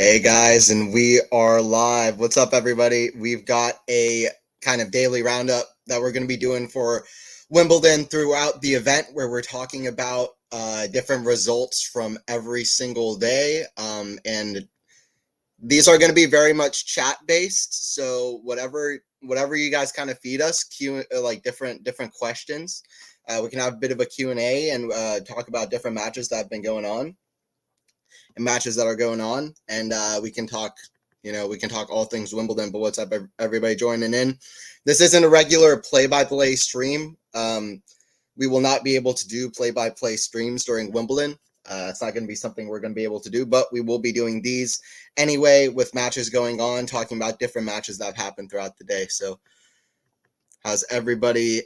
Hey guys, and we are live. What's up, everybody? We've got a kind of daily roundup that we're going to be doing for Wimbledon throughout the event, where we're talking about different results from every single day. And these are going to be very much chat based. So whatever you guys kind of feed us, like different questions. We can have a bit of a Q&A and talk about different matches that have been going on and matches that are going on, and we can talk all things Wimbledon. But what's up, everybody joining in? This isn't a regular play-by-play stream. We will not be able to do play-by-play streams during Wimbledon. It's not going to be something we're going to be able to do, but we will be doing these anyway with matches going on, talking about different matches that have happened throughout the day. So how's everybody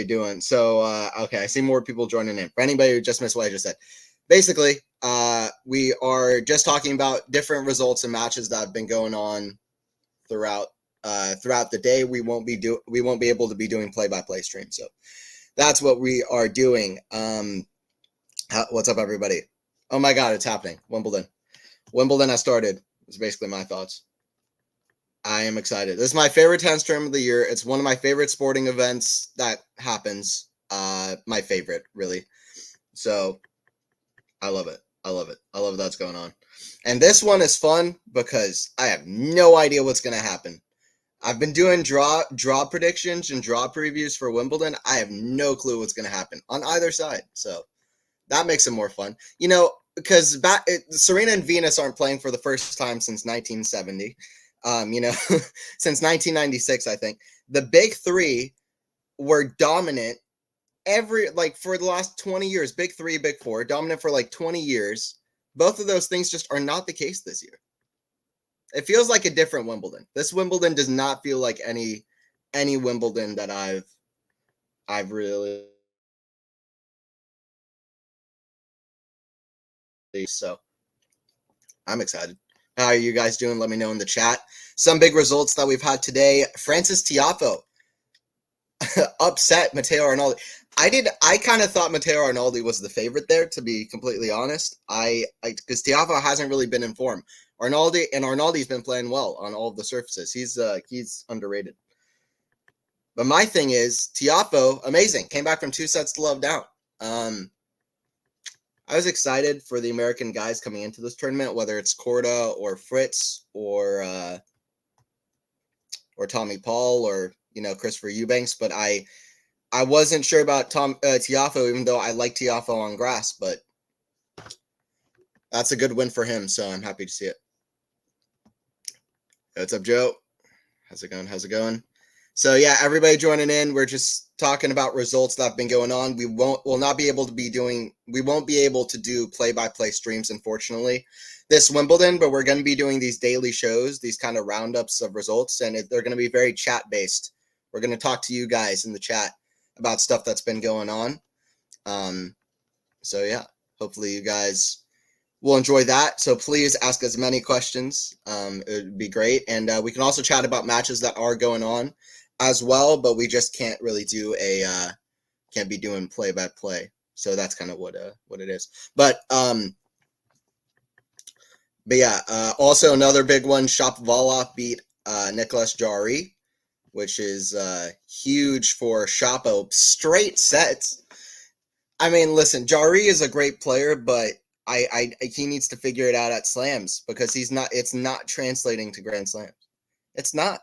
doing? So okay, I see more people joining in. For anybody who just missed what I just said, basically, we are just talking about different results and matches that have been going on throughout the day. We won't be able to be doing play-by-play streams, so that's what we are doing. What's up, everybody? Oh my God, it's happening! Wimbledon has started. It's basically my thoughts. I am excited. This is my favorite tennis tournament of the year. It's one of my favorite sporting events that happens. My favorite, really. So I love it. I love that's going on. And this one is fun because I have no idea what's going to happen. I've been doing draw predictions and draw previews for Wimbledon. I have no clue what's going to happen on either side. So that makes it more fun. Because Serena and Venus aren't playing for the first time since 1970. Since 1996, I think. The big three were dominant for the last 20 years. Big three, big four, dominant for like 20 years. Both of those things just are not the case this year. It feels like a different Wimbledon. This Wimbledon does not feel like any Wimbledon that I've really. So I'm excited. How are you guys doing? Let me know in the chat. Some big results that we've had today. Frances Tiafoe upset Matteo Arnaldi. I kind of thought Matteo Arnaldi was the favorite there, to be completely honest. Because Tiafoe hasn't really been in form. Arnaldi's been playing well on all of the surfaces. He's underrated. But my thing is, Tiafoe, amazing. Came back from 2 sets to love down. I was excited for the American guys coming into this tournament, whether it's Korda or Fritz or Tommy Paul or Christopher Eubanks, but I wasn't sure about Tiafoe, even though I like Tiafoe on grass. But that's a good win for him, so I'm happy to see it. What's up, Joe? How's it going? So yeah, everybody joining in. We're just talking about results that have been going on. We won't be able to do play-by-play streams, unfortunately, this Wimbledon, but we're going to be doing these daily shows, these kind of roundups of results, and they're going to be very chat-based. We're going to talk to you guys in the chat about stuff that's been going on. So yeah, hopefully you guys will enjoy that. So please ask as many questions. It would be great. And we can also chat about matches that are going on as well, but we just can't really do can't be doing play-by-play. So that's kind of what it is. But yeah, also another big one, Shapovalov beat Nicolas Jarry, which is huge for Shapo. Straight sets. I mean, listen, Jarry is a great player, but he needs to figure it out at slams because it's not translating to Grand Slams. It's not.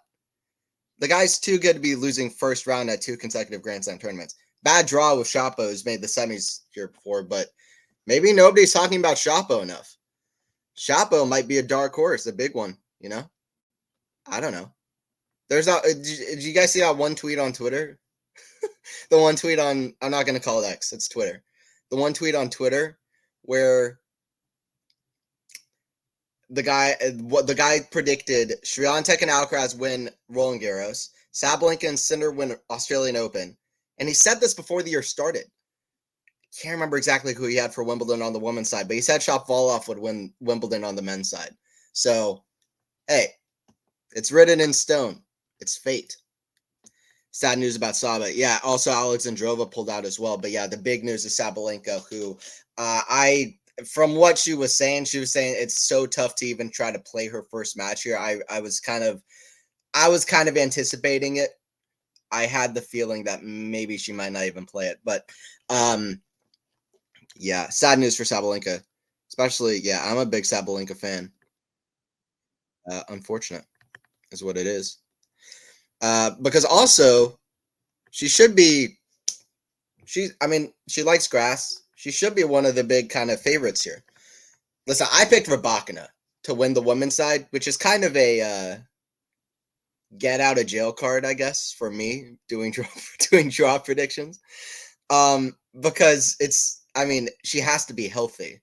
The guy's too good to be losing first round at 2 consecutive Grand Slam tournaments. Bad draw with Shapo, who's made the semis here before, but maybe nobody's talking about Shapo enough. Shapo might be a dark horse, a big one, I don't know. Did you guys see that one tweet on Twitter? The one tweet on, I'm not going to call it X, it's Twitter. The one tweet on Twitter where the guy predicted Swiatek and Alcaraz win Roland Garros, Sabalenka and Sinner win Australian Open, and he said this before the year started. Can't remember exactly who he had for Wimbledon on the women's side, but he said Shapovalov would win Wimbledon on the men's side. So, hey, it's written in stone. It's fate. Sad news about Saba. Yeah, also Alexandrova pulled out as well. But yeah, the big news is Sabalenka, who I from what she was saying it's so tough to even try to play her first match here. I was kind of anticipating it. I had the feeling that maybe she might not even play it, but yeah, sad news for Sabalenka. Especially, yeah, I'm a big Sabalenka fan. Unfortunate is what it is. Because also she should be. I mean, she likes grass. She should be one of the big kind of favorites here. Listen, I picked Rybakina to win the women's side, which is kind of a get out of jail card, I guess, for me doing draw predictions. Because I mean, she has to be healthy,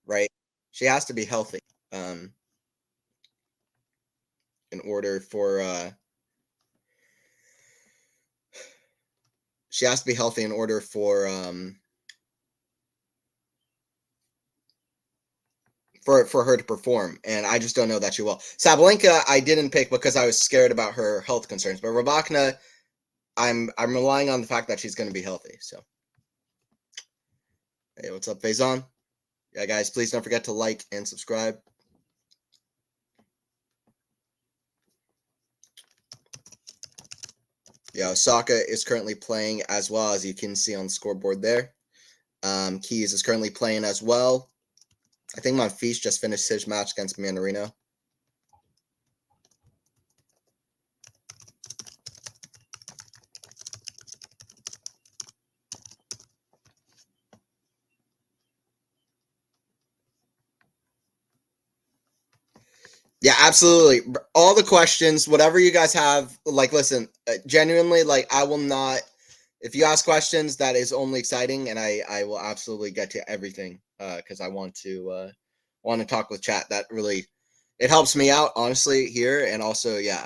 right? She has to be healthy. In order for she has to be healthy in order for her to perform, and I just don't know that she will. Sabalenka, I didn't pick because I was scared about her health concerns, but Rybakina, I'm relying on the fact that she's going to be healthy. So, hey, what's up, Faison? Yeah, guys, please don't forget to like and subscribe. Yeah, Osaka is currently playing as well, as you can see on the scoreboard there. Keys is currently playing as well. I think Monfils just finished his match against Mandarino. Yeah, absolutely. All the questions, whatever you guys have, like, listen, genuinely, like, I will not. If you ask questions, that is only exciting, and I will absolutely get to everything because I want to talk with chat. That really it helps me out, honestly, here, and also, yeah,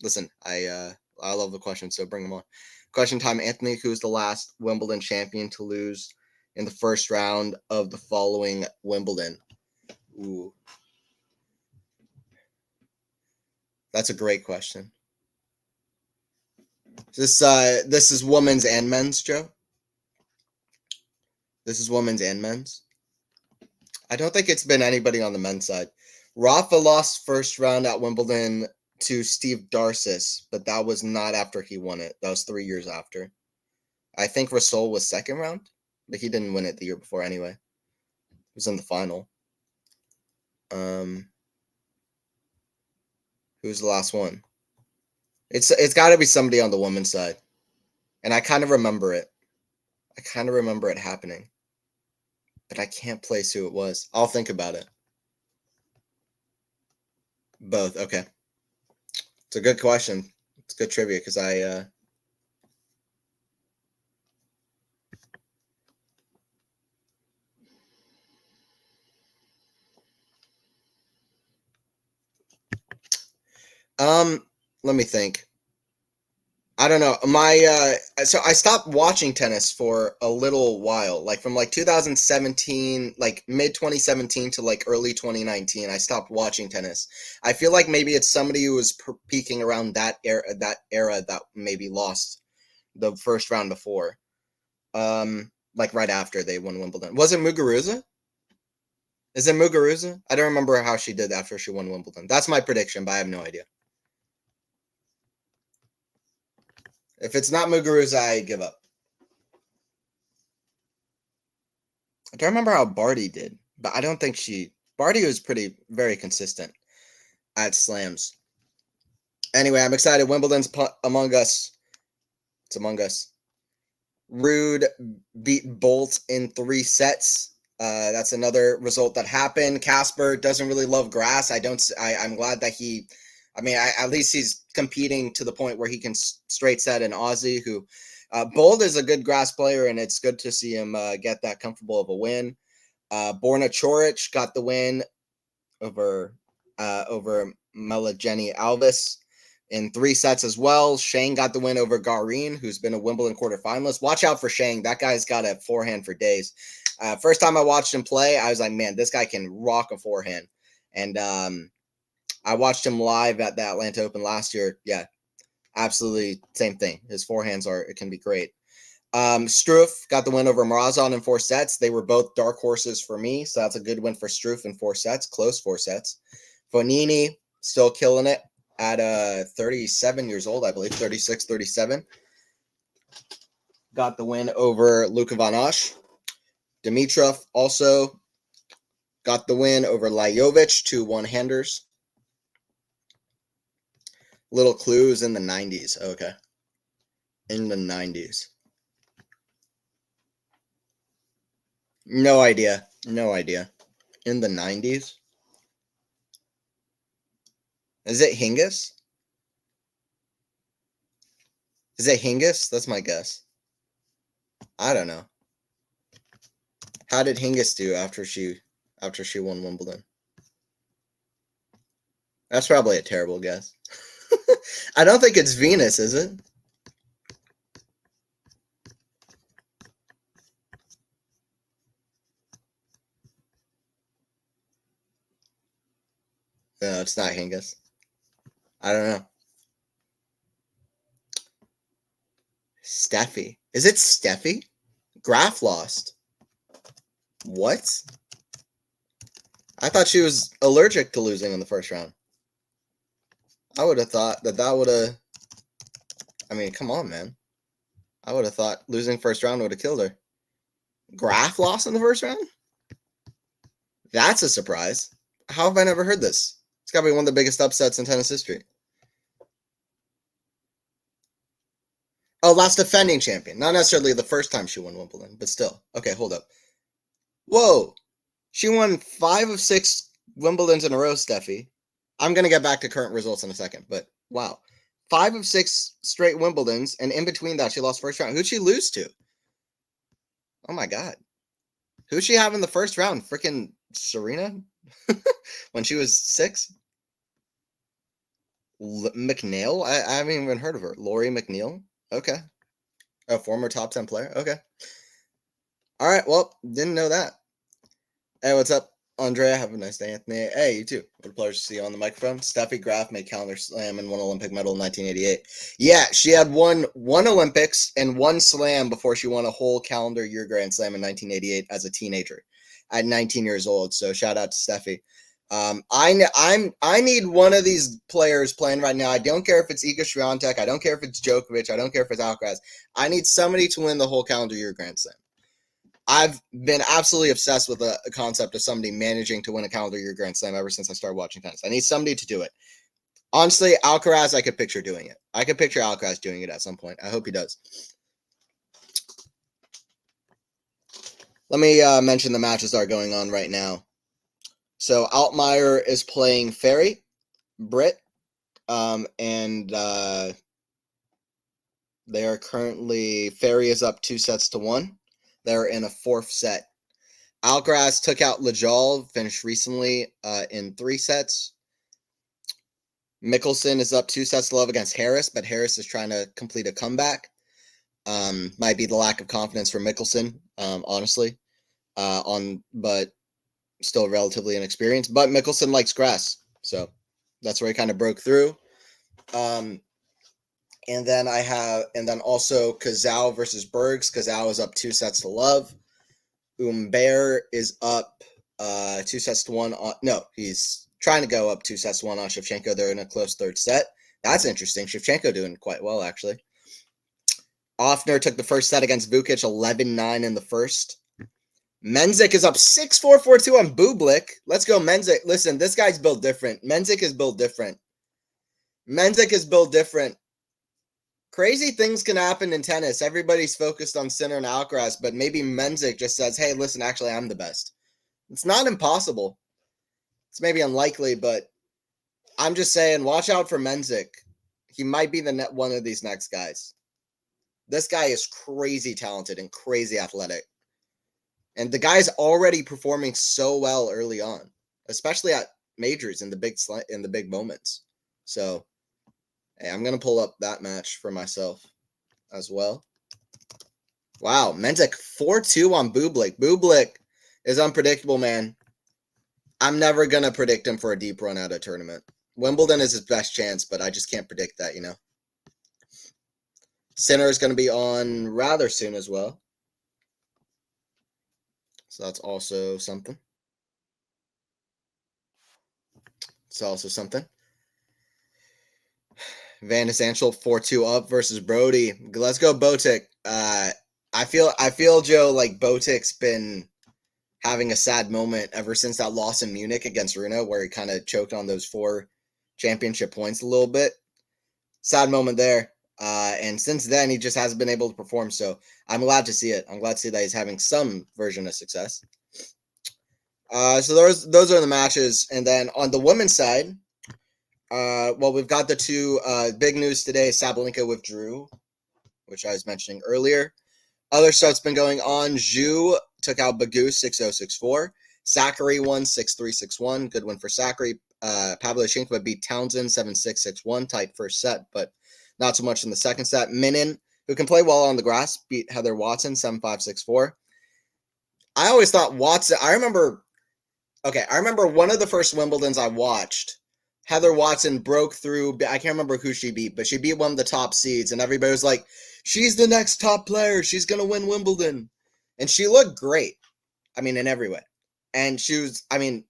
listen. I love the questions, so bring them on. Question time, Anthony. Who's the last Wimbledon champion to lose in the first round of the following Wimbledon? Ooh. That's a great question. This is women's and men's, Joe. This is women's and men's. I don't think it's been anybody on the men's side. Rafa lost first round at Wimbledon to Steve Darcis, but that was not after he won it. That was 3 years after. I think Rasol was second round, but he didn't win it the year before anyway. He was in the final. Who's the last one? It's got to be somebody on the women's side, and I kind of remember it. I kind of remember it happening, but I can't place who it was. I'll think about it. Both. Okay. It's a good question. It's good trivia because let me think. I don't know. So I stopped watching tennis for a little while, like from like 2017, like mid 2017 to like early 2019. I stopped watching tennis. I feel like maybe it's somebody who was peaking around that era that maybe lost the first round before. Like right after they won Wimbledon. Was it Muguruza? Is it Muguruza? I don't remember how she did after she won Wimbledon. That's my prediction, but I have no idea. If it's not Muguruza, I give up. I don't remember how Barty did, but I don't think Barty was very consistent at slams. Anyway, I'm excited. Wimbledon's among us. It's among us. Rude beat Bolt in 3 sets. That's another result that happened. Casper doesn't really love grass. I'm glad that he. I mean, at least he's competing to the point where he can straight set an Aussie. Who, Bolt is a good grass player, and it's good to see him get that comfortable of a win. Borna Choric got the win over Melageni Alves in 3 sets as well. Shane got the win over Garin, who's been a Wimbledon quarterfinalist. Watch out for Shane. That guy's got a forehand for days. First time I watched him play, I was like, man, this guy can rock a forehand. And I watched him live at the Atlanta Open last year. Yeah, absolutely same thing. His forehands can be great. Struff got the win over Morozov in 4 sets. They were both dark horses for me, so that's a good win for Struff in 4 sets, close 4 sets. Fognini still killing it at 37 years old, I believe, 36, 37. Got the win over Luka Van Osh. Dimitrov also got the win over Lajovic, 2 one-handers. Little clues in the 90s. Okay. In the 90s. No idea. No idea. In the 90s? Is it Hingis? Is it Hingis? That's my guess. I don't know. How did Hingis do after she won Wimbledon? That's probably a terrible guess. I don't think it's Venus, is it? No, it's not Hingis. I don't know. Steffi. Is it Steffi? Graf lost. What? I thought she was allergic to losing in the first round. I would have thought that would have... I mean, come on, man. I would have thought losing first round would have killed her. Graf lost in the first round? That's a surprise. How have I never heard this? It's got to be one of the biggest upsets in tennis history. Oh, last defending champion. Not necessarily the first time she won Wimbledon, but still. Okay, hold up. Whoa. She won 5 of 6 Wimbledons in a row, Steffi. I'm going to get back to current results in a second, but wow. 5 of 6 straight Wimbledons, and in between that, she lost first round. Who'd she lose to? Oh, my God. Who'd she have in the first round? Freaking Serena? When she was 6? McNeil? I haven't even heard of her. Lori McNeil? Okay. A former top 10 player? Okay. All right, well, didn't know that. Hey, what's up, Andrea? Have a nice day, Anthony. Hey, you too. What a pleasure to see you on the microphone. Steffi Graf made calendar slam and won Olympic medal in 1988. Yeah, she had won 1 Olympics and 1 slam before she won a whole calendar year Grand Slam in 1988 as a teenager at 19 years old. So shout out to Steffi. I need one of these players playing right now. I don't care if it's Iga Swiatek. I don't care if it's Djokovic. I don't care if it's Alcaraz. I need somebody to win the whole calendar year Grand Slam. I've been absolutely obsessed with the concept of somebody managing to win a calendar year Grand Slam ever since I started watching tennis. I need somebody to do it. Honestly, Alcaraz, I could picture doing it. I could picture Alcaraz doing it at some point. I hope he does. Let me mention the matches that are going on right now. So Altmaier is playing Ferry, Britt, and they are currently, Ferry is up 2-1. They're in a 4th set. Alcaraz took out Lajal, finished recently in 3 sets. Mickelson is up 2-0 against Harris, but Harris is trying to complete a comeback. Might be the lack of confidence for Mickelson, honestly, but still relatively inexperienced. But Mickelson likes grass, so that's where he kind of broke through. And then also Kazau versus Bergs. Kazau is up 2-0. Humbert is up 2-1. No, he's trying to go up 2-1 on Shevchenko. They're in a close 3rd set. That's interesting. Shevchenko doing quite well, actually. Offner took the first set against Vukic, 11-9 in the first. Menzik is up 6-4, 4-2 on Bublik. Let's go, Menzik. Listen, this guy's built different. Menzik is built different. Crazy things can happen in tennis. Everybody's focused on Sinner and Alcaraz, but maybe Menzik just says, hey, listen, actually, I'm the best. It's not impossible. It's maybe unlikely, but I'm just saying, watch out for Menzik. He might be one of these next guys. This guy is crazy talented and crazy athletic. And the guy's already performing so well early on, especially at majors in the big moments. So, hey, I'm going to pull up that match for myself as well. Wow, Menzik 4-2 on Bublik. Bublik is unpredictable, man. I'm never going to predict him for a deep run at a tournament. Wimbledon is his best chance, but I just can't predict that, you know. Sinner is going to be on rather soon as well. So that's also something. It's also something. Van de Sanchel 4-2 up versus Brody. Let's go Botic. I feel Joe like Botic's been having a sad moment ever since that loss in Munich against Rune, where he kind of choked on those 4 championship points a little bit. Sad moment there. And since then, he just hasn't been able to perform. So I'm glad to see it. I'm glad to see that he's having some version of success. So those are the matches. And then on the women's side, well, we've got the 2 big news today. Sabalenka withdrew, which I was mentioning earlier. Other stuff's been going on. Zhu took out Bagu 6-0, 6-4. Zachary won 6-3, 6-1. Good win for Zachary. Pavlyuchenkova beat Townsend 7-6, 6-1. Tight first set, but not so much in the second set. Minin, who can play well on the grass, beat Heather Watson 7-5, 6-4. I always thought Watson. I remember one of the first Wimbledons I watched. Heather Watson broke through. I can't remember who she beat, but she beat one of the top seeds, and everybody was like, she's the next top player. She's going to win Wimbledon. And she looked great. I mean, in every way. And she was, I mean,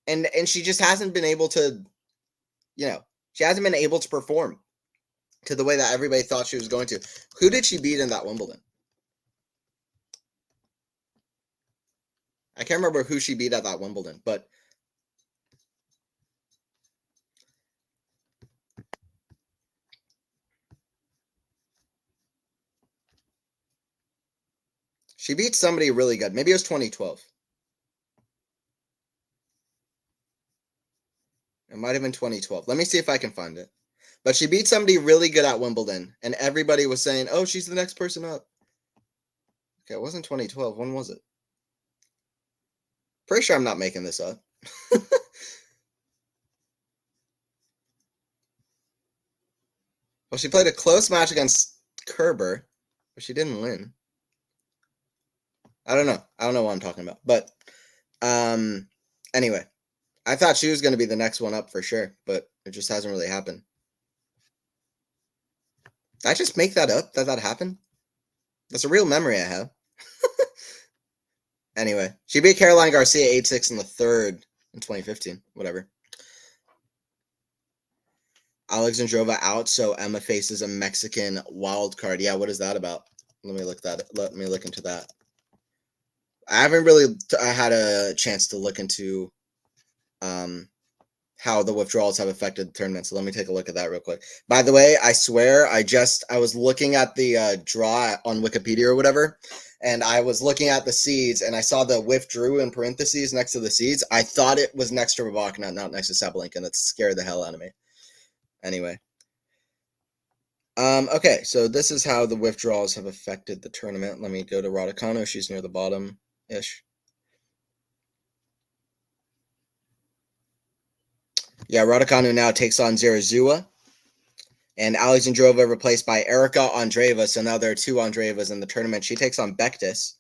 and she just hasn't been able to, she hasn't been able to perform to the way that everybody thought she was going to. Who did she beat in that Wimbledon? I can't remember who she beat at that Wimbledon, but she beat somebody really good. Maybe it was 2012. It might have been 2012. Let me see if I can find it. But she beat somebody really good at Wimbledon, and everybody was saying, oh, she's the next person up. Okay, it wasn't 2012. When was it? Pretty sure I'm not making this up. Well, she played a close match against Kerber, but she didn't win. I don't know. I don't know what I'm talking about. But anyway, I thought she was going to be the next one up for sure, but it just hasn't really happened. Did I just make that up, that happened? That's a real memory I have. Anyway, she beat Caroline Garcia 8-6 in the third in 2015. Whatever. Alexandrova out, so Emma faces a Mexican wild card. Yeah, what is that about? Let me look into that. I haven't really had a chance to look into how the withdrawals have affected the tournament. So let me take a look at that real quick. By the way, I swear I was looking at the draw on Wikipedia or whatever, and I was looking at the seeds, and I saw the withdrew in parentheses next to the seeds. I thought it was next to Raducanu, not next to Sabalenka, and that scared the hell out of me. Anyway. Okay, so this is how the withdrawals have affected the tournament. Let me go to Raducanu. She's near the bottom-ish. Yeah, Raducanu now takes on Zarazua. And Alexandrova replaced by Erica Andreeva. So now there are 2 Andreevas in the tournament. She takes on Bektis.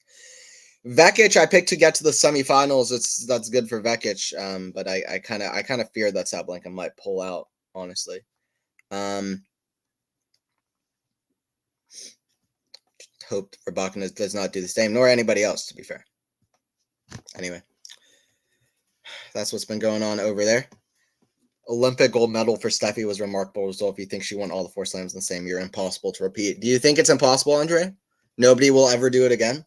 Vekic, I picked to get to the semifinals. That's good for Vekic. But I kind of fear that Sabalenka might pull out, honestly. Hope Raducanu does not do the same, nor anybody else, to be fair. Anyway, that's what's been going on over there. Olympic gold medal for Steffi was remarkable result. If you think she won all the 4 slams in the same year, impossible to repeat. Do you think it's impossible, Andre? Nobody will ever do it again?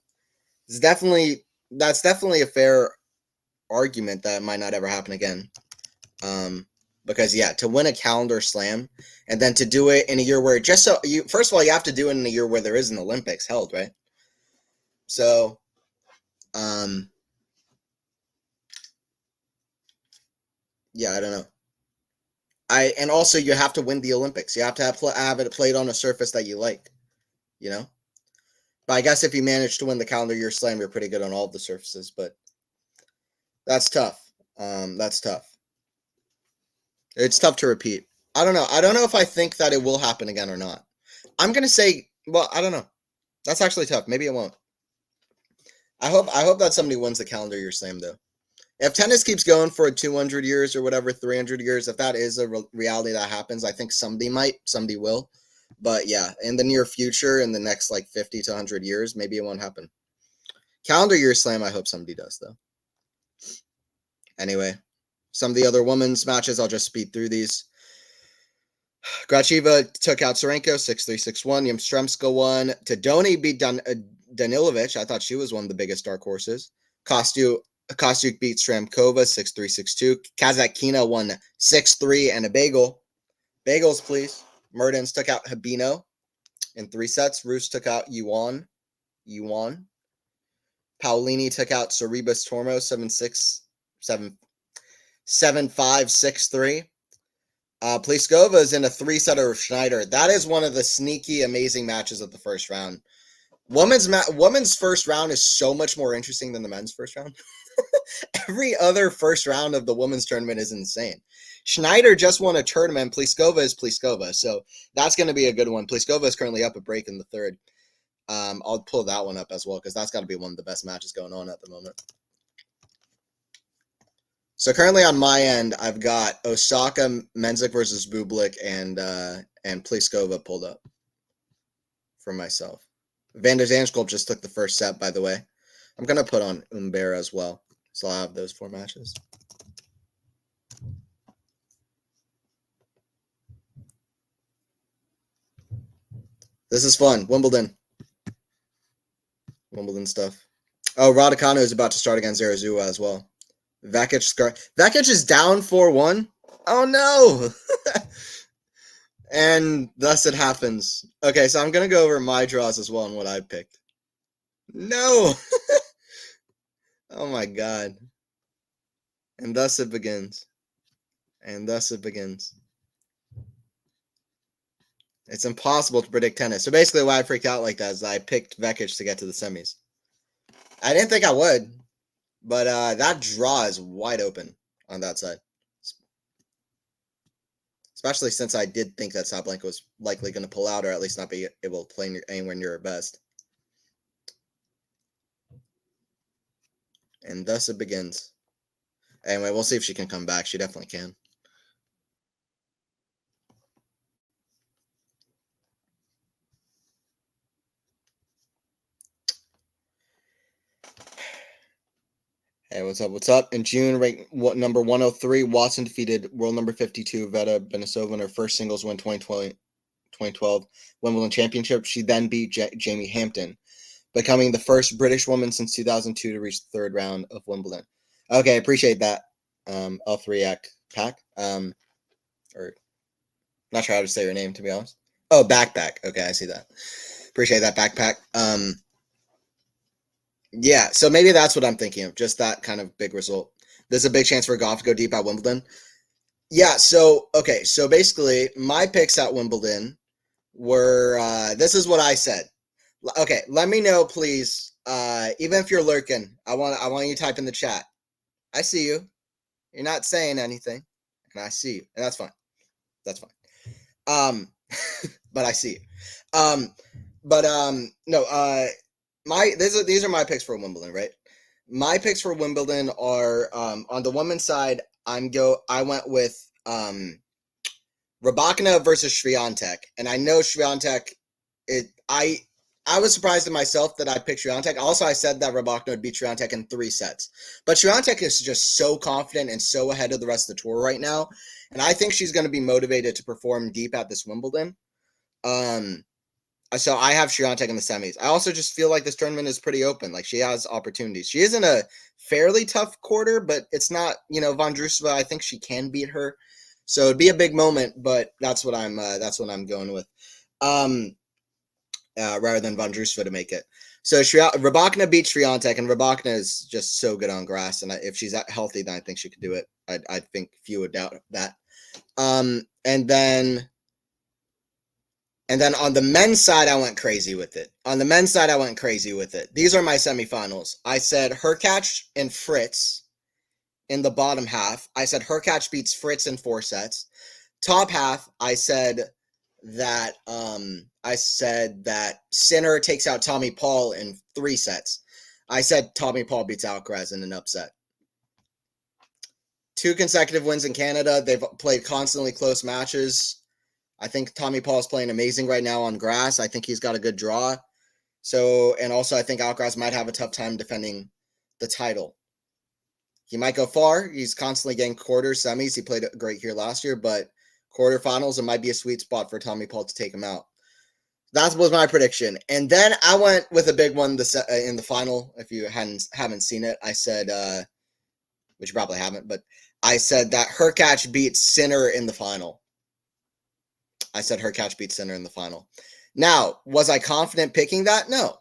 That's definitely a fair argument that it might not ever happen again. Because yeah, to win a calendar slam and then to do it in a year where first of all, you have to do it in a year where there is an Olympics held, right? So, yeah, I don't know. And also you have to win the Olympics. You have to have it played on a surface that you like, But I guess if you manage to win the calendar year slam, you're pretty good on all of the surfaces, but that's tough. That's tough. It's tough to repeat. I don't know. I don't know if I think that it will happen again or not. I'm going to say, well, I don't know. That's actually tough. Maybe it won't. I hope that somebody wins the calendar year slam, though. If tennis keeps going for 200 years or whatever, 300 years, if that is a reality that happens, I think somebody will. But yeah, in the near future, in the next like 50 to 100 years, maybe it won't happen. Calendar year slam, I hope somebody does, though. Anyway, some of the other women's matches, I'll just speed through these. Gracheva took out Serenko 6-3, 6-1. Yemstremska won. Tadoni beat Danilovic. I thought she was one of the biggest dark horses. Kostyuk beat Stramkova 6-3, 6-2. Kazakina won 6-3 and a bagel. Bagels, please. Mertens took out Habino in 3 sets. Roos took out Yuan. Paolini took out Sorribes Tormo 7-6, 7-5, 6-3. Pliskova is in a 3-setter of Schneider. That is one of the sneaky, amazing matches of the first round. Women's first round is so much more interesting than the men's first round. Every other first round of the women's tournament is insane. Schneider just won a tournament. Pliskova is Pliskova, so that's going to be a good one. Pliskova is currently up a break in the third. I'll pull that one up as well because that's got to be one of the best matches going on at the moment. So currently on my end, I've got Osaka, Mensik versus Bublik, and Pliskova pulled up for myself. Van der Zandschulp just took the first set, by the way. I'm going to put on Humbert as well, so I'll have those 4 matches. This is fun. Wimbledon stuff. Oh, Raducanu is about to start against Zarazua as well. Vekic is down 4-1. Oh, no. And thus it happens. Okay, so I'm going to go over my draws as well and what I picked. No. Oh, my God. And thus it begins. It's impossible to predict tennis. So basically why I freaked out like that is I picked Vekic to get to the semis. I didn't think I would. But that draw is wide open on that side. Especially since I did think that Sabalenka was likely going to pull out or at least not be able to play anywhere near her best. And thus it begins. Anyway, we'll see if she can come back. She definitely can. Hey, what's up? In June, ranked number 103, Watson defeated world number 52, Veta Benisova, in her first singles win 2012 Wimbledon Championship. She then beat Jamie Hampton, becoming the first British woman since 2002 to reach the 3rd round of Wimbledon. Okay, appreciate that, L3Ak Pack. Or not sure how to say your name, to be honest. Oh, Backpack. Okay, I see that. Appreciate that, Backpack. Yeah, so maybe that's what I'm thinking of, just that kind of big result. There's a big chance for Gauff to go deep at Wimbledon. Yeah, so basically my picks at Wimbledon were, this is what I said. Okay, let me know, please, even if you're lurking, I want you to type in the chat. I see you. You're not saying anything, and I see you, and that's fine. But I see you. No, these are my picks for Wimbledon, right? My picks for Wimbledon are on the women's side. I went with Rybakina versus Swiatek, and I know Swiatek. I was surprised at myself that I picked Swiatek. Also, I said that Rybakina would beat Swiatek in 3 sets, but Swiatek is just so confident and so ahead of the rest of the tour right now, and I think she's going to be motivated to perform deep at this Wimbledon. So I have Swiatek in the semis. I also just feel like this tournament is pretty open. Like, she has opportunities. She is in a fairly tough quarter, but it's not, Vondrousova. I think she can beat her. So it'd be a big moment, but that's what I'm going with. Rather than Vondrousova to make it. So Rybakina beats Swiatek, and Rybakina is just so good on grass. And if she's healthy, then I think she could do it. I think few would doubt that. And then on the men's side, I went crazy with it. These are my semifinals. I said Hurkacz and Fritz in the bottom half. I said Hurkacz beats Fritz in 4 sets. Top half, I said that Sinner takes out Tommy Paul in 3 sets. I said Tommy Paul beats Alcaraz in an upset. 2 consecutive wins in Canada. They've played constantly close matches. I think Tommy Paul is playing amazing right now on grass. I think he's got a good draw. So, and also I think Alcaraz might have a tough time defending the title. He might go far. He's constantly getting quarters, semis. He played great here last year, but quarterfinals, it might be a sweet spot for Tommy Paul to take him out. That was my prediction. And then I went with a big one in the final. If you haven't seen it, I said, which you probably haven't, but I said that Hurkacz beats Sinner in the final. I said Hurkacz beats Sinner in the final. Now, was I confident picking that? No.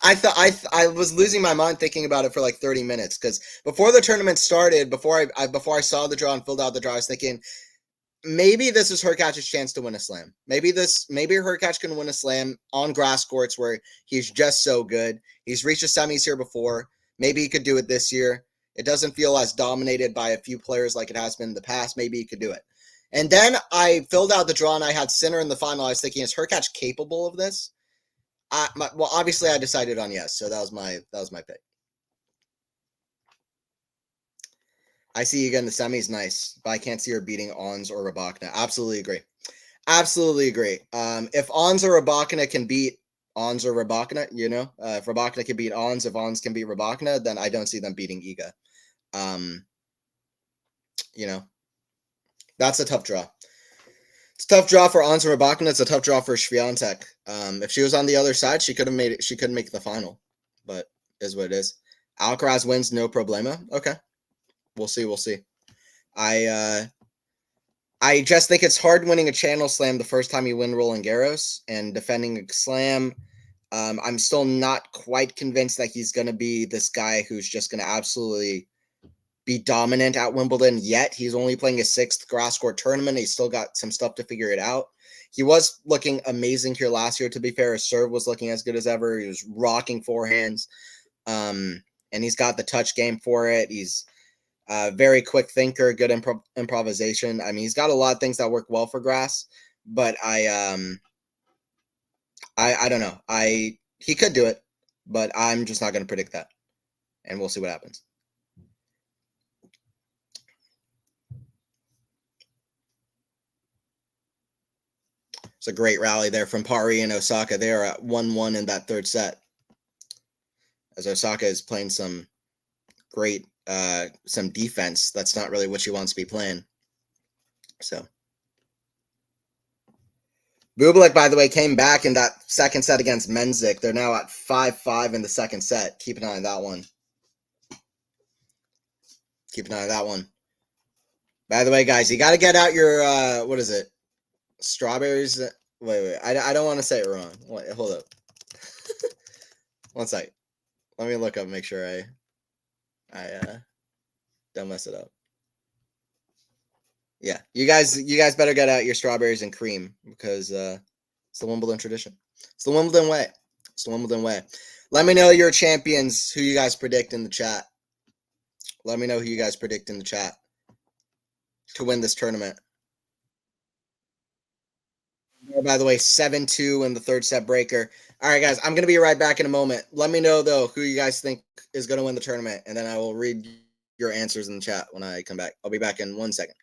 I thought I was losing my mind thinking about it for like 30 minutes because before the tournament started, before I saw the draw and filled out the draw, I was thinking maybe this is Hurkacz's chance to win a slam. Maybe Hurkacz can win a slam on grass courts where he's just so good. He's reached the semis here before. Maybe he could do it this year. It doesn't feel as dominated by a few players like it has been in the past. Maybe he could do it. And then I filled out the draw and I had Sinner in the final. I was thinking, is Hurkacz capable of this? Well, obviously I decided on yes, so that was my pick. I see you again. The semis, nice, but I can't see her beating Ons or Rybakina. Absolutely agree. Absolutely agree. If Ons or Rybakina can beat Ons or Rybakina, if Rybakina can beat Ons, if Ons can beat Rybakina, then I don't see them beating Iga. That's a tough draw. It's a tough draw for Ons and Rybakina. It's a tough draw for Swiatek. If she was on the other side, she could have made it. She couldn't make the final, but it is what it is. Alcaraz wins, no problema. Okay, we'll see. We'll see. I just think it's hard winning a Channel Slam the first time you win Roland Garros and defending a Slam. I'm still not quite convinced that he's going to be this guy who's just going to absolutely be dominant at Wimbledon yet. He's only playing his 6th grass court tournament. He's still got some stuff to figure it out. He was looking amazing here last year, to be fair. His serve was looking as good as ever. He was rocking forehands. And he's got the touch game for it. He's a very quick thinker, good improvisation. I mean, he's got a lot of things that work well for grass, but I don't know. He could do it, but I'm just not going to predict that. And we'll see what happens. It's a great rally there from Pari and Osaka. They are at 1-1 in that third set. As Osaka is playing some great, some defense. That's not really what she wants to be playing. So. Bublik, by the way, came back in that second set against Menzik. They're now at 5-5 in the second set. Keep an eye on that one. Keep an eye on that one. By the way, guys, you got to get out your, what is it? Strawberries. Wait. I don't want to say it wrong. Wait, hold up. One sec. Let me look up, make sure I don't mess it up. Yeah, you guys better get out your strawberries and cream because it's the Wimbledon tradition. It's the Wimbledon way. It's the Wimbledon way. Let me know your champions, who you guys predict in the chat. Let me know who you guys predict in the chat to win this tournament. By the way, 7-2 in the third set breaker. All right, guys, I'm going to be right back in a moment. Let me know, though, who you guys think is going to win the tournament, and then I will read your answers in the chat when I come back. I'll be back in 1 second.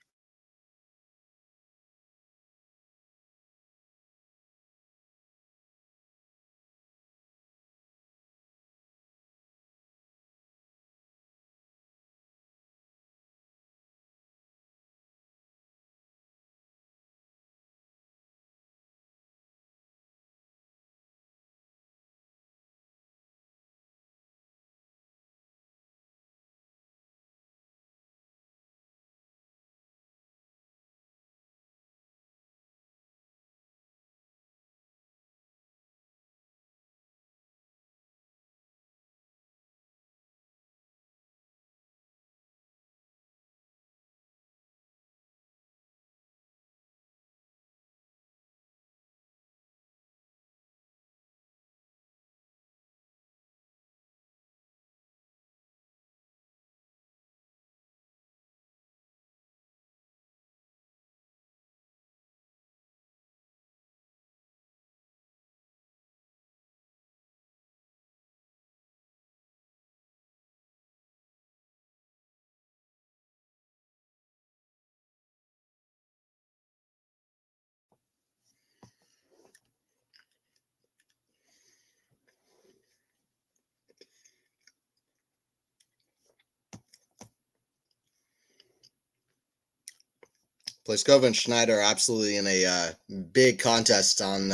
Pliskova and Schneider are absolutely in a big contest on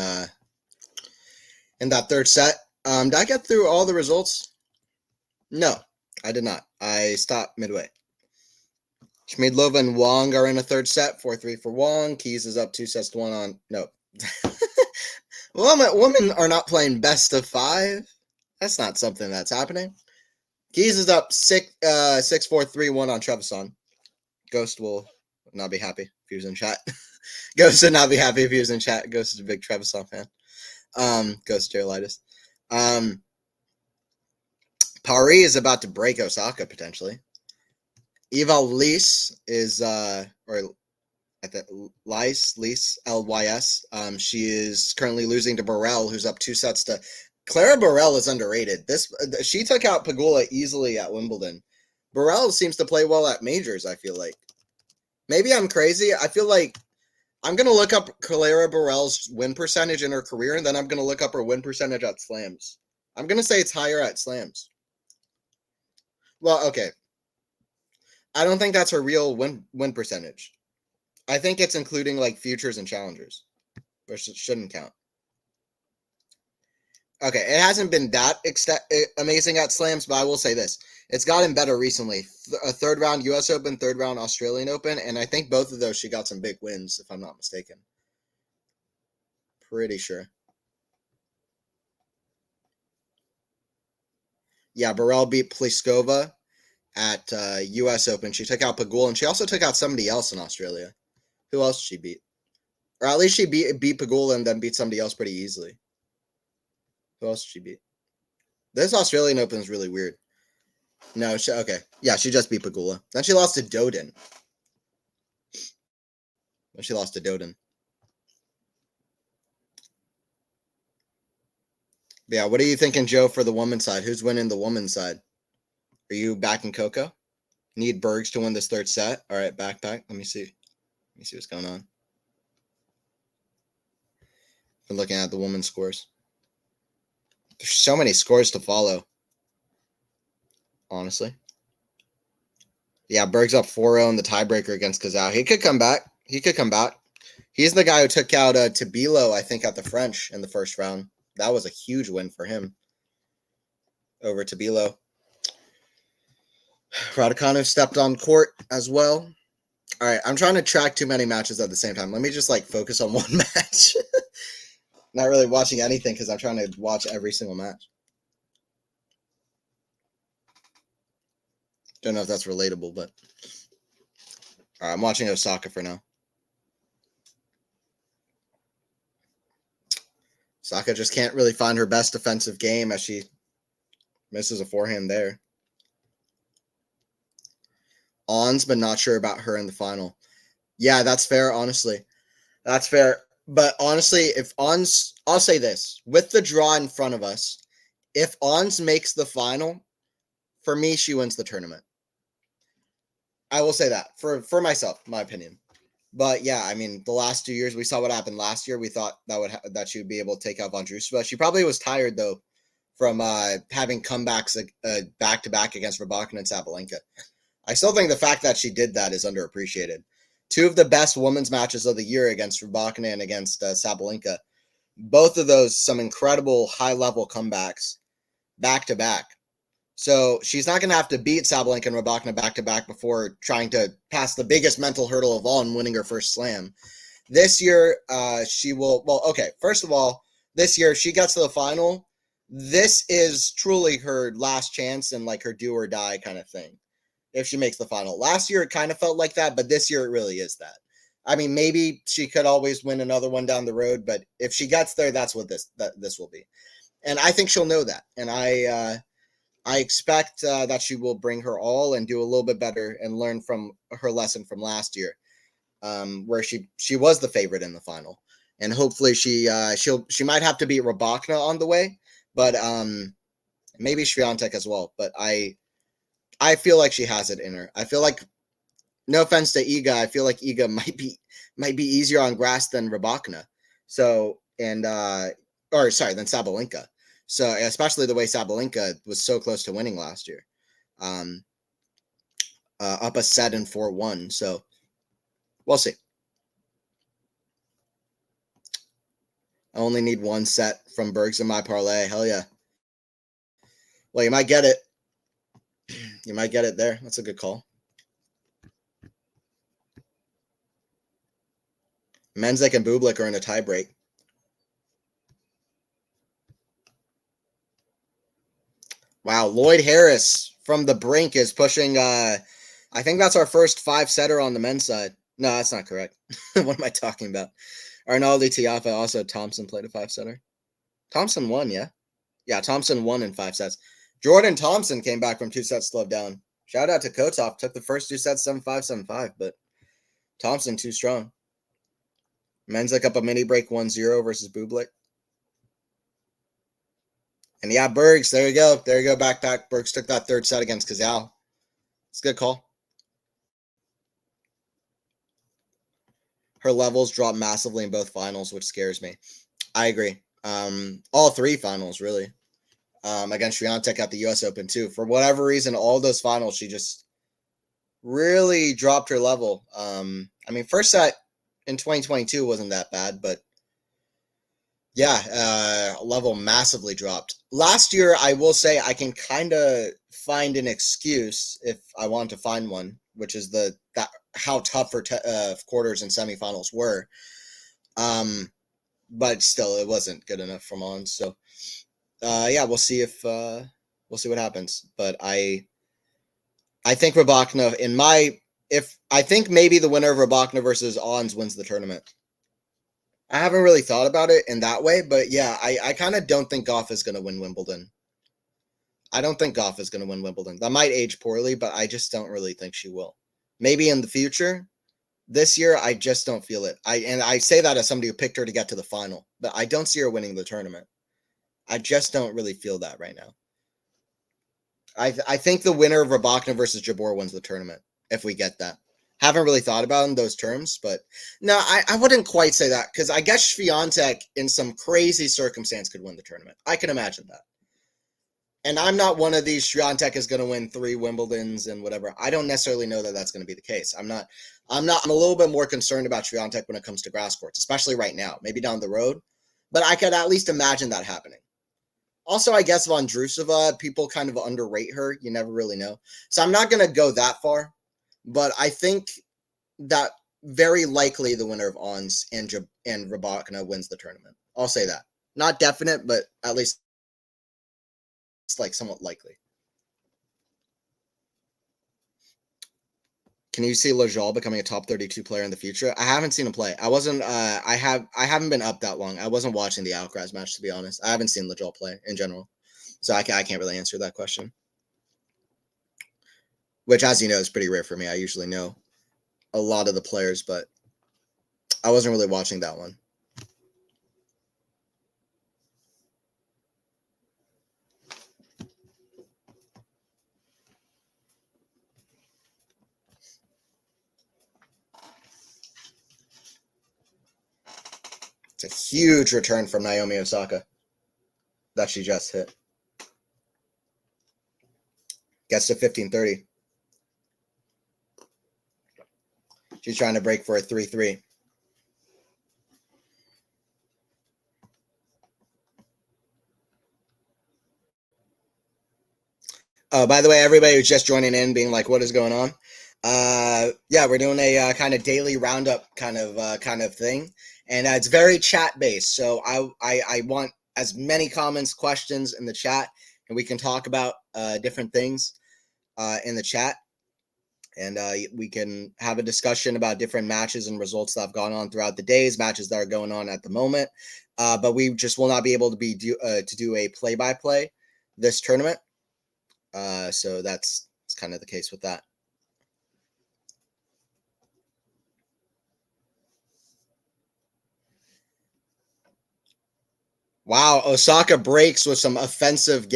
in that third set. Did I get through all the results? No, I did not. I stopped midway. Schmidlova and Wong are in a third set, 4-3 for Wong. Keys is up 2-1 on. No. Women are not playing best of 5. That's not something that's happening. Keys is up 6-4, 3-1 on Trevisan. Ghost will not be happy if he was in chat. Ghost would not be happy if he was in chat. Ghost is a big Trevisan fan. Ghost Terralitis. Paris is about to break Osaka potentially. Eva Lys is Lys Lys. She is currently losing to Burrell, who's up 2-0. Clara Burrell is underrated. She took out Pegula easily at Wimbledon. Burrell seems to play well at majors, I feel like. Maybe I'm crazy. I feel like I'm going to look up Clara Burrell's win percentage in her career, and then I'm going to look up her win percentage at slams. I'm going to say it's higher at slams. Well, okay. I don't think that's her real win percentage. I think it's including like futures and challengers, which shouldn't count. Okay, it hasn't been that amazing at slams, but I will say this. It's gotten better recently. A third round US Open, third round Australian Open, and I think both of those she got some big wins, if I'm not mistaken. Pretty sure. Yeah, Burrell beat Pliskova at US Open. She took out Pegula, and she also took out somebody else in Australia. Who else did she beat? Or at least she beat Pegula and then beat somebody else pretty easily. Who else did she beat? This Australian Open is really weird. No, okay. Yeah, she just beat Pegula. Then she lost to Doden. Yeah, what are you thinking, Joe, for the women's side? Who's winning the women's side? Are you backing Coco? Need Bergs to win this third set? All right, back. Let me see. Let me see what's going on. Been looking at the women's scores. There's so many scores to follow. Honestly. Yeah, Berg's up 4-0 in the tiebreaker against Kazao. He could come back. He's the guy who took out Tabilo, I think, at the French in the first round. That was a huge win for him over Tabilo. Raducanu stepped on court as well. All right, I'm trying to track too many matches at the same time. Let me just focus on one match. Not really watching anything because I'm trying to watch every single match. Don't know if that's relatable, but all right, I'm watching Osaka for now. Osaka just can't really find her best defensive game as she misses a forehand there. Ons, but not sure about her in the final. Yeah, that's fair, honestly. That's fair. But honestly, if Ons, I'll say this, with the draw in front of us, if Ons makes the final, for me, she wins the tournament. I will say that for myself, my opinion. But yeah, I mean, the last 2 years, we saw what happened last year. We thought that she would be able to take out Vondrousova. She probably was tired, though, from having comebacks back-to-back against Rybakina and Sabalenka. I still think the fact that she did that is underappreciated. 2 of the best women's matches of the year against Rybakina and against Sabalenka. Both of those, some incredible high-level comebacks back-to-back. So she's not going to have to beat Sabalenka and Rybakina back-to-back before trying to pass the biggest mental hurdle of all and winning her first slam. This year, she will... Well, okay, first of all, this year, she gets to the final. This is truly her last chance and her do-or-die kind of thing. If she makes the final. Last year, it kind of felt like that, but this year, it really is that. I mean, maybe she could always win another one down the road, but if she gets there, that's what this will be. And I think she'll know that. And I expect that she will bring her all and do a little bit better and learn from her lesson from last year, where she was the favorite in the final. And hopefully she might have to beat Rybakina on the way, but maybe Swiatek as well. But I feel like she has it in her. I feel like, no offense to Iga, I feel like Iga might be easier on grass than Rybakina. So, than Sabalenka. So, especially the way Sabalenka was so close to winning last year. Up a set in 4-1. So, we'll see. I only need one set from Bergs in my parlay. Hell yeah. Well, you might get it. You might get it there. That's a good call. Menzek and Bublik are in a tiebreak. Wow, Lloyd Harris from the brink is pushing. I think that's our first 5-setter on the men's side. No, that's not correct. What am I talking about? Arnaldo Tiafa, also Thompson played a 5-setter. Thompson won, yeah? Yeah, Thompson won in 5 sets. Jordan Thompson came back from 2 sets slowed down. Shout out to Kotov. Took the first 2 sets 7-5, 7-5, but Thompson too strong. Menzek up a mini break 1-0 versus Bublik. And yeah, Bergs, there you go. There you go, backpack. Bergs took that 3rd set against Kazal. It's a good call. Her levels dropped massively in both finals, which scares me. I agree. All 3 finals, really. Against Swiatek at the U.S. Open, too. For whatever reason, all those finals, she just really dropped her level. I mean, first set in 2022 wasn't that bad, but yeah, level massively dropped. Last year, I will say I can kind of find an excuse if I want to find one, which is how tough her quarters and semifinals were. But still, it wasn't good enough for Mons. So, yeah, we'll see what happens. But I think Rybakina I think maybe the winner of Rybakina versus Ons wins the tournament. I haven't really thought about it in that way, but yeah, I kind of don't think Gauff is going to win Wimbledon. I don't think Gauff is going to win Wimbledon. That might age poorly, but I just don't really think she will. Maybe in the future. This year, I just don't feel it. I say that as somebody who picked her to get to the final, but I don't see her winning the tournament. I just don't really feel that right now. I think the winner of Rybakina versus Jabeur wins the tournament, if we get that. Haven't really thought about it in those terms, but no, I wouldn't quite say that, because I guess Swiatek, in some crazy circumstance, could win the tournament. I can imagine that. And I'm not one of these Swiatek is going to win 3 Wimbledons and whatever. I don't necessarily know that that's going to be the case. I'm a little bit more concerned about Swiatek when it comes to grass courts, especially right now, maybe down the road. But I could at least imagine that happening. Also, I guess Vondrousova, people kind of underrate her. You never really know. So I'm not going to go that far. But I think that very likely the winner of Ons and Rybakina wins the tournament. I'll say that. Not definite, but at least it's like somewhat likely. Can you see Lajal becoming a top 32 player in the future? I haven't seen him play. I haven't been up that long. I wasn't watching the Alcaraz match, to be honest. I haven't seen Lajal play in general. So I can't really answer that question. Which, as you know, is pretty rare for me. I usually know a lot of the players, but I wasn't really watching that one. It's a huge return from Naomi Osaka that she just hit. Gets to 1530. She's trying to break for a 3-3. Oh, by the way, everybody who's just joining in, being like, "What is going on?" Yeah, we're doing a kind of daily roundup kind of thing, and it's very chat based. So I want as many comments, questions in the chat, and we can talk about different things in the chat, and we can have a discussion about different matches and results that have gone on throughout the days, matches that are going on at the moment. But we just will not be able to do a play-by-play this tournament. So that's kind of the case with that. Wow, Osaka breaks with some offensive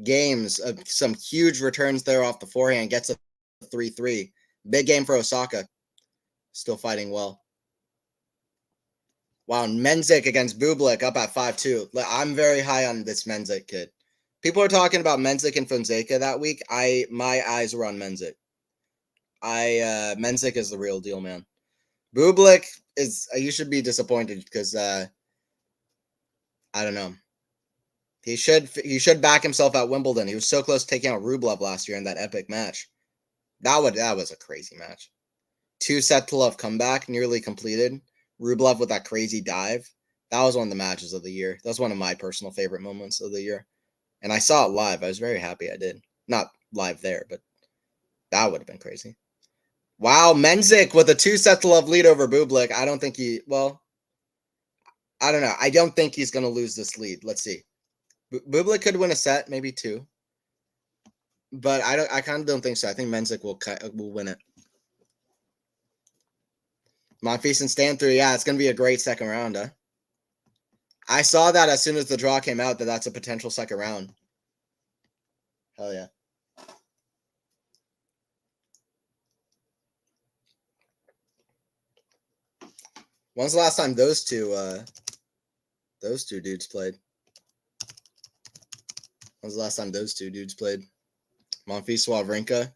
games. Some huge returns there off the forehand. Gets a 3-3. Big game for Osaka. Still fighting well. Wow, Menzek against Bublik up at 5-2. I'm very high on this Menzek kid. People are talking about Menzek and Fonseca that week. My eyes were on Menzek. Menzek is the real deal, man. Bublik, you should be disappointed because I don't know. He should back himself at Wimbledon. He was so close to taking out Rublev last year in that epic match. That was a crazy match. 2-set-to-love comeback, nearly completed. Rublev with that crazy dive. That was one of the matches of the year. That was one of my personal favorite moments of the year. And I saw it live. I was very happy I did. Not live there, but that would have been crazy. Wow, Menzik with a 2-set-to-love lead over Bublik. I don't think I don't know. I don't think he's going to lose this lead. Let's see. Bublik could win a set, maybe two. But I kind of don't think so. I think Menzik will win it. Monfils and Stanthrough, yeah, it's going to be a great second round, huh? I saw that as soon as the draw came out that's a potential second round. Hell yeah. When's the last time those two dudes played? When's the last time those two dudes played? Monfils, Wawrinka.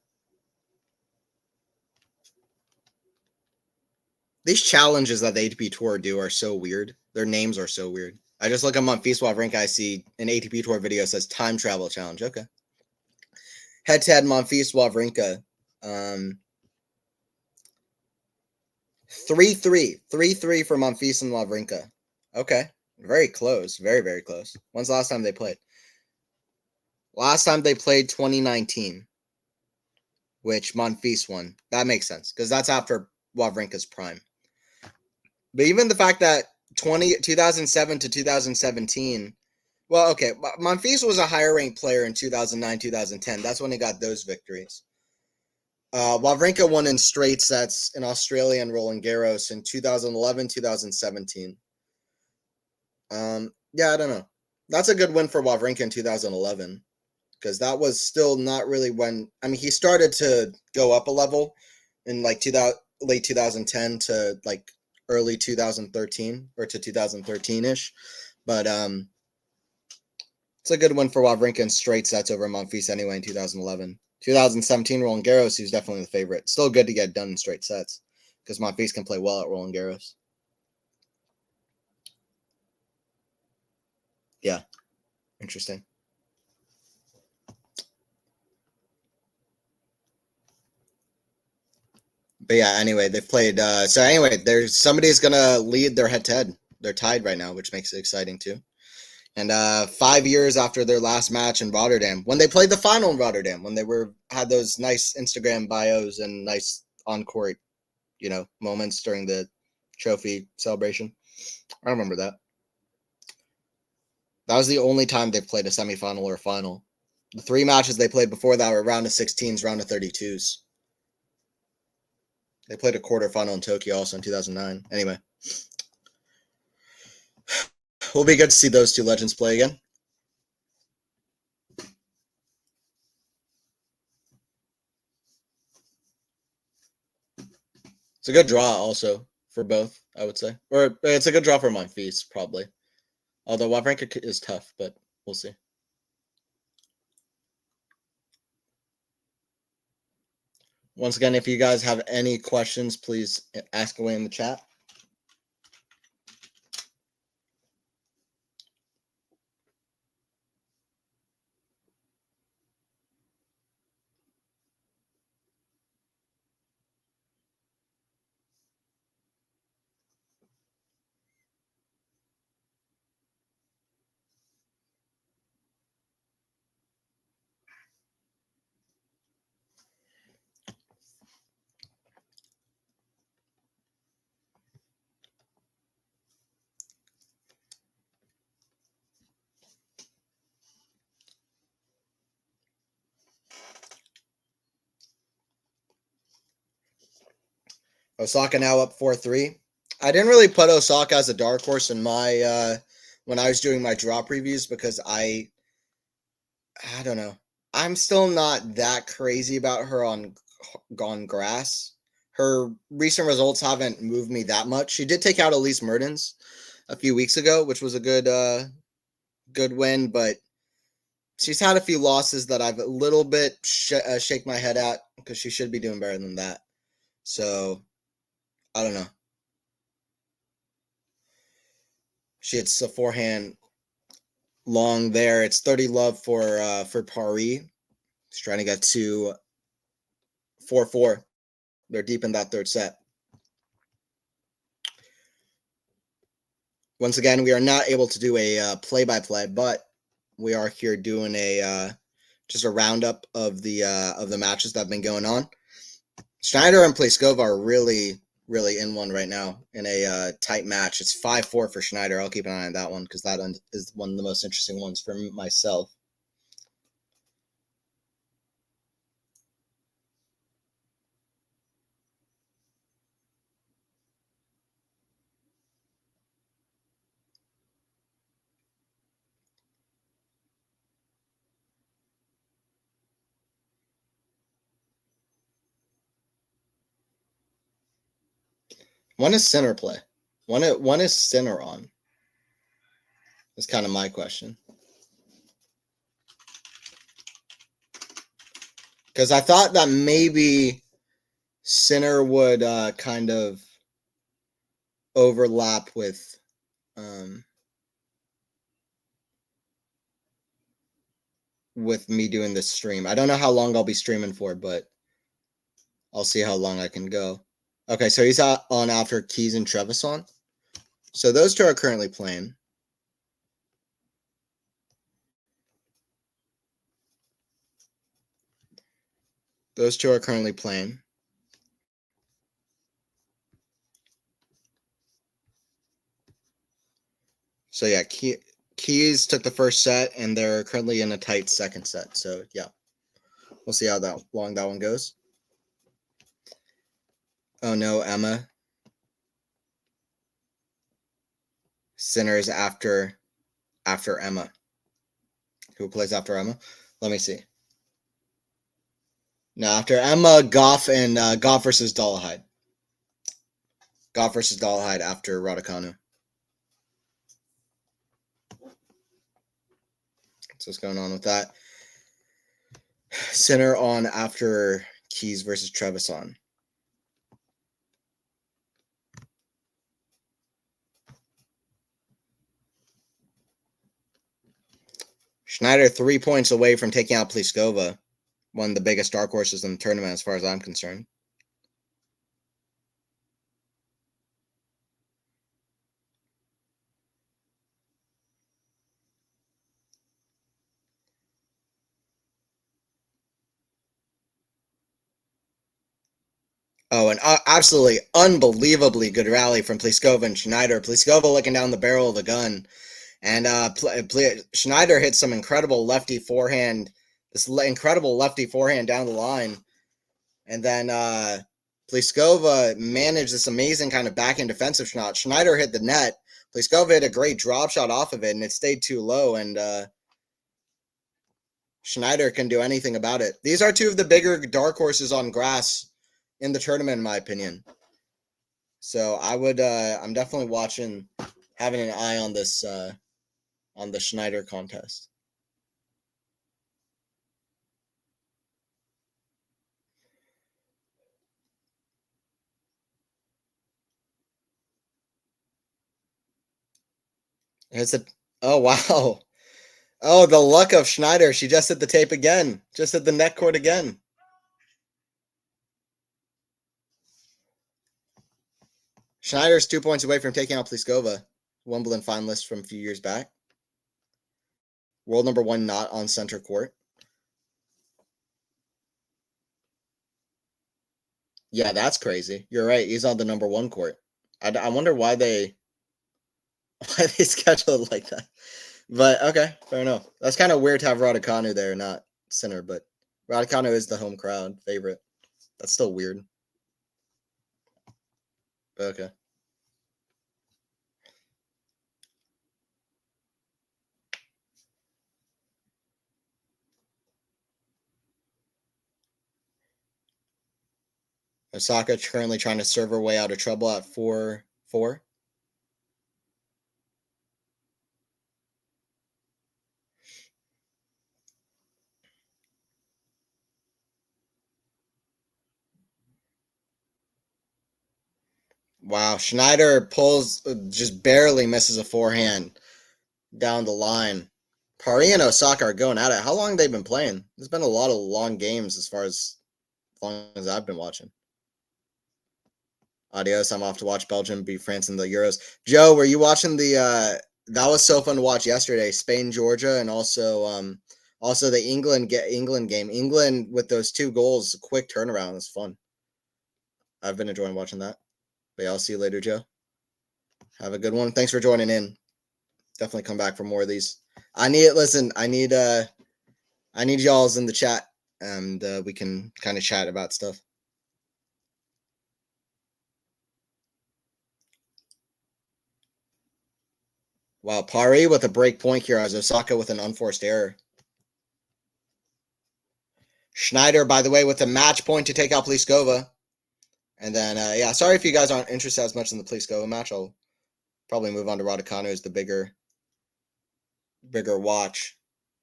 These challenges that the ATP Tour do are so weird. Their names are so weird. I just look at Monfils, Wawrinka. I see an ATP Tour video says time travel challenge. Okay. Head-to-head Monfils, Wawrinka. 3-3. 3-3 for Monfils and Wawrinka. Okay. Very close. Very, very close. When's the last time they played? Last time they played 2019, which Monfils won. That makes sense because that's after Wawrinka's prime. But even the fact that 2007 to 2017, well, okay, Monfils was a higher ranked player in 2009, 2010. That's when he got those victories. Wawrinka won in straight sets in Australia and Roland Garros in 2011, 2017. Yeah, I don't know. That's a good win for Wawrinka in 2011 because that was still not really when. I mean, he started to go up a level in like late 2010 to like early 2013 or to 2013-ish. But it's a good win for Wawrinka in straight sets over Monfils anyway in 2011. 2017 Roland Garros, he was definitely the favorite. Still good to get done in straight sets because Monfils can play well at Roland Garros. Yeah, interesting. But yeah, anyway, they've played. So anyway, there's somebody's gonna lead their head-to-head. They're tied right now, which makes it exciting too. And 5 years after their last match in Rotterdam, when they played the final in Rotterdam, when they had those nice Instagram bios and nice on-court, moments during the trophy celebration. I remember that. That was the only time they've played a semifinal or a final. The 3 matches they played before that were round of 16s, round of 32s. They played a quarterfinal in Tokyo also in 2009. Anyway. Will be good to see those two legends play again. It's a good draw also for both, I would say. Or it's a good draw for Monfils, probably. Although Wawrinka is tough, but we'll see. Once again, if you guys have any questions, please ask away in the chat. Osaka now up 4-3. I didn't really put Osaka as a dark horse in my when I was doing my draw previews because I don't know. I'm still not that crazy about her on grass. Her recent results haven't moved me that much. She did take out Elise Mertens a few weeks ago, which was a good win, but she's had a few losses that I've a little bit shake my head at because she should be doing better than that. So I don't know. She hits the forehand long there. It's 30-love for Paris. She's trying to get to 4-4. They're deep in that third set. Once again, we are not able to do a play-by-play, but we are here doing a just a roundup of the matches that have been going on. Schneider and Pliskova are really in one right now in a tight match. It's 5-4 for Schneider. I'll keep an eye on that one because that is one of the most interesting ones for myself. When is Sinner play? When is Sinner on? That's kind of my question. Because I thought that maybe Sinner would kind of overlap with me doing this stream. I don't know how long I'll be streaming for, but I'll see how long I can go. Okay, so he's on after Keys and Trevisan. So those two are currently playing. Those two are currently playing. So yeah, Keys took the first set, and they're currently in a tight second set. So yeah, we'll see how long that one goes. Oh no, Emma. Sinner is after Emma. Who plays after Emma? Let me see. No, after Emma, Gauff and Gauff versus Dolehide. Gauff versus Dolehide after Raducanu. So what's going on with that? Sinner on after Keys versus Trevisan. Schneider 3 points away from taking out Pliskova, one of the biggest dark horses in the tournament as far as I'm concerned. Oh, and absolutely unbelievably good rally from Pliskova and Schneider. Pliskova looking down the barrel of the gun. And Schneider hit some incredible lefty forehand, incredible lefty forehand down the line. And then Pliskova managed this amazing kind of backhand defensive shot. Schneider hit the net. Pliskova hit a great drop shot off of it, and it stayed too low. And Schneider can do anything about it. These are two of the bigger dark horses on grass in the tournament, in my opinion. So I'm definitely having an eye on this, on the Schneider contest. Oh, wow. Oh, the luck of Schneider. She just hit the tape again. Just hit the net court again. Schneider's 2 points away from taking out Pliskova, Wimbledon finalist from a few years back. World number 1 not on center court. Yeah, that's crazy. You're right. He's on the number 1 court. I wonder why they scheduled it like that. But okay, fair enough. That's kind of weird to have Raducanu there, not center, but Raducanu is the home crowd favorite. That's still weird. Okay. Osaka currently trying to serve her way out of trouble at 4-4. Wow, Schneider pulls, just barely misses a forehand down the line. Pari and Osaka are going at it. How long have they been playing? There's been a lot of long games as long as I've been watching. Adios. I'm off to watch Belgium beat France in the Euros. Joe, were you watching the? That was so fun to watch yesterday. Spain, Georgia, and also the England game. England with those 2 goals, quick turnaround. It's fun. I've been enjoying watching that. But yeah, I'll see you later, Joe. Have a good one. Thanks for joining in. Definitely come back for more of these. I need y'all's in the chat, and we can kind of chat about stuff. Wow, Pari with a break point here as Osaka with an unforced error. Schneider, by the way, with a match point to take out Pliskova. And then, yeah, sorry if you guys aren't interested as much in the Pliskova match. I'll probably move on to Raducanu as the bigger watch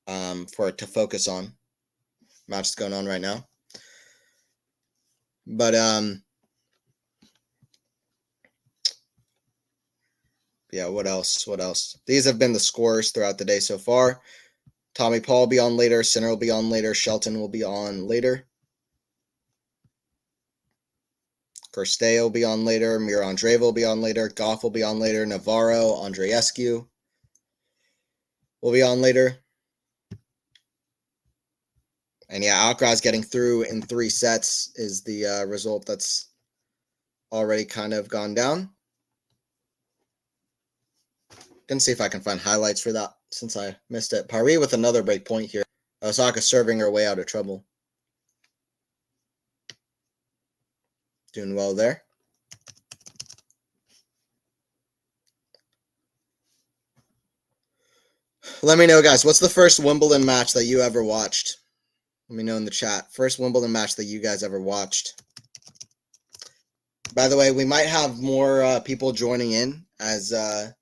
for it to focus on. Match is going on right now. But, yeah, what else? These have been the scores throughout the day so far. Tommy Paul will be on later. Sinner will be on later. Shelton will be on later. Kerstay will be on later. Mir Andreeva will be on later. Gauff will be on later. Navarro, Andreescu will be on later. And yeah, Alcaraz getting through in 3 sets is the result that's already kind of gone down. Gonna see if I can find highlights for that since I missed it. Pari with another break point here. Osaka serving her way out of trouble. Doing well there. Let me know, guys. What's the first Wimbledon match that you ever watched? Let me know in the chat. First Wimbledon match that you guys ever watched. By the way, we might have more people joining in as the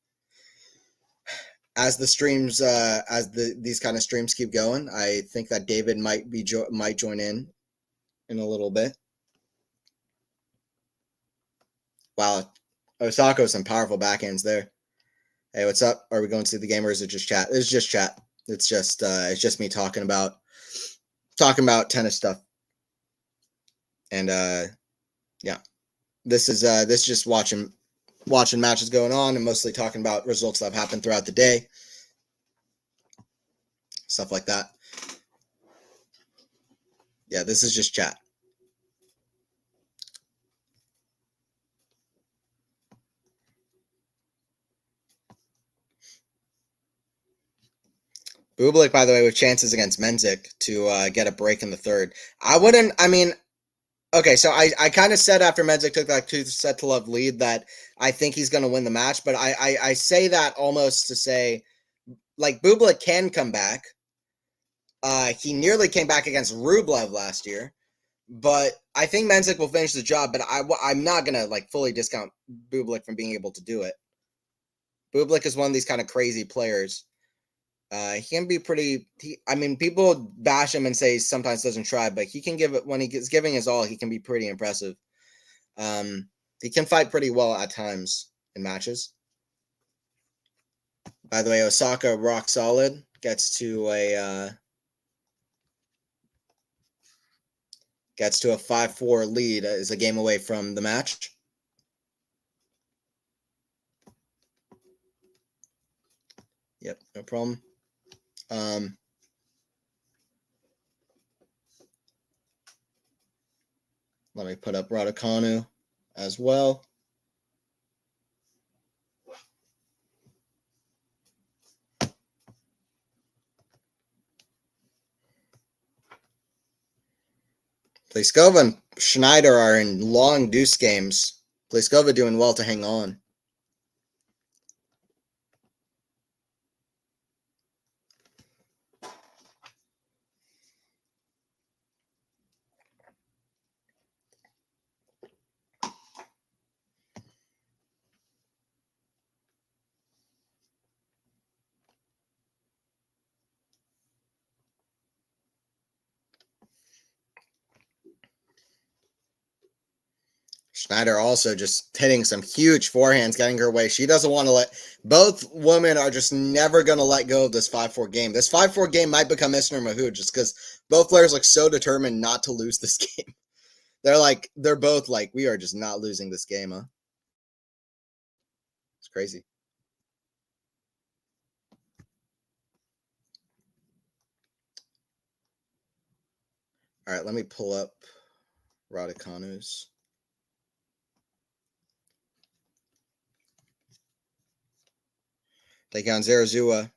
streams these kind of streams keep going. I think that David might join in a little bit. Wow, Osaka with some powerful backhands there. Hey, what's up? Are we going to see the game or is it just chat? It's just chat. It's just me talking about tennis stuff. And yeah, this is just watching matches going on and mostly talking about results that have happened throughout the day, stuff like that. Yeah, this is just chat. Bublik, by the way, with chances against Menzik to get a break in the third. Okay, so I kind of said after Menzik took that 2-set-to-love lead that I think he's going to win the match, but I say that almost to say, like, Bublik can come back. He nearly came back against Rublev last year, but I think Menzik will finish the job, but I'm not going to, like, fully discount Bublik from being able to do it. Bublik is one of these kind of crazy players. He can be pretty. People bash him and say he sometimes doesn't try, but he can give it when he is giving his all. He can be pretty impressive. He can fight pretty well at times in matches. By the way, Osaka rock solid gets to a 5-4 lead. Is a game away from the match. Yep, no problem. Let me put up Raducanu as well. Pliskova and Schneider are in long deuce games. Pliskova doing well to hang on. Schneider also just hitting some huge forehands, getting her way. She doesn't want to let... Both women are just never going to let go of this 5-4 game. This 5-4 game might become Isner Mahmood just because both players look so determined not to lose this game. They're both like, we are just not losing this game, huh? It's crazy. All right, let me pull up Raducanu's. Take on Zarazua.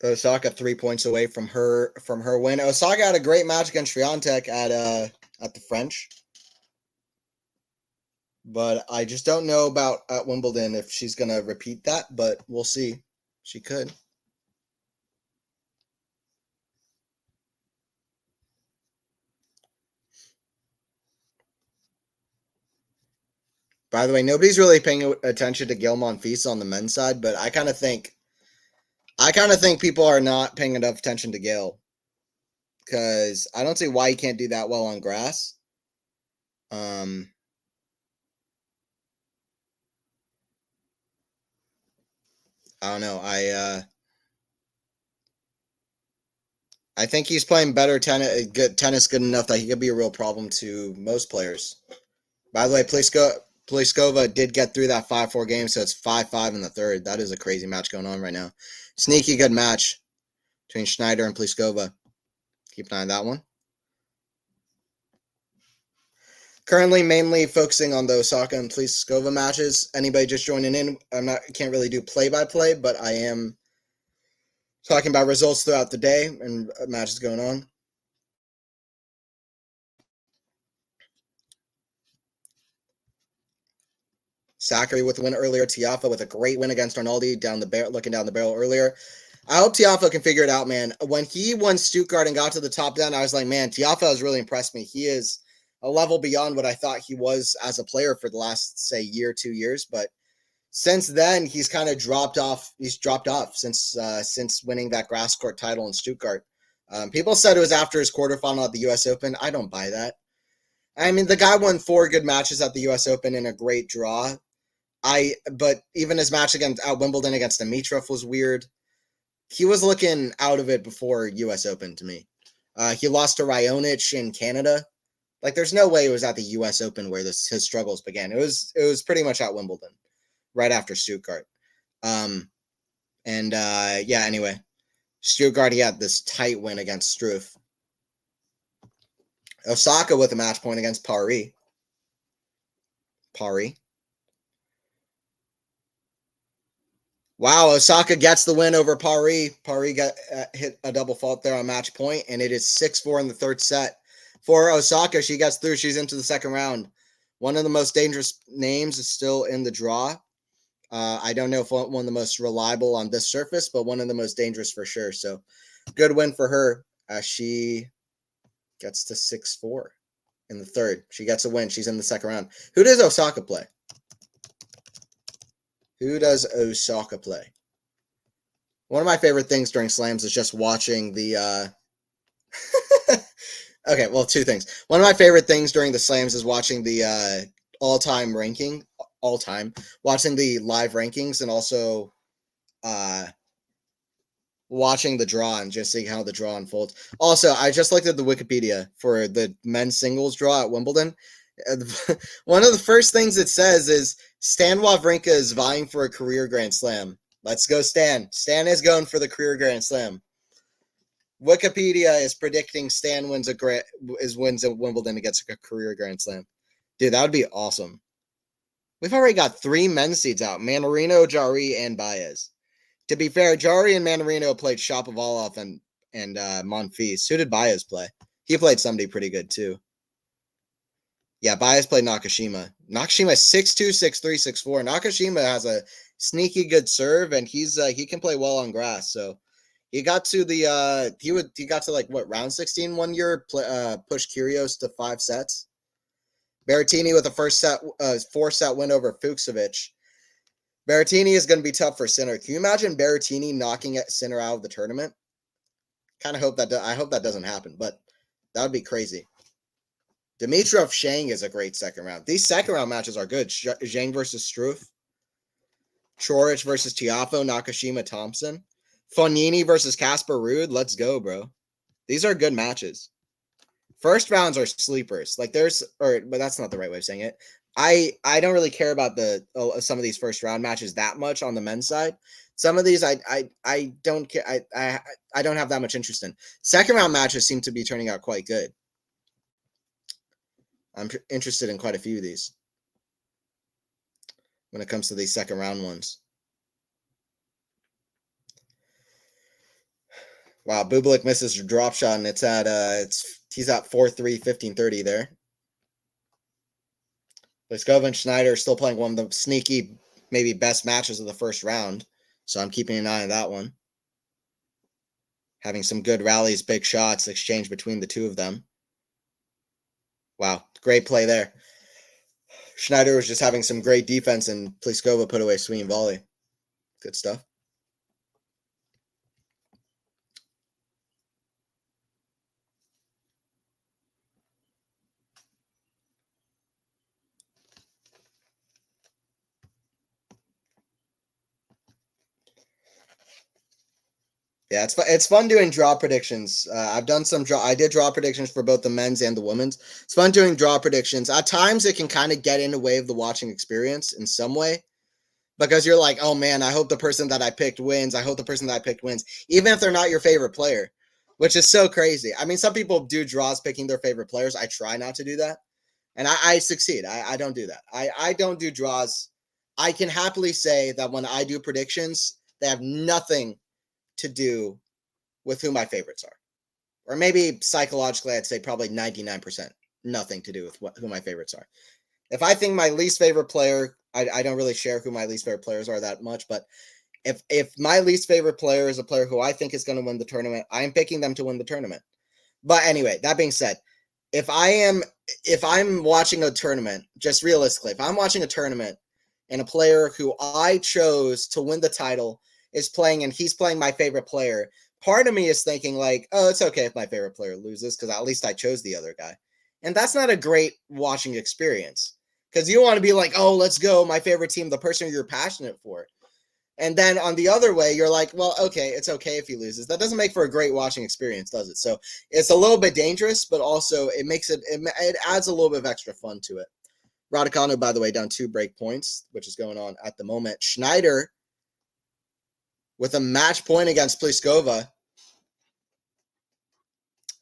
Osaka 3 points away from her win. Osaka had a great match against Swiatek at the French, but I just don't know about at Wimbledon if she's gonna repeat that. But we'll see. She could. By the way, nobody's really paying attention to Gael Monfils on the men's side, but I kind of think people are not paying enough attention to Gael because I don't see why he can't do that well on grass. I don't know. I think he's playing better tennis good enough that he could be a real problem to most players. By the way, Pliskova did get through that 5-4 game, so it's 5-5 in the third. That is a crazy match going on right now. Sneaky good match between Schneider and Pliskova. Keep an eye on that one. Currently, mainly focusing on the Osaka and Pliskova matches. Anybody just joining in, can't really do play-by-play, but I am talking about results throughout the day and matches going on. Sakkari with a win earlier. Tiafoe with a great win against Arnaldi looking down the barrel earlier. I hope Tiafoe can figure it out, man. When he won Stuttgart and got to the top 10, I was like, man, Tiafoe has really impressed me. He is a level beyond what I thought he was as a player for the last, say, 2 years. But since then, he's kind of dropped off. He's dropped off since winning that grass court title in Stuttgart. People said it was after his quarterfinal at the U.S. Open. I don't buy that. I mean, the guy won 4 good matches at the U.S. Open in a great draw. But even his match at Wimbledon against Dimitrov was weird. He was looking out of it before U.S. Open to me. He lost to Raonic in Canada. Like, there's no way it was at the U.S. Open where his struggles began. It was pretty much at Wimbledon, right after Stuttgart. Anyway, Stuttgart, he had this tight win against Struff. Osaka with a match point against Paris. Wow, Osaka gets the win over Paris. Paris got hit a double fault there on match point, and it is 6-4 in the third set. For Osaka, she gets through. She's into the second round. One of the most dangerous names is still in the draw. I don't know if one of the most reliable on this surface, but one of the most dangerous for sure. So, good win for her. She gets to 6-4 in the third. She gets a win. She's in the second round. Who does Osaka play? Who does Osaka play? One of my favorite things during slams is just watching the okay, well, 2 things. One of my favorite things during the slams is watching the all-time, watching the live rankings and also watching the draw and just seeing how the draw unfolds. Also, I just looked at the Wikipedia for the men's singles draw at Wimbledon. One of the first things it says is Stan Wawrinka is vying for a career Grand Slam. Let's go, Stan. Stan is going for the career Grand Slam. Wikipedia is predicting Stan wins at Wimbledon and gets a career Grand Slam. Dude, that would be awesome. We've already got 3 men's seeds out: Mannarino, Jarry, and Baez. To be fair, Jarry and Mannarino played Shapovalov and Monfils. Who did Baez play? He played somebody pretty good too. Yeah, Baez played Nakashima. Nakashima 6'2", 6'3", 6'4". Nakashima has a sneaky good serve, and he can play well on grass. So he got to round 16 one year, pushed Kyrgios to 5 sets. Berrettini with a four-set win over Fucsovic. Berrettini is going to be tough for Sinner. Can you imagine Berrettini knocking Sinner out of the tournament? Kind of hope that I hope that doesn't happen, but that would be crazy. Dimitrov Zhang is a great second round. These second round matches are good. Zhang versus Struff. Chorich versus Tiafoe, Nakashima, Thompson. Fognini versus Casper Ruud. Let's go, bro. These are good matches. First rounds are sleepers. Like but that's not the right way of saying it. I don't really care about some of these first round matches that much on the men's side. Some of these I don't care. I don't have that much interest in. Second round matches seem to be turning out quite good. I'm interested in quite a few of these when it comes to these second round ones. Wow, Bublik misses a drop shot, and he's at 4-3, 15-30 there. Pliskova and Schneider are still playing one of the sneaky, maybe best matches of the first round, so I'm keeping an eye on that one. Having some good rallies, big shots exchanged between the two of them. Wow, great play there. Schneider was just having some great defense, and Pliskova put away swinging volley. Good stuff. Yeah, it's fun doing draw predictions. I've done some I did draw predictions for both the men's and the women's. It's fun doing draw predictions. At times, it can kind of get in the way of the watching experience in some way, because you're like, oh man, I hope the person that I picked wins. I hope the person that I picked wins, even if they're not your favorite player, which is so crazy. I mean, some people do draws picking their favorite players. I try not to do that, and I succeed. I don't do that. I don't do draws. I can happily say that when I do predictions, they have nothing to do with who my favorites are. Or maybe psychologically, I'd say probably 99%, nothing to do with who my favorites are. If I think my least favorite player, I don't really share who my least favorite players are that much, but if my least favorite player is a player who I think is going to win the tournament, I'm picking them to win the tournament. But anyway, that being said, if I'm watching a tournament, just realistically, if I'm watching a tournament and a player who I chose to win the title is playing and he's playing my favorite player, part of me is thinking like, oh, it's okay if my favorite player loses because at least I chose the other guy. And that's not a great watching experience because you want to be like, oh, let's go, my favorite team, the person you're passionate for. And then on the other way, you're like, well, okay, it's okay if he loses. That doesn't make for a great watching experience, does it? So it's a little bit dangerous, but also it adds a little bit of extra fun to it. Raducanu, by the way, down 2 break points, which is going on at the moment. Schneider with a match point against Pliskova.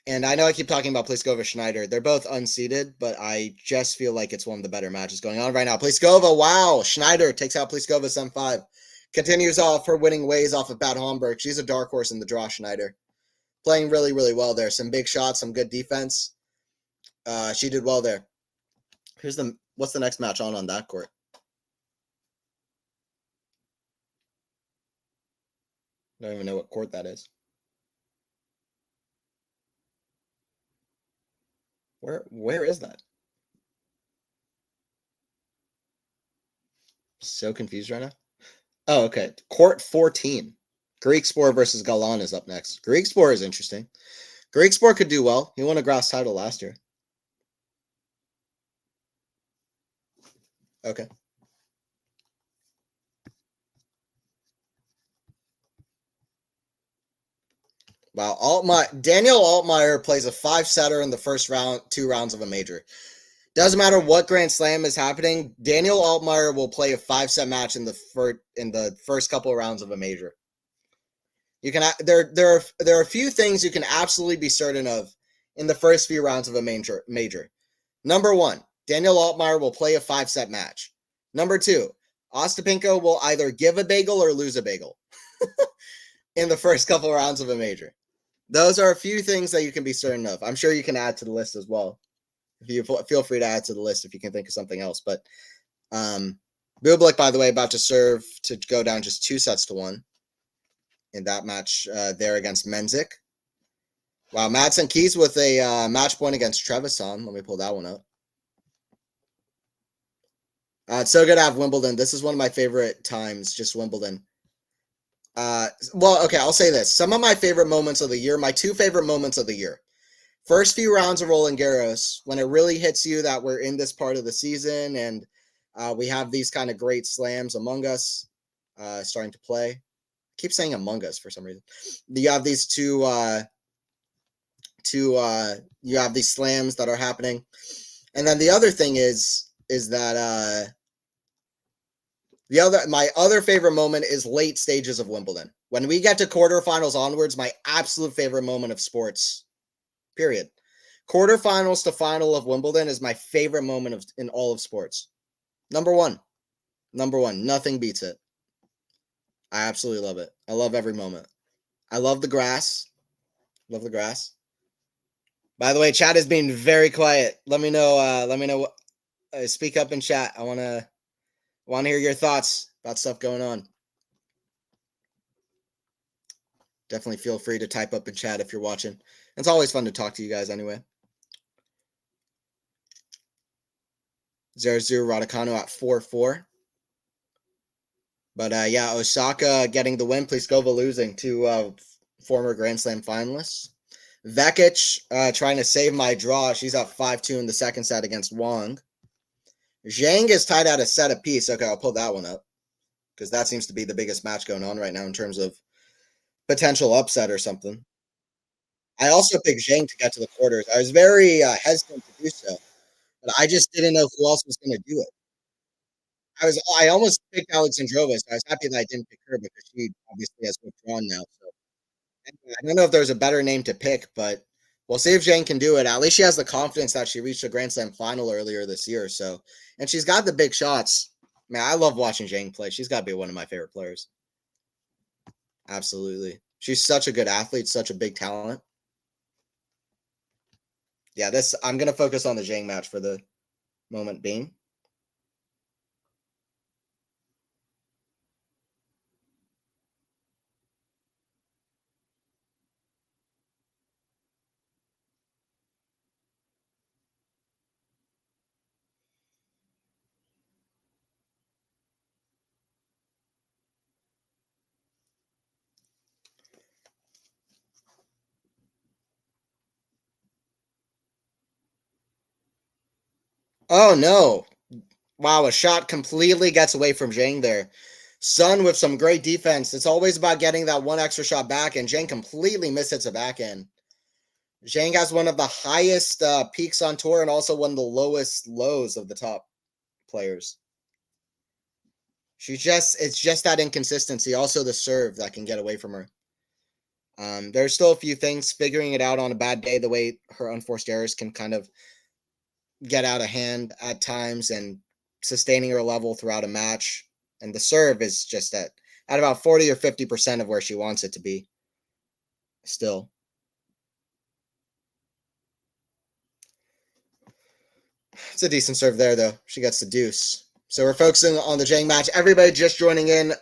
And I know I keep talking about Pliskova Schneider. They're both unseeded, but I just feel like it's one of the better matches going on right now. Pliskova, wow. Schneider takes out Pliskova 7-5. Continues off her winning ways off of Bad Homburg. She's a dark horse in the draw, Schneider. Playing really, really well there. Some big shots, some good defense. She did well there. What's the next match on that court? I don't even know what court that is. Where is that? So confused right now. Oh, okay. Court 14. Griekspoor versus Galan is up next. Griekspoor is interesting. Griekspoor could do well. He won a grass title last year. Okay. Wow. Daniel Altmaier plays a 5-setter in the first round, 2 rounds of a major. Doesn't matter what Grand Slam is happening. Daniel Altmaier will play a 5-set match in the first couple of rounds of a major. You can there are a few things you can absolutely be certain of in the first few rounds of a major. Number 1, Daniel Altmaier will play a 5-set match. Number 2, Ostapenko will either give a bagel or lose a bagel in the first couple of rounds of a major. Those are a few things that you can be certain of. I'm sure you can add to the list as well. If you feel free to add to the list if you can think of something else. But Bublik, by the way, about to serve to go down just 2-1 in that match there against Menzik. Wow, Madsen Keys with a match point against Trevisan. Let me pull that one up. It's so good to have Wimbledon. This is one of my favorite times, just Wimbledon. Well, okay, I'll say this. Some of my favorite moments of the year, my two favorite moments of the year. First few rounds of Roland Garros, when it really hits you that we're in this part of the season and we have these kind of great slams among us starting to play. I keep saying among us for some reason. You have these you have these slams that are happening. And then the other thing is that my other favorite moment is late stages of Wimbledon. When we get to quarterfinals onwards, my absolute favorite moment of sports, period. Quarterfinals to final of Wimbledon is my favorite moment in all of sports. Number one. Nothing beats it. I absolutely love it. I love every moment. I love the grass. Love the grass. By the way, chat is being very quiet. Let me know. Speak up in chat. I want to hear your thoughts about stuff going on. Definitely feel free to type up in chat if you're watching. It's always fun to talk to you guys anyway. 0-0 Raducanu at 4-4. But yeah, Osaka getting the win. Pliskova losing to former Grand Slam finalists. Vekic trying to save my draw. She's up 5-2 in the second set against Wang. Zhang is tied at a set apiece. Okay, I'll pull that one up because that seems to be the biggest match going on right now in terms of potential upset or something. I also picked Zhang to get to the quarters. I was very hesitant to do so, but I just didn't know who else was going to do it. I almost picked Alexandrova, so I was happy that I didn't pick her because she obviously has withdrawn now. So anyway, I don't know if there's a better name to pick, but we'll see if Zhang can do it. At least she has the confidence that she reached a Grand Slam final earlier this year. So, and she's got the big shots. Man, I love watching Zhang play. She's got to be one of my favorite players. Absolutely. She's such a good athlete, such a big talent. Yeah, I'm going to focus on the Zhang match for the moment being. Oh, no. Wow, a shot completely gets away from Zhang there. Sun with some great defense. It's always about getting that one extra shot back, and Zhang completely mishits a backhand. Zhang has one of the highest peaks on tour and also one of the lowest lows of the top players. It's just that inconsistency. Also the serve that can get away from her. There's still a few things figuring it out on a bad day, the way her unforced errors can kind of get out of hand at times and sustaining her level throughout a match. And the serve is just at about 40 or 50% of where she wants it to be still. It's a decent serve there, though. She gets the deuce. So we're focusing on the Zhang match. Everybody just joining in,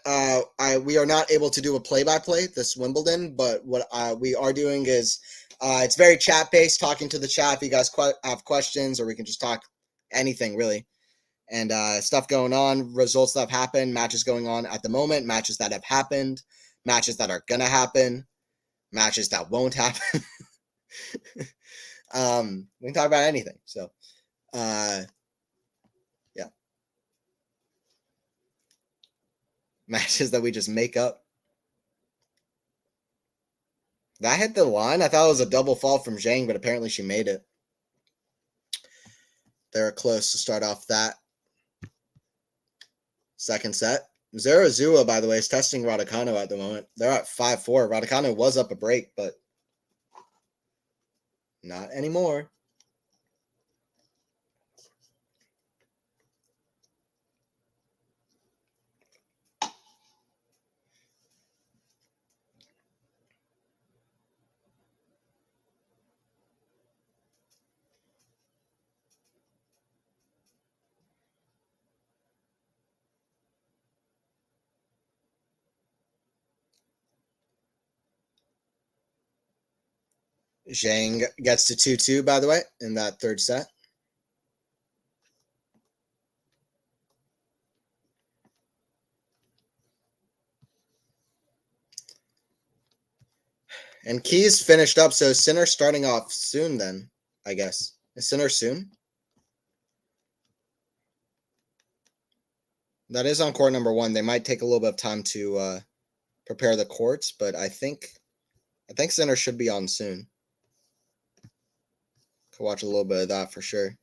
we are not able to do a play-by-play this Wimbledon, but what we are doing is it's very chat-based, talking to the chat if you guys have questions, or we can just talk anything, really. And stuff going on, results that have happened, matches going on at the moment, matches that have happened, matches that are going to happen, matches that won't happen. We can talk about anything. So, yeah. Matches that we just make up. That hit the line. I thought it was a double fall from Zhang, but apparently she made it. They're close to start off that second set. Zarazua, by the way, is testing Raducanu at the moment. They're at 5-4. Raducanu was up a break, but not anymore. Zhang gets to 2-2, by the way, in that third set. And Keys finished up, so Sinner starting off soon then, I guess. Is Sinner soon? That is on court number 1. They might take a little bit of time to prepare the courts, but I think Sinner should be on soon. Could watch a little bit of that for sure.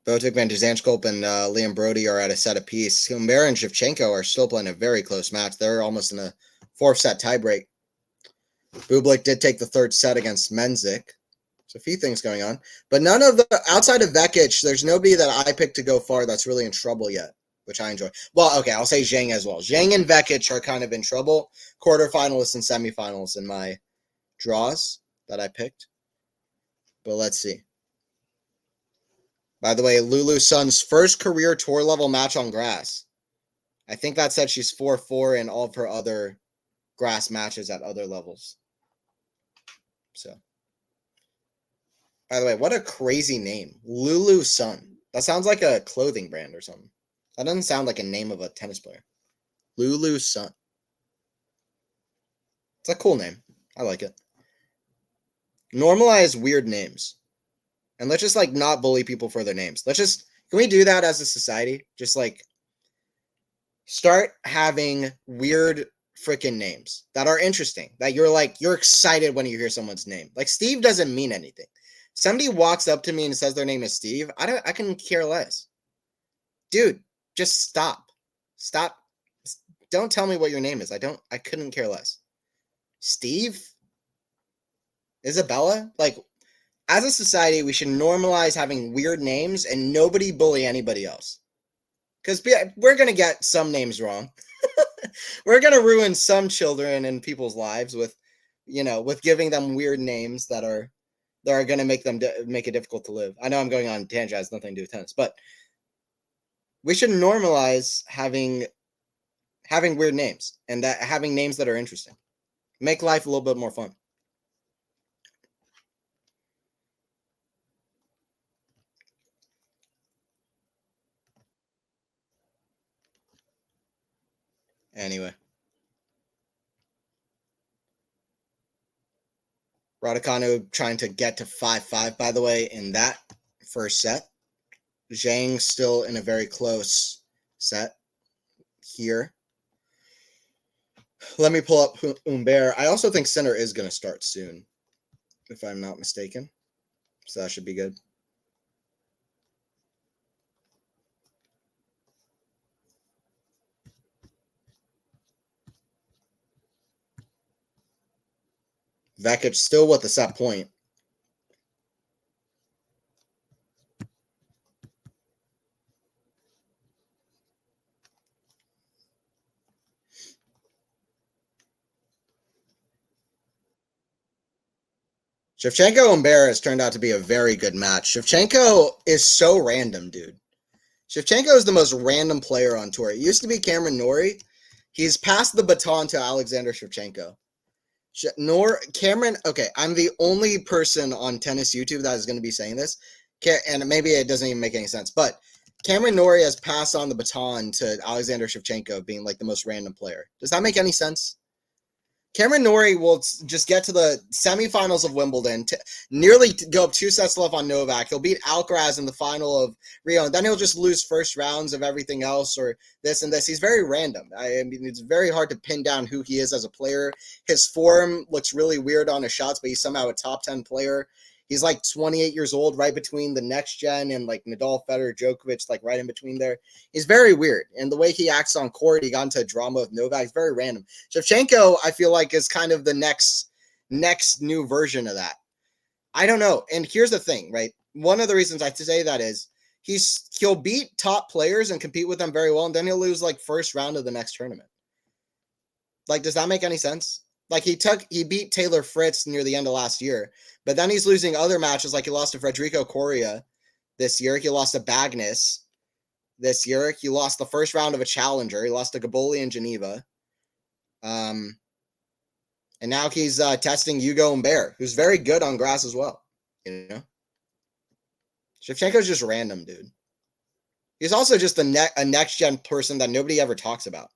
Botic, Van Zanschkolp, and Liam Brody are at a set apiece. Humbert and Shevchenko are still playing a very close match. They're almost in a 4-set tiebreak. Bublik did take the 3rd set against Menzik. There's a few things going on. But none of the, outside of Vekic, there's nobody that I picked to go far that's really in trouble yet, which I enjoy. Well, okay, I'll say Zhang as well. Zhang and Vekic are kind of in trouble. Quarterfinalists and semifinals in my draws that I picked. But let's see. By the way, Lulu Sun's first career tour level match on grass. I think that said she's 4-4 in all of her other grass matches at other levels. So, by the way, what a crazy name. Lulu Sun. That sounds like a clothing brand or something. That doesn't sound like a name of a tennis player. Lulu Sun. It's a cool name. I like it. Normalize weird names. And let's just, like, not bully people for their names. Can we do that as a society? Just, like, start having weird freaking names that are interesting. That you're excited when you hear someone's name. Like, Steve doesn't mean anything. Somebody walks up to me and says their name is Steve. I can care less. Dude, just stop. Stop. Don't tell me what your name is. I couldn't care less. Steve? Isabella? Like, as a society, we should normalize having weird names and nobody bully anybody else. Because we're going to get some names wrong. We're going to ruin some children and people's lives with giving them weird names that are going to make it difficult to live. I know I'm going on tangent, it has nothing to do with tennis, but we should normalize having weird names and that having names that are interesting. Make life a little bit more fun. Anyway. Raducanu trying to get to 5-5, by the way, in that first set. Zhang still in a very close set here. Let me pull up Humbert. I also think Sinner is going to start soon, if I'm not mistaken. So that should be good. Vekic still with the set point. Shevchenko and Bear has turned out to be a very good match. Shevchenko is so random, dude. Shevchenko is the most random player on tour. It used to be Cameron Norrie. He's passed the baton to Alexander Shevchenko. Cameron, okay, I'm the only person on tennis YouTube that is going to be saying this, and maybe it doesn't even make any sense, but Cameron Norrie has passed on the baton to Alexander Shevchenko being like the most random player. Does that make any sense? Cameron Norrie will just get to the semifinals of Wimbledon, nearly go up 2 sets left on Novak. He'll beat Alcaraz in the final of Rio, and then he'll just lose first rounds of everything else or this and this. He's very random. I mean, it's very hard to pin down who he is as a player. His form looks really weird on his shots, but he's somehow a top 10 player. He's like 28 years old, right between the next gen and like Nadal, Federer, Djokovic, like right in between there. He's very weird. And the way he acts on court, he got into a drama with Novak. It's very random. Shevchenko, I feel like, is kind of the next new version of that. I don't know. And here's the thing, right? One of the reasons I say that is he'll beat top players and compete with them very well, and then he'll lose like first round of the next tournament. Like, does that make any sense? Like, he beat Taylor Fritz near the end of last year, but then he's losing other matches. Like, he lost to Federico Coria this year. He lost to Bagnis this year. He lost the first round of a challenger. He lost to Gaboli in Geneva. And now he's testing Hugo Humbert, who's very good on grass as well. You know? Shevchenko's just random, dude. He's also just a next-gen person that nobody ever talks about.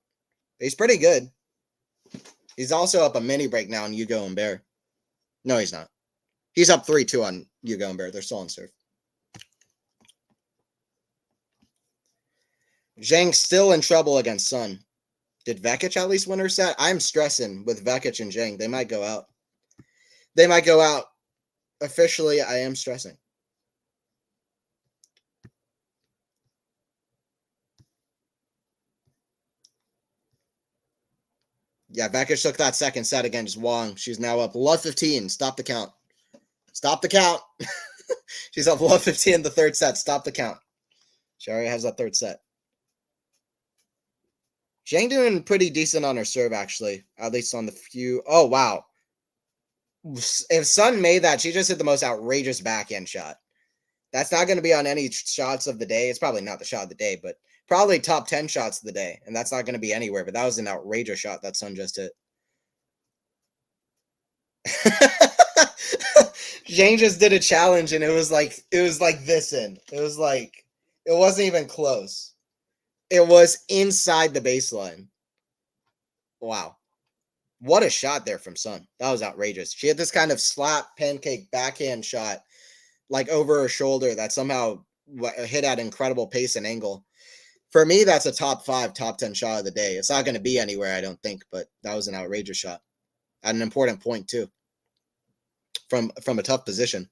He's pretty good. He's also up a mini break now on Hugo and Bear. No, he's not. He's up 3-2 on Hugo and Bear. They're still on serve. Zhang still in trouble against Sun. Did Vekic at least win her set? I'm stressing with Vekic and Zhang. They might go out. They might go out. Officially, I am stressing. Yeah, Vekic took that second set against Wang. She's now up love 15. Stop the count. Stop the count. She's up love 15 in the third set. Stop the count. She already has that third set. Zhang doing pretty decent on her serve, actually. At least on the few. Oh, wow. If Sun made that, she just hit the most outrageous backhand shot. That's not going to be on any shots of the day. It's probably not the shot of the day, but probably top 10 shots of the day. And that's not going to be anywhere, but that was an outrageous shot that Sun just hit. Zhang just did a challenge and it was like this in. It was like, it wasn't even close. It was inside the baseline. Wow. What a shot there from Sun. That was outrageous. She had this kind of slap pancake backhand shot like over her shoulder that somehow hit at incredible pace and angle. For me, that's a top 5, top 10 shot of the day. It's not going to be anywhere, I don't think, but that was an outrageous shot at an important point too. From a tough position.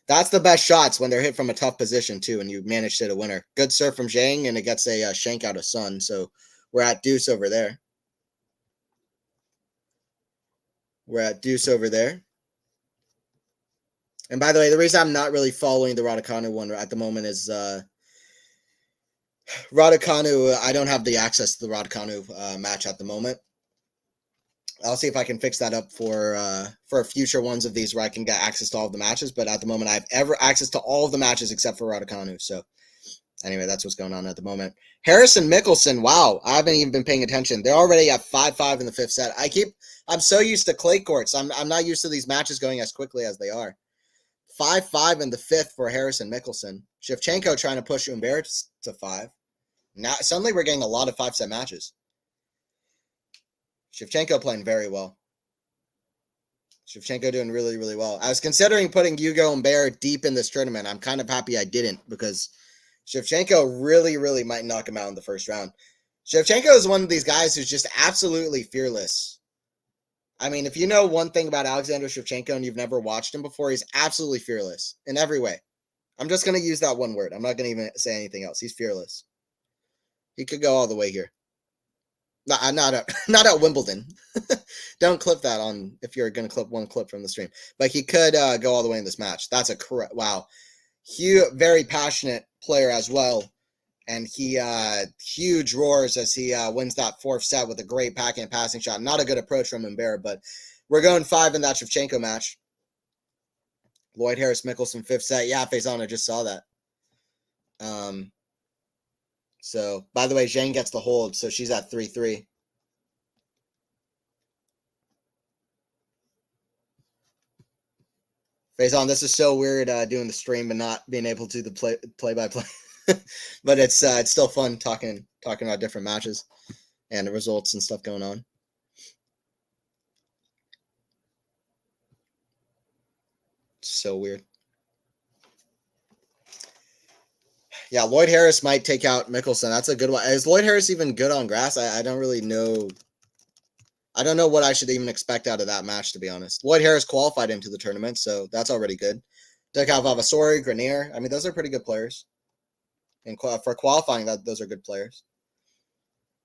That's the best shots when they're hit from a tough position too, and you manage to hit a winner. Good serve from Zhang, and it gets a shank out of Sun. So we're at deuce over there. We're at deuce over there. And by the way, the reason I'm not really following the Raducanu one at the moment is Raducanu, I don't have the access to the Raducanu match at the moment. I'll see if I can fix that up for future ones of these where I can get access to all of the matches. But at the moment, I have access to all of the matches except for Raducanu. So anyway, that's what's going on at the moment. Harris and Mickelson, wow, I haven't even been paying attention. They're already at 5-5 in the fifth set. I'm so used to clay courts. I'm not used to these matches going as quickly as they are. 5-5 in the fifth for Harris and Mickelson. Shevchenko trying to push Humbert to 5. Now suddenly we're getting a lot of 5-set matches. Shevchenko playing very well. Shevchenko doing really, really well. I was considering putting Hugo and Bear deep in this tournament. I'm kind of happy I didn't because Shevchenko really, really might knock him out in the first round. Shevchenko is one of these guys who's just absolutely fearless. I mean, if you know one thing about Alexander Shevchenko and you've never watched him before, he's absolutely fearless in every way. I'm just going to use that one word. I'm not going to even say anything else. He's fearless. He could go all the way here. Not at Wimbledon. Don't clip that on if you're going to clip one clip from the stream. But he could go all the way in this match. That's a correct. Wow. Very passionate player as well. And he huge roars as he wins that fourth set with a great backhand passing shot. Not a good approach from Humbert, but we're going 5 in that Shevchenko match. Lloyd Harris Mickelson fifth set. Yeah, Faison, I just saw that. So, by the way, Zhang gets the hold, so she's at 3-3. Faison, this is so weird doing the stream and not being able to do the play-by-play. But it's still fun talking about different matches and the results and stuff going on. So weird. Yeah, Lloyd Harris might take out Mickelson. That's a good one. Is Lloyd Harris even good on grass? I don't really know. I don't know what I should even expect out of that match, to be honest. Lloyd Harris qualified into the tournament, so that's already good. Took out Vavasori, Grenier. I mean, those are pretty good players. And for qualifying, those are good players.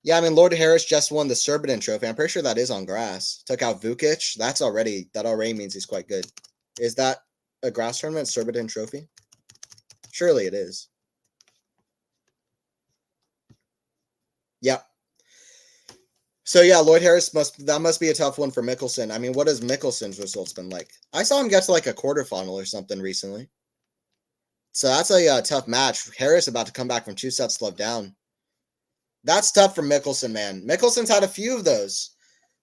Yeah, I mean, Lloyd Harris just won the Surbiton Trophy. I'm pretty sure that is on grass. Took out Vukic. That already means he's quite good. Is that a grass tournament, Surbiton Trophy? Surely it is. Yep. So yeah, Lloyd Harris must be a tough one for Mickelson. I mean, what has Mickelson's results been like? I saw him get to like a quarterfinal or something recently. So that's a tough match. Harris about to come back from 2 sets love down. That's tough for Mickelson, man. Mickelson's had a few of those.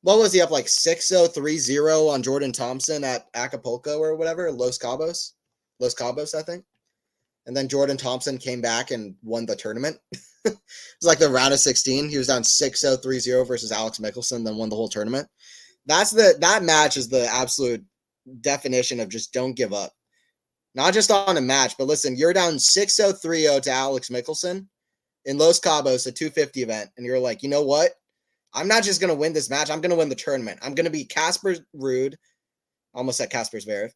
What was he up like 6-0, 3-0 on Jordan Thompson at Acapulco or whatever? Los Cabos, I think. And then Jordan Thompson came back and won the tournament. It was like the round of 16. He was down 6-0, 3-0 versus Alex Michelsen, then won the whole tournament. That match is the absolute definition of just don't give up. Not just on a match, but listen, you're down 6-0, 3-0 to Alex Michelsen in Los Cabos, a 250 event, and you're like, you know what? I'm not just going to win this match. I'm going to win the tournament. I'm going to beat Casper Ruud. Almost said Casper Zverev.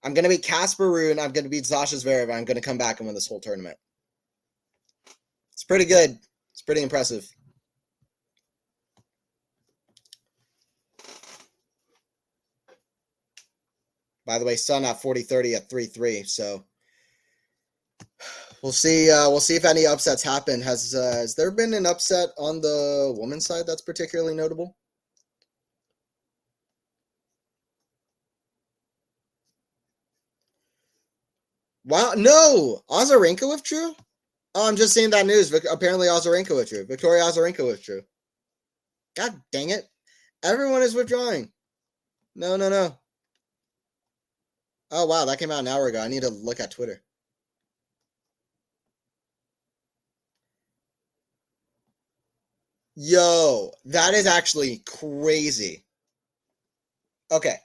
I'm going to beat Casper Ruud, and I'm going to beat Sasha Zverev, and I'm going to come back and win this whole tournament. It's pretty good. It's pretty impressive. By the way, Sun at 40-30 at 3-3. So we'll see. We'll see if any upsets happen. Has there been an upset on the women's side that's particularly notable? Wow, no, Azarenka withdrew. Oh, I'm just seeing that news. Apparently, Azarenka withdrew. Victoria Azarenka withdrew. God dang it! Everyone is withdrawing. No, no, no. Oh wow, that came out an hour ago. I need to look at Twitter. Yo, that is actually crazy. Okay.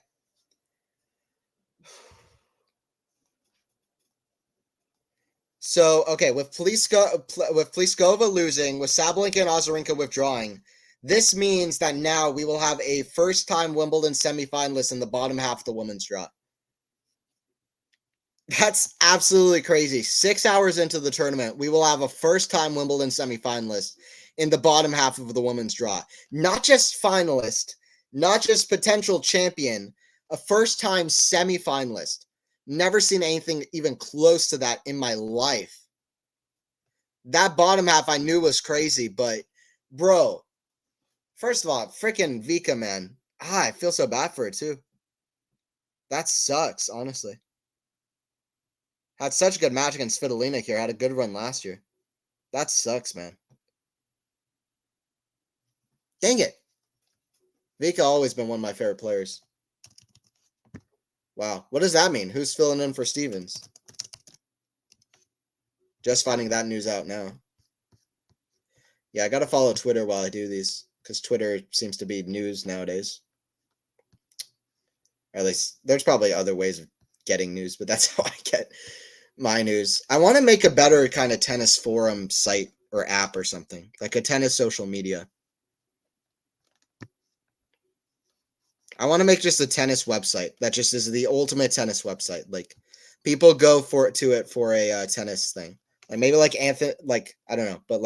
So, okay, with Pliskova losing, with Sabalenka and Azarenka withdrawing, this means that now we will have a first-time Wimbledon semifinalist in the bottom half of the women's draw. That's absolutely crazy. 6 hours into the tournament, we will have a first-time Wimbledon semifinalist in the bottom half of the women's draw. Not just finalist, not just potential champion, a first-time semifinalist. Never seen anything even close to that in my life. That bottom half I knew was crazy, but bro, first of all, freaking Vika, man. I feel so bad for it too. That sucks, honestly. Had such a good match against Svitolina here. Had a good run last year. That sucks, man. Dang it. Vika always been one of my favorite players. Wow. What does that mean? Who's filling in for Stevens? Just finding that news out now. Yeah, I gotta follow Twitter while I do these, because Twitter seems to be news nowadays. Or at least, there's probably other ways of getting news, but that's how I get my news. I want to make a better kind of tennis forum site or app or something, like a tennis social media. I want to make just a tennis website that just is the ultimate tennis website. Like, people go to it for a tennis thing. Like maybe like Anthony, like I don't know, but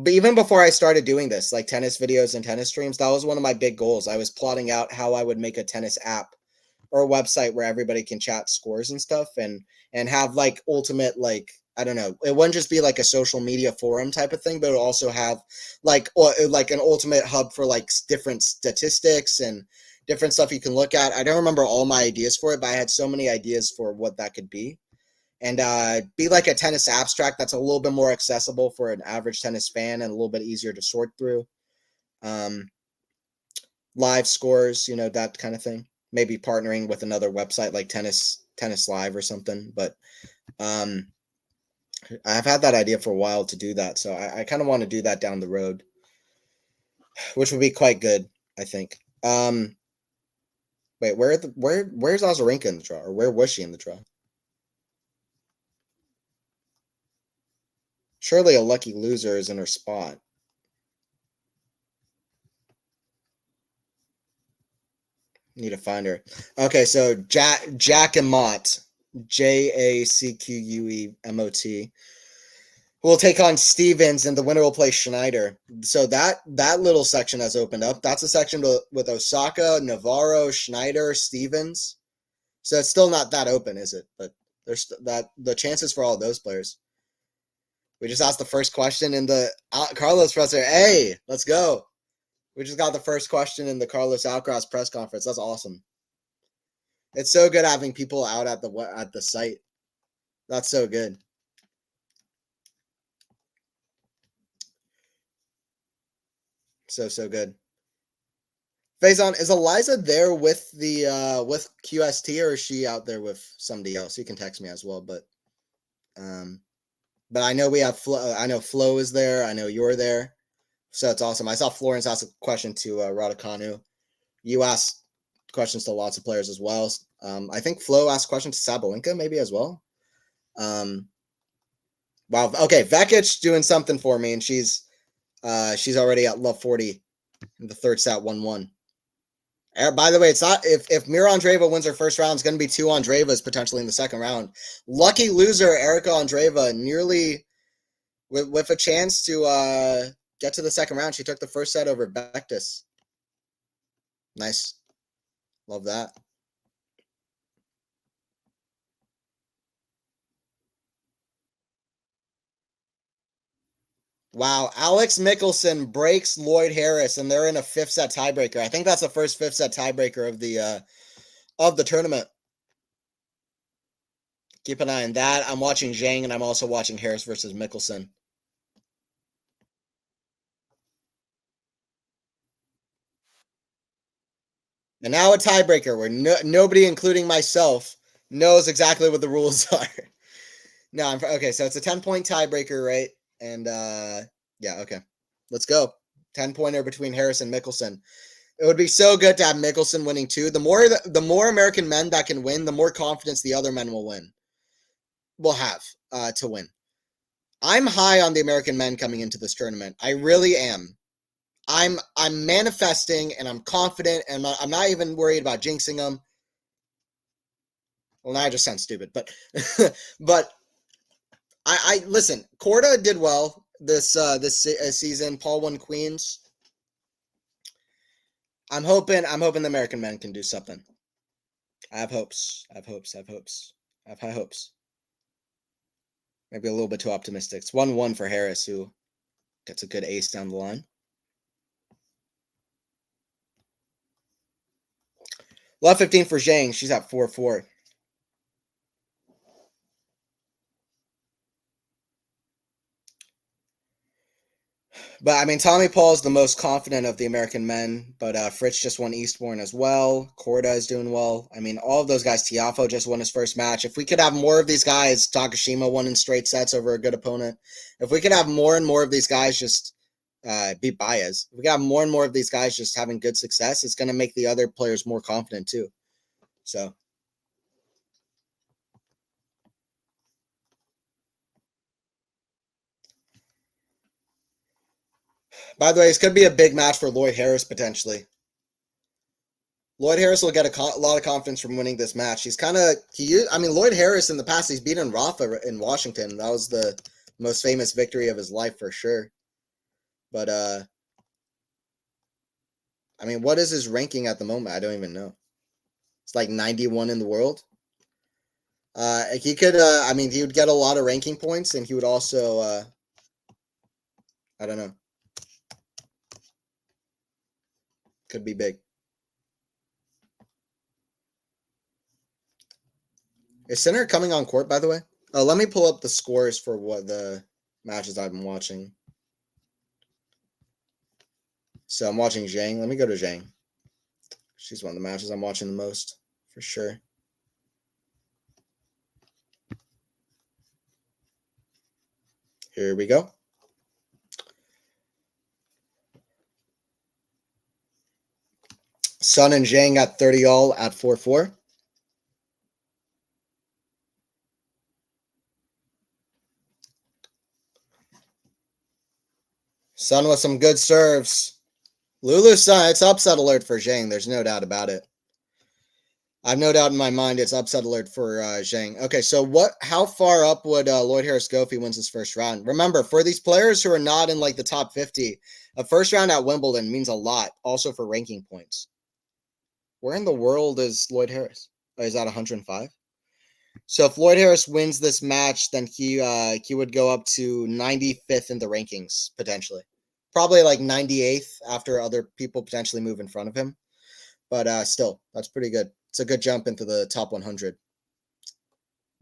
even before I started doing this, like tennis videos and tennis streams, that was one of my big goals. I was plotting out how I would make a tennis app or a website where everybody can chat scores and stuff, and have like ultimate, like, I don't know, it wouldn't just be like a social media forum type of thing, but it would also have like an ultimate hub for like different statistics and different stuff you can look at. I don't remember all my ideas for it, but I had so many ideas for what that could be. And be like a tennis abstract that's a little bit more accessible for an average tennis fan and a little bit easier to sort through. Live scores, that kind of thing. Maybe partnering with another website like Tennis Live or something. But I've had that idea for a while to do that, so I kind of want to do that down the road, which would be quite good, I think. Wait, where's Azarenka in the draw, or where was she in the draw? Surely a lucky loser is in her spot. Need to find her. Okay, so Jacquemot, Jacquemot, will take on Stevens, and the winner will play Schneider. So that little section has opened up. That's a section with Osaka, Navarro, Schneider, Stevens. So it's still not that open, is it? But there's the chances for all of those players. We just asked the first question in the Carlos presser. Hey, let's go. We just got the first question in the Carlos Alcaraz press conference. That's awesome. It's so good having people out at the site. That's so good. So good. Faison, is Eliza there with the with QST, or is she out there with somebody else? You can text me as well, but But I know we have Flo. I know Flo is there. I know you're there. So it's awesome. I saw Florence ask a question to Raducanu. You asked questions to lots of players as well. I think Flo asked questions to Sabalenka maybe as well. Wow. Okay, Vekic doing something for me, and she's already at love 40 in the third set, 1-1. By the way, it's not if Mira Andreeva wins her first round, it's going to be 2 Andreevas potentially in the second round. Lucky loser Erica Andreeva, nearly with a chance to get to the second round. She took the first set over Bektis. Nice, love that. Wow, Alex Mickelson breaks Lloyd Harris, and they're in a fifth set tiebreaker. I think that's the first fifth set tiebreaker of the tournament. Keep an eye on that. I'm watching Zhang, and I'm also watching Harris versus Mickelson. And now a tiebreaker where nobody, including myself, knows exactly what the rules are. No, okay. So it's a 10-point tiebreaker, right? And yeah, okay. Let's go. 10-pointer between Harris and Mickelson. It would be so good to have Mickelson winning too. The more American men that can win, the more confidence the other men will have to win. I'm high on the American men coming into this tournament. I really am. I'm manifesting and I'm confident, and I'm not even worried about jinxing them. Well, now I just sound stupid, but but I listen. Korda did well this season. Paul won Queens. I'm hoping the American men can do something. I have hopes. I have high hopes. Maybe a little bit too optimistic. It's 1-1 for Harris, who gets a good ace down the line. Love 15 for Zhang. She's at 4-4. But I mean, Tommy Paul is the most confident of the American men. But Fritz just won Eastbourne as well. Korda is doing well. I mean, all of those guys. Tiafoe just won his first match. If we could have more of these guys, Takashima won in straight sets over a good opponent. If we could have more and more of these guys just beat Baez, if we could have more and more of these guys just having good success, it's going to make the other players more confident too. So. By the way, this could be a big match for Lloyd Harris potentially. Lloyd Harris will get a lot of confidence from winning this match. Lloyd Harris in the past, he's beaten Rafa in Washington. That was the most famous victory of his life for sure. But, I mean, what is his ranking at the moment? I don't even know. It's like 91 in the world. He could, he would get a lot of ranking points, and he would also, I don't know. Could be big. Is Sinner coming on court, by the way? Oh, let me pull up the scores for what the matches I've been watching. So I'm watching Zhang. Let me go to Zhang. She's one of the matches I'm watching the most, for sure. Here we go. Sun and Zhang at 30 all at 4-4. Sun with some good serves. Lulu Sun, it's upset alert for Zhang. There's no doubt about it. I have no doubt in my mind it's upset alert for Zhang. Okay, so how far up would Lloyd Harris go if he wins his first round? Remember, for these players who are not in like the top 50, a first round at Wimbledon means a lot, also for ranking points. Where in the world is Lloyd Harris? Oh, he's at 105? So if Lloyd Harris wins this match, then he would go up to 95th in the rankings, potentially. Probably like 98th after other people potentially move in front of him. But still, that's pretty good. It's a good jump into the top 100.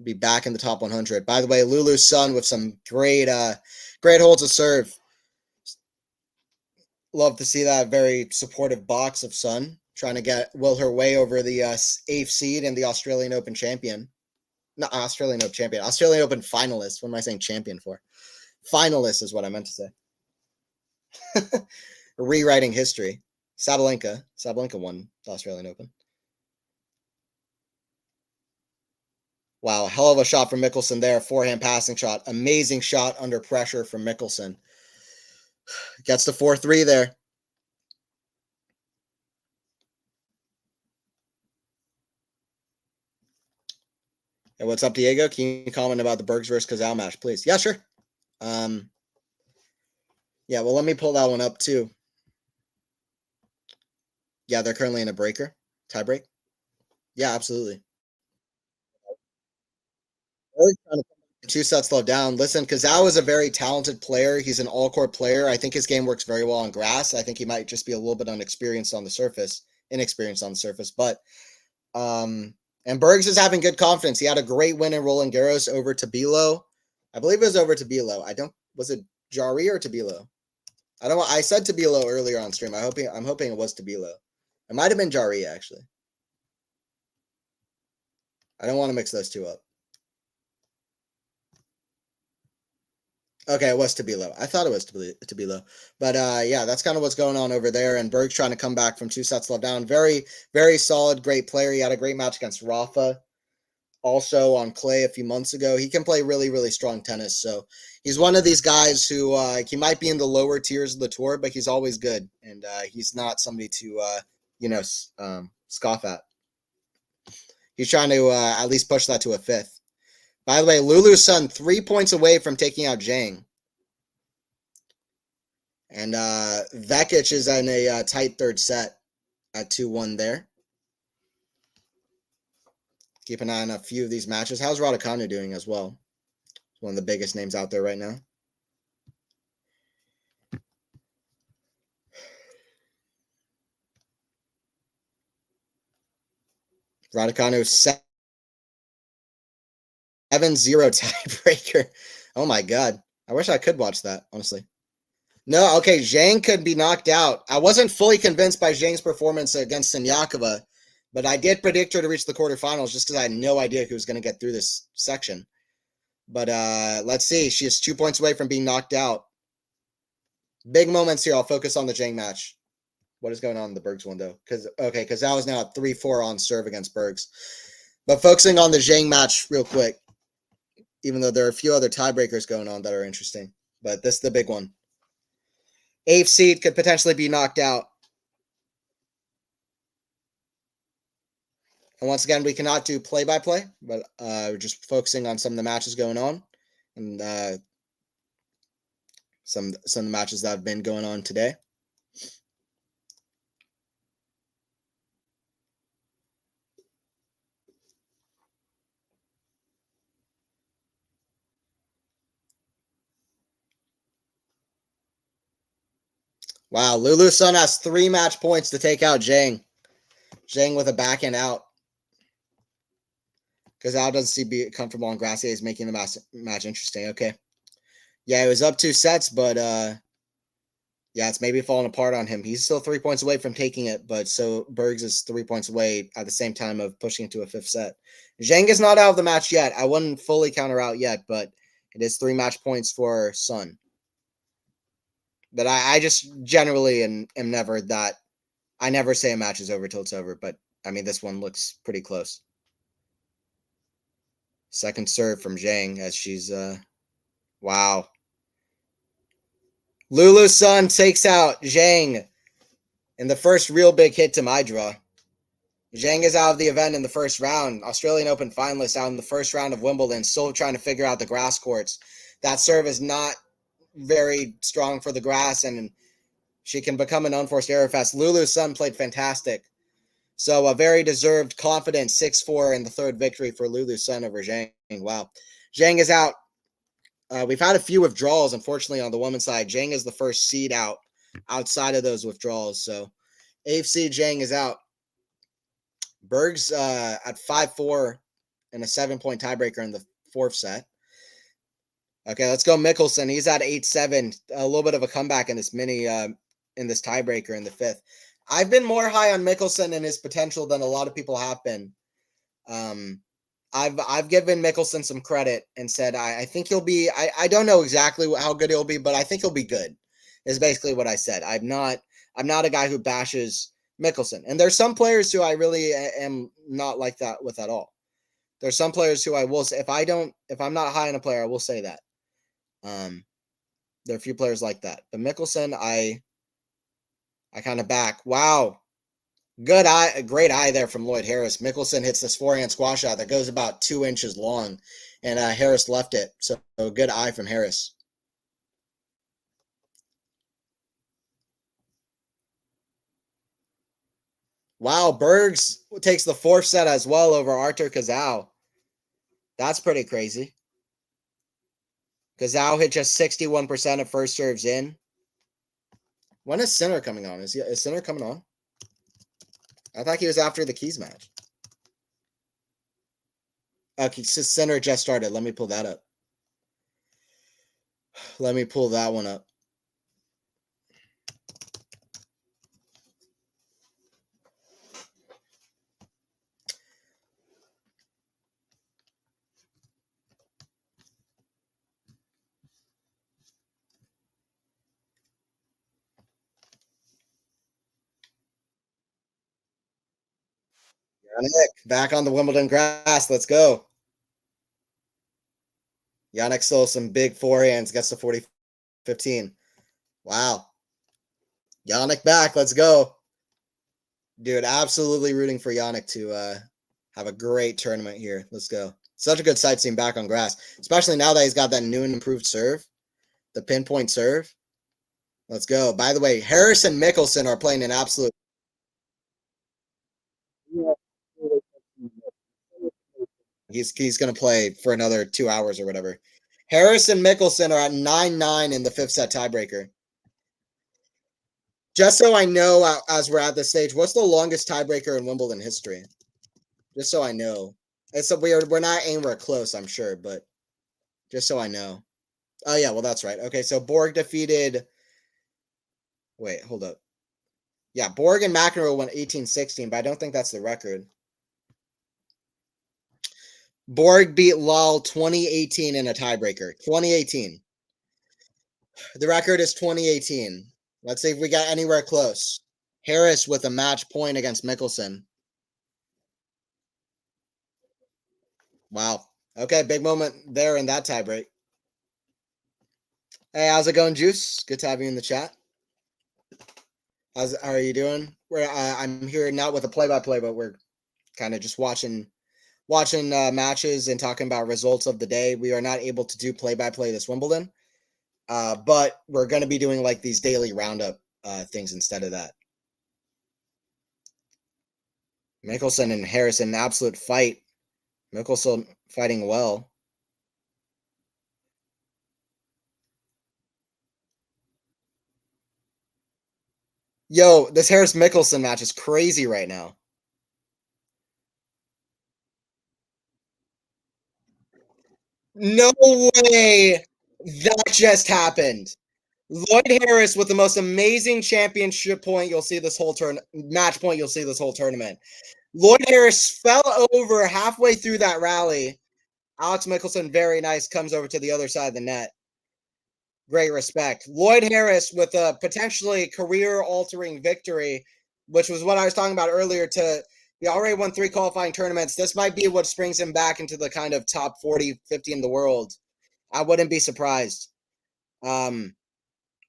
Be back in the top 100. By the way, Lulu Sun with some great holds of serve. Love to see that very supportive box of Sun trying to will her way over the 8th seed and the Australian Open champion. not Australian Open champion, Australian Open finalist. What am I saying champion for? Finalist is what I meant to say. Rewriting history. Sabalenka won the Australian Open. Wow, hell of a shot from Mickelson there. Forehand passing shot. Amazing shot under pressure from Mickelson. Gets the 4-3 there. Hey, what's up, Diego? Can you comment about the Bergs versus Casal match, please? Yeah, sure. Yeah, well, let me pull that one up too. Yeah, they're currently in a breaker. Tie break. Yeah, absolutely. 2 sets low down. Listen, Casal is a very talented player. He's an all-court player. I think his game works very well on grass. I think he might just be a little bit inexperienced on the surface. But and Bergs is having good confidence. He had a great win in Roland Garros over Tabilo. I believe it was over Tabilo. Was it Jari or Tabilo? I said Tabilo earlier on stream. I'm hoping it was Tabilo. It might have been Jari, actually. I don't want to mix those two up. Okay, it was Tabilo. I thought it was Tabilo. But yeah, that's kind of what's going on over there. And Berg's trying to come back from 2 sets love down. Very, very solid, great player. He had a great match against Rafa, also on clay a few months ago. He can play really, really strong tennis. So he's one of these guys who he might be in the lower tiers of the tour, but he's always good. And he's not somebody to, scoff at. He's trying to at least push that to a 5th. By the way, Lulu's son 3 points away from taking out Zhang. And Vekic is in a tight 3rd set at 2-1 there. Keep an eye on a few of these matches. How's Raducanu doing as well? One of the biggest names out there right now. Raducanu 7-0 tiebreaker. Oh my god. I wish I could watch that, honestly. No, okay, Zhang could be knocked out. I wasn't fully convinced by Zhang's performance against Siniakova, but I did predict her to reach the quarterfinals just because I had no idea who was going to get through this section. But let's see. She is 2 points away from being knocked out. Big moments here. I'll focus on the Zhang match. What is going on in the Bergs one, though? Because that was now at 3-4 on serve against Bergs. But focusing on the Zhang match real quick, even though there are a few other tiebreakers going on that are interesting. But this is the big one. 8th seed could potentially be knocked out. And once again, we cannot do play-by-play, but we're just focusing on some of the matches going on. And some of the matches that have been going on today. Wow, Lulu's son has 3 match points to take out Zhang. Zhang with a backhand out. Because Al doesn't seem to be comfortable on grass. He's making the match interesting. Okay. Yeah, it was up 2 sets, but yeah, it's maybe falling apart on him. He's still 3 points away from taking it, but so Bergs is 3 points away at the same time of pushing it to a 5th set. Zhang is not out of the match yet. I wouldn't fully counter out yet, but it is 3 match points for Sun. But I just generally am never that. I never say a match is over till it's over, but I mean, this one looks pretty close. Second serve from Zhang as she's, wow. Lulu's son takes out Zhang in the first real big hit to my draw. Zhang is out of the event in the first round. Australian Open finalist out in the first round of Wimbledon, still trying to figure out the grass courts. That serve is not very strong for the grass, and she can become an unforced error fest. Lulu's son played fantastic. So a very deserved, confident 6-4 in the 3rd victory for Lulu's son over Zhang. Wow. Zhang is out. We've had a few withdrawals, unfortunately, on the women's side. Zhang is the first seed out outside of those withdrawals. So 8th seed Zhang is out. Bergs at 5-4 and a 7-point tiebreaker in the 4th set. Okay, let's go Mickelson. He's at 8-7. A little bit of a comeback in this in this tiebreaker in the 5th. I've been more high on Mickelson and his potential than a lot of people have been. I've given Mickelson some credit and said I think he'll be. I don't know exactly how good he'll be, but I think he'll be good. Is basically what I said. I'm not a guy who bashes Mickelson, and there's some players who I really am not like that with at all. There's some players who I will say if I'm not high on a player, I will say that. There are a few players like that, but Mickelson, I kind of back. Wow, good eye, a great eye there from Lloyd Harris. Mickelson hits this forehand squash shot that goes about 2 inches long, and Harris left it. So a good eye from Harris. Wow, Bergs takes the fourth set as well over Artur Kazau. That's pretty crazy. Kazau hit just 61% of first serves in. When is Sinner coming on? Is Sinner coming on? I thought he was after the Keys match. Okay, so Sinner just started. Let me pull that up. Let me pull that one up. Yannick, back on the Wimbledon grass. Let's go. Yannick stole some big forehands, gets to 40-15. Wow. Yannick back. Let's go. Dude, absolutely rooting for Yannick to have a great tournament here. Let's go. Such a good sight seeing back on grass, especially now that he's got that new and improved serve, the pinpoint serve. Let's go. By the way, Harris and Mickelson are playing an absolute. He's going to play for another 2 hours or whatever. Harris and Mickelson are at 9-9 in the fifth set tiebreaker. Just so I know, as we're at this stage, what's the longest tiebreaker in Wimbledon history? Just so I know. It's we're not anywhere close, I'm sure, but just so I know. Oh yeah, well that's right. Okay, so Borg defeated. Wait, hold up. Yeah, Borg and McEnroe went 18-16, but I don't think that's the record. Borg beat Lal 2018 in a tiebreaker. 2018. The record is 2018. Let's see if we got anywhere close. Harris with a match point against Mickelson. Wow. Okay, big moment there in that tiebreak. Hey, how's it going, Juice? Good to have you in the chat. How are you doing? I'm here not with a play-by-play, but we're kind of just watching matches and talking about results of the day. We are not able to do play-by-play this Wimbledon, but we're going to be doing like these daily roundup things instead of that. Mickelson and Harrison, absolute fight. Mickelson fighting well. Yo, this Harris Mickelson match is crazy right now. No way that just happened. Lloyd Harris with the most amazing championship point you'll see this whole match point you'll see this whole tournament. Lloyd Harris fell over halfway through that rally. Alex Mickelson, very nice, comes over to the other side of the net. Great respect. Lloyd Harris with a potentially career-altering victory, which was what I was talking about earlier. He already won 3 qualifying tournaments. This might be what springs him back into the kind of top 40, 50 in the world. I wouldn't be surprised. Oh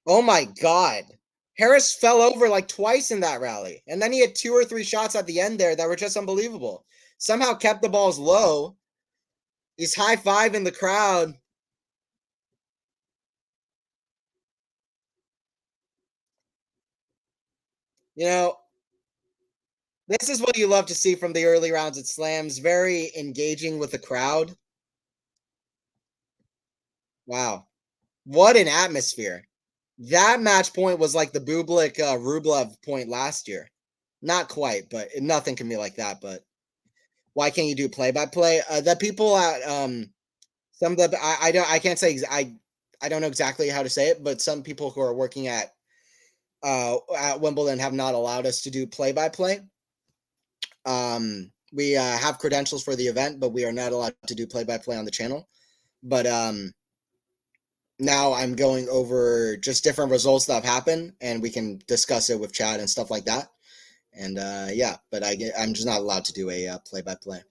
my God. Harris fell over like twice in that rally. And then he had 2 or 3 shots at the end there that were just unbelievable. Somehow kept the balls low. He's high-fiving the crowd. You know, this is what you love to see from the early rounds at slams. Very engaging with the crowd. Wow. What an atmosphere. That match point was like the Bublik Rublev point last year. Not quite, but nothing can be like that. But why can't you do play-by-play? The people at some of the I can't say I don't know exactly how to say it, but some people who are working at Wimbledon have not allowed us to do play-by-play. We have credentials for the event, but we are not allowed to do play-by-play on the channel. But now I'm going over just different results that have happened, and we can discuss it with chat and stuff like that. And yeah, but I'm just not allowed to do a play-by-play,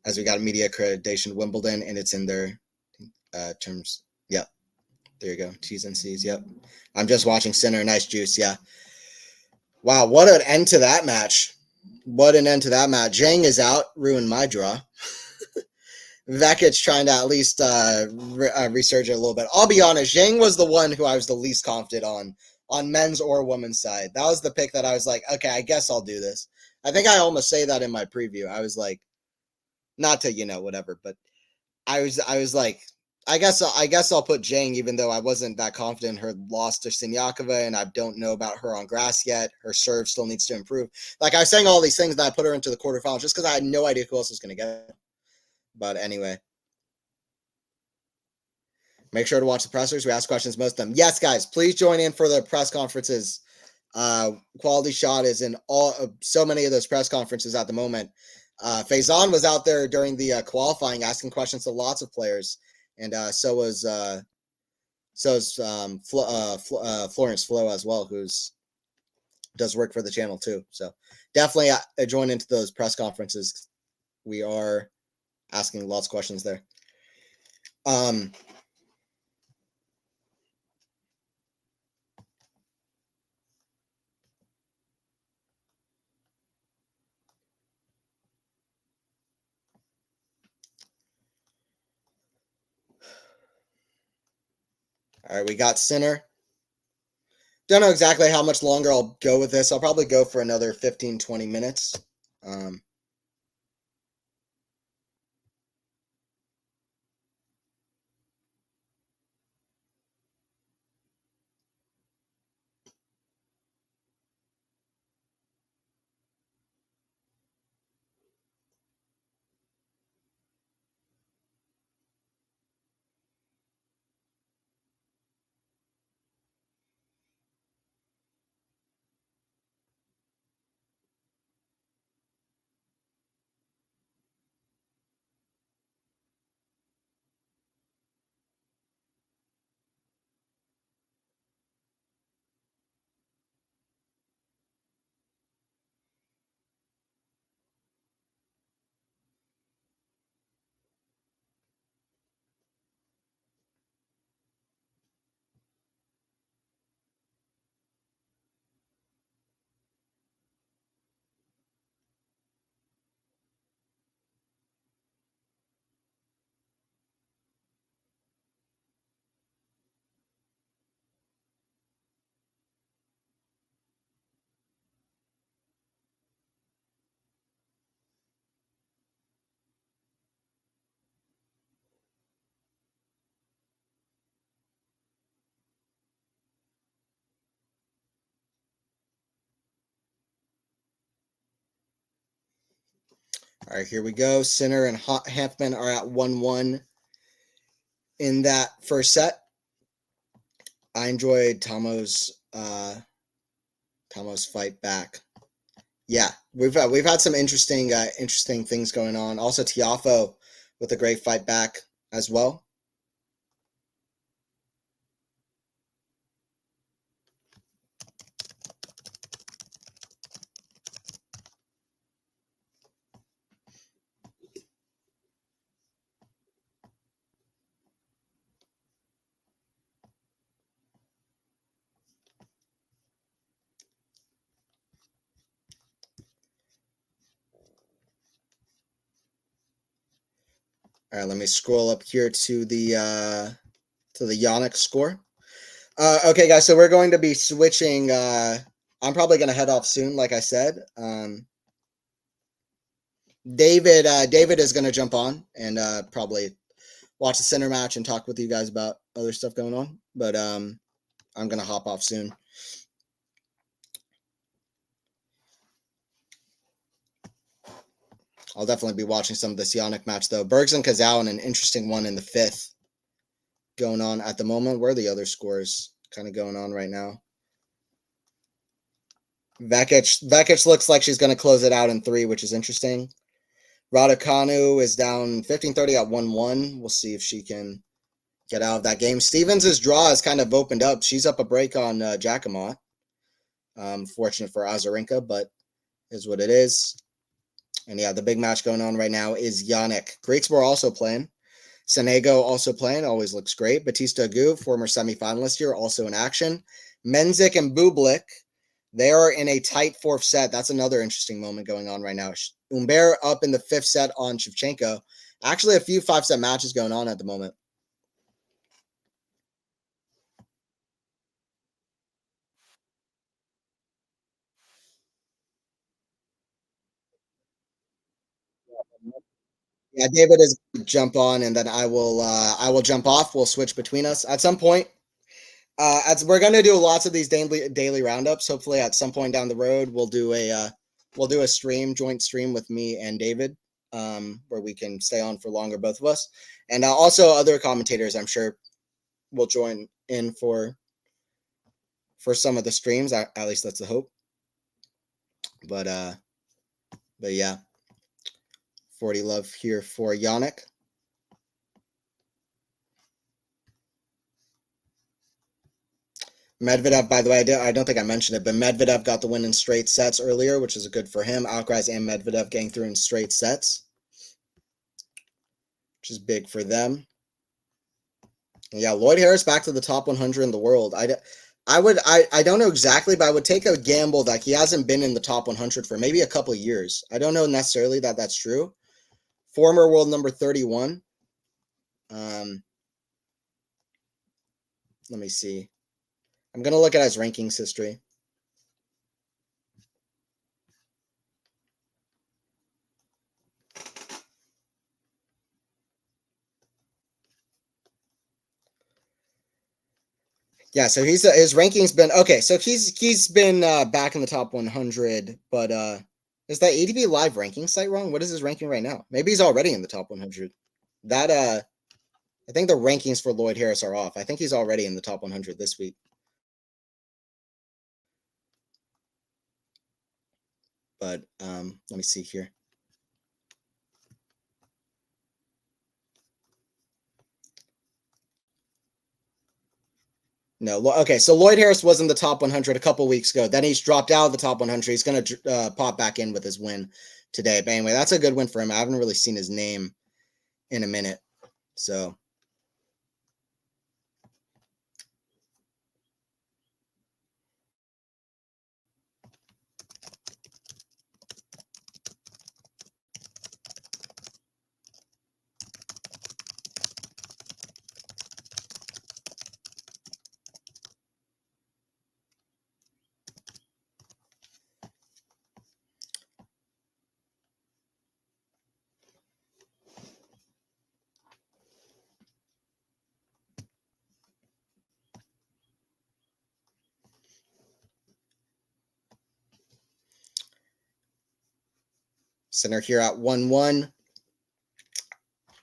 as we got a media accreditation Wimbledon, and it's in their terms. Yep, there you go. T's and C's. Yep. I'm just watching Sinner. Nice juice. Yeah. Wow, what an end to that match. What an end to that match. Zhang is out. Ruined my draw. Vekic's trying to at least research it a little bit. I'll be honest, Zhang was the one who I was the least confident on men's or women's side. That was the pick that I was like, okay, I guess I'll do this. I think I almost say that in my preview. I was like, not to, whatever, but I was like, I guess I'll put Zhang, even though I wasn't that confident in her loss to Siniakova, and I don't know about her on grass yet. Her serve still needs to improve. Like, I was saying all these things, that I put her into the quarterfinals just because I had no idea who else was going to get. But anyway, make sure to watch the pressers. We ask questions, most of them. Yes, guys, please join in for the press conferences. QualityShot is in so many of those press conferences at the moment. Faison was out there during the qualifying, asking questions to lots of players, and so was Florence Flo as well, does work for the channel too. So definitely join into those press conferences. We are asking lots of questions there. All right, we got Sinner. Don't know exactly how much longer I'll go with this. I'll probably go for another 15, 20 minutes. All right, here we go. Sinner and Hanfman are at 1-1 in that first set. I enjoyed Tomo's fight back. Yeah, we've had some interesting things going on. Also, Tiafoe with a great fight back as well. All right, let me scroll up here to the Yannick score. Okay, guys, so we're going to be switching. I'm probably going to head off soon, like I said. David is going to jump on and probably watch the center match and talk with you guys about other stuff going on. But I'm going to hop off soon. I'll definitely be watching some of this Yannick match, though. Bergs and Kazao in an interesting one in the fifth going on at the moment. Where are the other scores kind of going on right now? Vekic looks like she's going to close it out in 3, which is interesting. Raducanu is down 15-30 at 1-1. We'll see if she can get out of that game. Stevens' draw has kind of opened up. She's up a break on Giacomo. Fortunate for Azarenka, but is what it is. And yeah, the big match going on right now is Yannick. Greeks were also playing. Senego also playing, always looks great. Batista Gauff, former semifinalist here, also in action. Menzik and Bublik, they are in a tight 4th set. That's another interesting moment going on right now. Humbert up in the 5th set on Shevchenko. Actually, a few 5-set matches going on at the moment. Yeah, David is jump on, and then I will jump off. We'll switch between us at some point. As we're gonna do lots of these daily roundups. Hopefully, at some point down the road, we'll do a joint stream with me and David, where we can stay on for longer, both of us, and also other commentators. I'm sure will join in for some of the streams. At least that's the hope. But yeah, 40 love here for Yannick. Medvedev, by the way, I don't think I mentioned it, but Medvedev got the win in straight sets earlier, which is good for him. Alcaraz and Medvedev getting through in straight sets, which is big for them. And yeah, Lloyd Harris back to the top 100 in the world. I don't know exactly, but I would take a gamble that he hasn't been in the top 100 for maybe a couple of years. I don't know necessarily that that's true. Former world number 31. Let me see. I'm going to look at his rankings history. Yeah, so his ranking's been okay. So he's been back in the top 100, but is that ATP live ranking site wrong? What is his ranking right now? Maybe he's already in the top 100. That I think the rankings for Lloyd Harris are off. I think he's already in the top 100 this week. But let me see here. No, okay. So Lloyd Harris was in the top 100 a couple weeks ago. Then he's dropped out of the top 100. He's going to pop back in with his win today. But anyway, that's a good win for him. I haven't really seen his name in a minute. So center here at 1-1.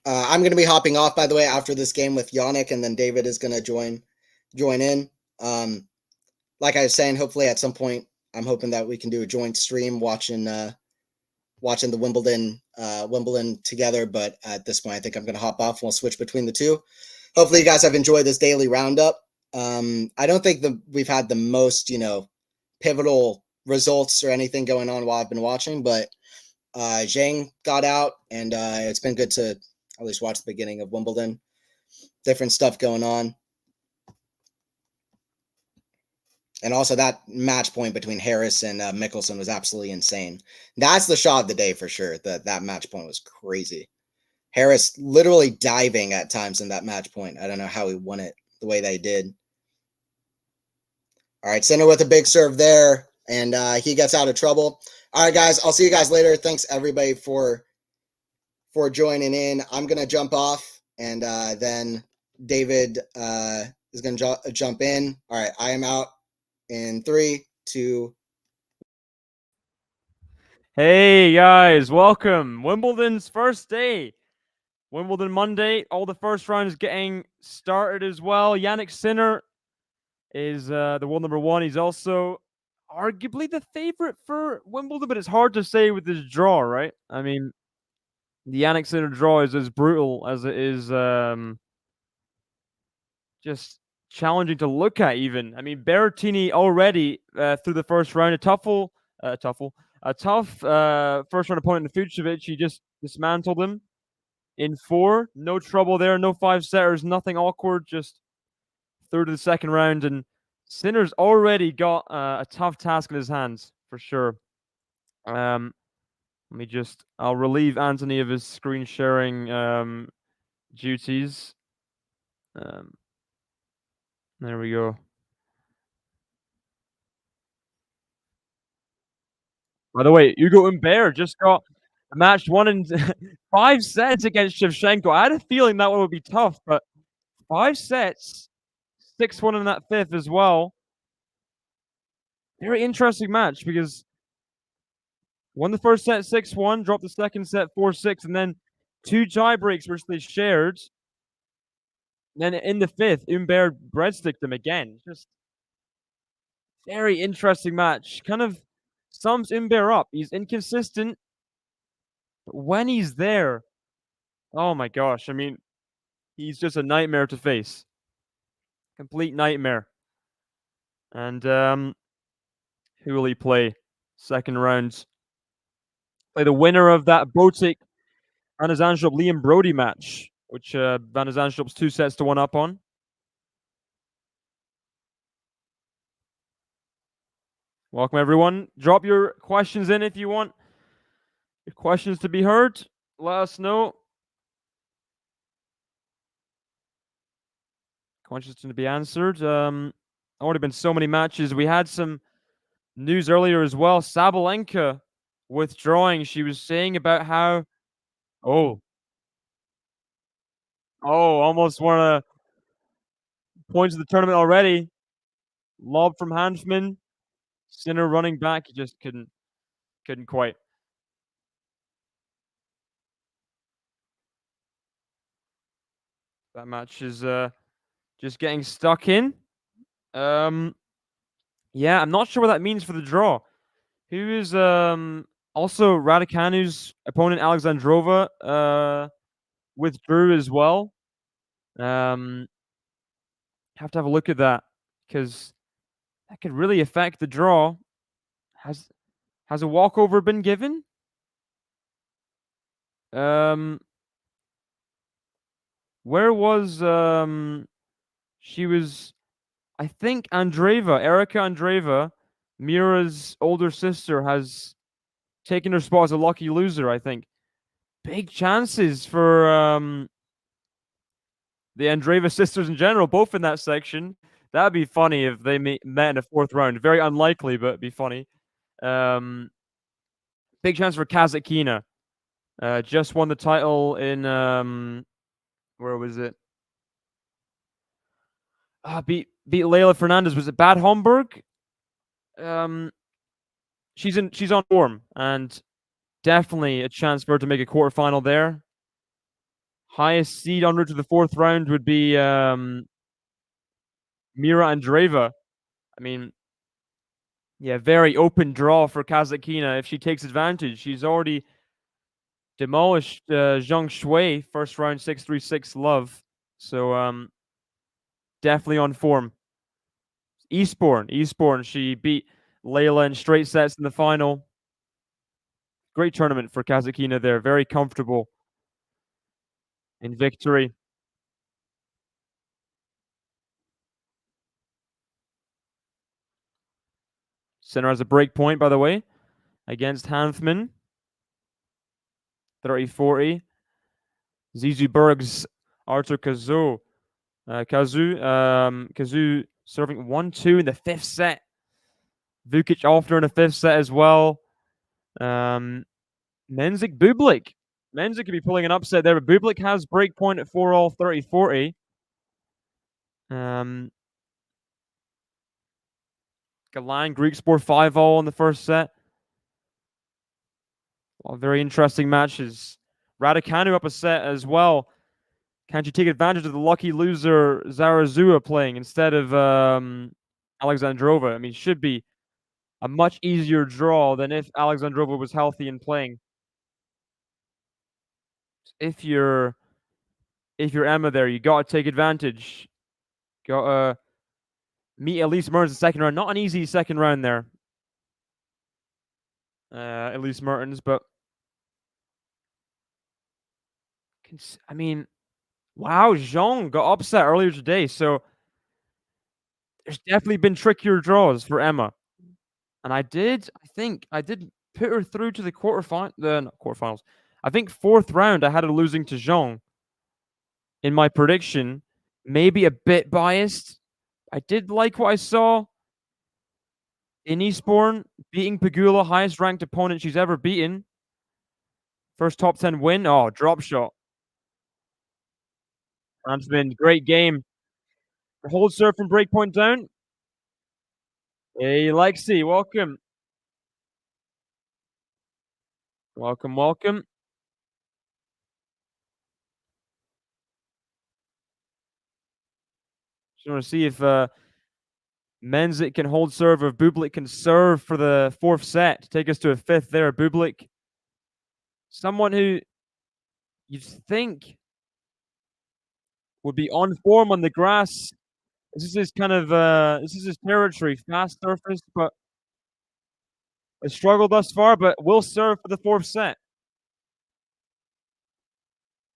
I'm going to be hopping off, by the way, after this game with Yannick, and then David is going to join in. Like I was saying, hopefully at some point, I'm hoping that we can do a joint stream watching the Wimbledon together. But at this point, I think I'm going to hop off and we'll switch between the two. Hopefully you guys have enjoyed this daily roundup. I don't think we've had the most, pivotal results or anything going on while I've been watching, but Zhang got out, and it's been good to at least watch the beginning of Wimbledon. Different stuff going on. And also that match point between Harris and Mickelson was absolutely insane. That's the shot of the day for sure. That match point was crazy. Harris literally diving at times in that match point. I don't know how he won it the way they did. All right, Sinner with a big serve there, and he gets out of trouble. All right, guys, I'll see you guys later. Thanks, everybody, for joining in. I'm going to jump off, and then David is going to jump in. All right, I am out in 3, 2. Hey, guys, welcome. Wimbledon's first day. Wimbledon Monday. All the first rounds getting started as well. Yannick Sinner is the world number 1. He's also arguably the favorite for Wimbledon, but it's hard to say with this draw, right? I mean, the Jannik Sinner draw is as brutal as it is just challenging to look at. Even I mean, Berrettini already through the first round, a tough first round opponent in Fucsovics. He just dismantled him in 4. No trouble there, no 5-setters, nothing awkward. Just through to the second round, and Sinner's already got a tough task in his hands for sure. I'll relieve Anthony of his screen sharing duties. There we go. By the way, Hugo Humbert just got a match won in 5 sets against Shevchenko. I had a feeling that one would be tough, but 5 sets, 6-1 in that 5th as well. Very interesting match because won the first set 6-1, dropped the second set 4-6, and then 2 tie breaks which they shared. And then in the 5th, Humbert breadsticked him again. Just very interesting match. Kind of sums Humbert up. He's inconsistent, but when he's there, oh my gosh, I mean, he's just a nightmare to face. Complete nightmare. And who will he play? Second round. Play the winner of that Botic Van de Zandschulp Liam Brody match, which Van de Zandschulp's 2-1 up on. Welcome everyone. Drop your questions in if you want your questions to be heard. Let us know. Questions to be answered. Already been so many matches. We had some news earlier as well. Sabalenka withdrawing. She was saying about how almost one of the points of the tournament already. Lob from Hanfman. Sinner running back. He just couldn't quite. That match is just getting stuck in. Yeah, I'm not sure what that means for the draw. Who is also Raducanu's opponent Alexandrova withdrew as well. Have to have a look at that because that could really affect the draw. Has a walkover been given? Where was she was, I think Erica Andreeva, Mira's older sister, has taken her spot as a lucky loser, I think. Big chances for the Andreeva sisters in general, both in that section. That'd be funny if they met in a 4th round. Very unlikely, but it'd be funny. Big chance for Kazatkina. Just won the title in where was it? Beat Leila Fernandez. Was it Bad Homburg? She's on form, and definitely a chance for her to make a quarterfinal there. Highest seed en route to the 4th round would be Mira Andreeva. I mean, yeah, very open draw for Kazatkina if she takes advantage. She's already demolished Zhang Shui, first round 6-3-6 love. So definitely on form. Eastbourne. She beat Layla in straight sets in the final. Great tournament for Kazatkina there. Very comfortable in victory. Sinner has a break point, by the way, against Hanfman. 30-40. Zizou Berg's Arthur Kazu. Kazu serving 1-2 in the 5th set. Vukic after in the 5th set as well. Mensik Bublik. Mensik could be pulling an upset there, but Bublik has break point at 4-all, 30-40. Galan Griekspoor 5-all in the 1st set. Well, very interesting matches. Raducanu up a set as well. Can't you take advantage of the lucky loser Zarazua playing instead of Alexandrova? I mean, should be a much easier draw than if Alexandrova was healthy and playing. If you're Emma there, you gotta take advantage. Gotta meet Elise Mertens in the second round. Not an easy second round there. Elise Mertens, but I mean, wow, Zhang got upset earlier today, so there's definitely been trickier draws for Emma. And I think I did put her through to the not quarterfinals. I think fourth round I had her losing to Zhang in my prediction. Maybe a bit biased. I did like what I saw in Eastbourne, beating Pegula, highest ranked opponent she's ever beaten. First top 10 win. Oh, drop shot. That's been great game. Hold serve from breakpoint down. Hey, Lexi, welcome. Welcome, welcome. Just want to see if Menzik can hold serve or Bublik can serve for the fourth set to take us to a fifth there. Bublik, someone who you'd think would be on form on the grass. This is his kind of this is his territory, fast surface, but has struggled thus far, but will serve for the fourth set.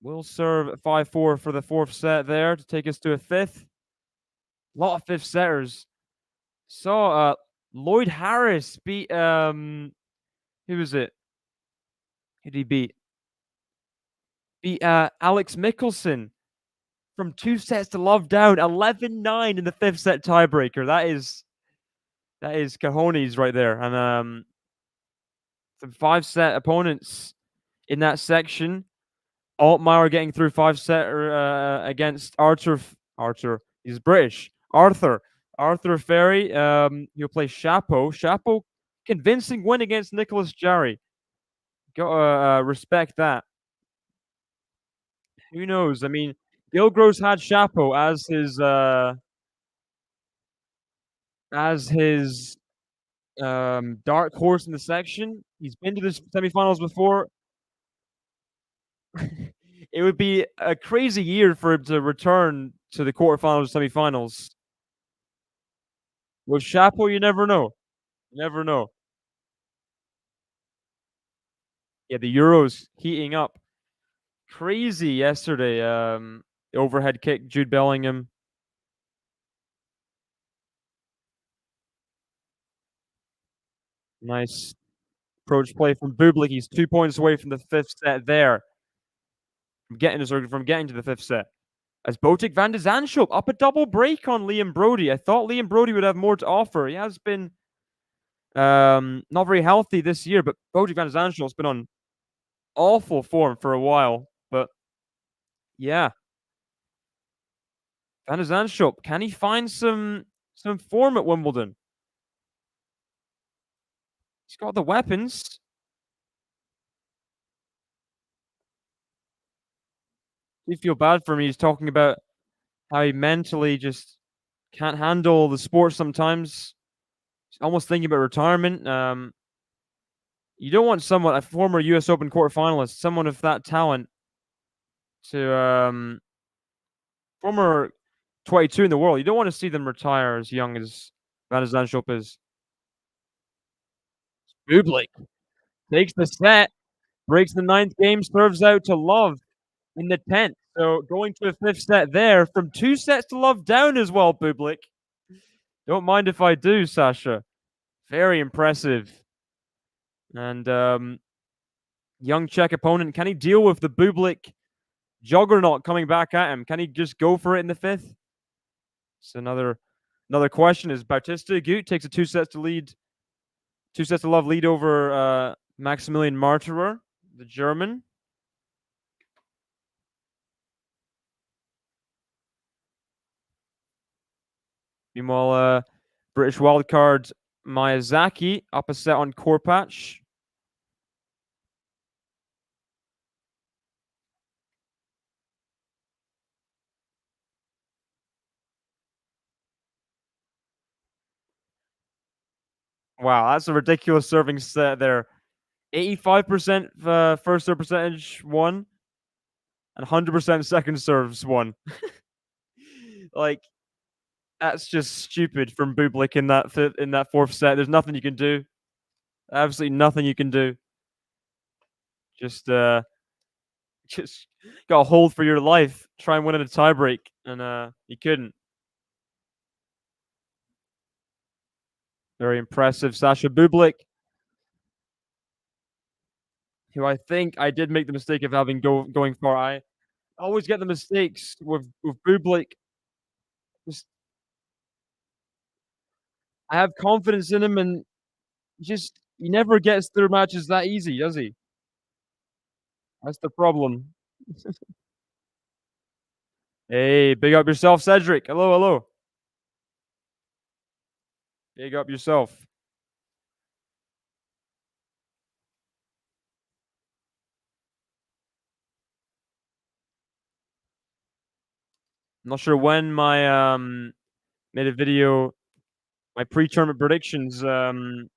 Will serve 5-4 for the fourth set there to take us to a fifth. A lot of fifth setters. Saw Lloyd Harris beat who was it? Who did he beat? Beat Alex Mickelson from 2 sets to love down, 11-9 in the fifth set tiebreaker. That is cojones right there. And some 5-set opponents in that section. Altmaier getting through 5-set against Arthur. He's British. Arthur Ferry. He'll play Chapo. Chapo, convincing win against Nicholas Jarry. Gotta respect that. Who knows? I mean, Gilgrove's had Chapo as his dark horse in the section. He's been to the semifinals before. It would be a crazy year for him to return to the quarterfinals, semifinals. With Chapo, you never know. You never know. Yeah, the Euros heating up. Crazy yesterday. Overhead kick, Jude Bellingham. Nice approach play from Bublik. He's 2 points away from the fifth set there. From getting to the fifth set. As Botic van de Zandschulp up a double break on Liam Brody. I thought Liam Brody would have more to offer. He has been not very healthy this year, but Botic van de Zandschulp's been on awful form for a while. But yeah, Van de Zandschulp, can he find some form at Wimbledon? He's got the weapons. You feel bad for me. He's talking about how he mentally just can't handle the sport sometimes. He's almost thinking about retirement. You don't want a former U.S. Open quarterfinalist, someone of that talent, to former 22 in the world. You don't want to see them retire as young as Van de Zandschulp is. Bublik takes the set, breaks the 9th game, serves out to Love in the 10th. So going to a fifth set there from 2 sets to love down as well, Bublik. Don't mind if I do, Sasha. Very impressive. And young Czech opponent, can he deal with the Bublik juggernaut coming back at him? Can he just go for it in the fifth? So another question is Bautista Agut takes a 2 sets to love lead over Maximilian Marterer, the German. Meanwhile, British wildcard Miyazaki up a set on Korpatch. Wow, that's a ridiculous serving set there. 85% first serve percentage won, and 100% second serves won. Like, that's just stupid from Bublik in that fourth set. There's nothing you can do. Absolutely nothing you can do. Just just got to hold for your life. Try and win in a tiebreak, and he couldn't. Very impressive, Sasha Bublik, who I think I did make the mistake of having going far. I always get the mistakes with Bublik. Just I have confidence in him, and just he never gets through matches that easy, does he? That's the problem. Hey, big up yourself, Cedric. Hello, hello. Big up yourself. I'm not sure when my made a video, my pre-tournament predictions on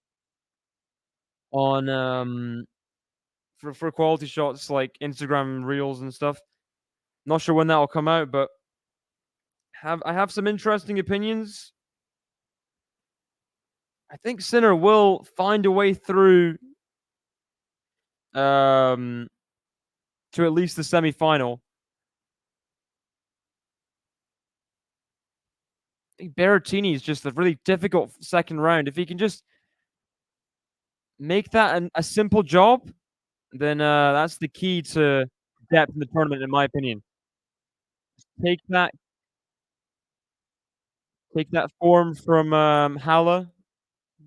for quality shots like Instagram reels and stuff. Not sure when that will come out, but I have some interesting opinions. I think Sinner will find a way through to at least the semi-final. I think Berrettini is just a really difficult second round. If he can just make that a simple job, then that's the key to depth in the tournament, in my opinion. Take that, take that form from Halle,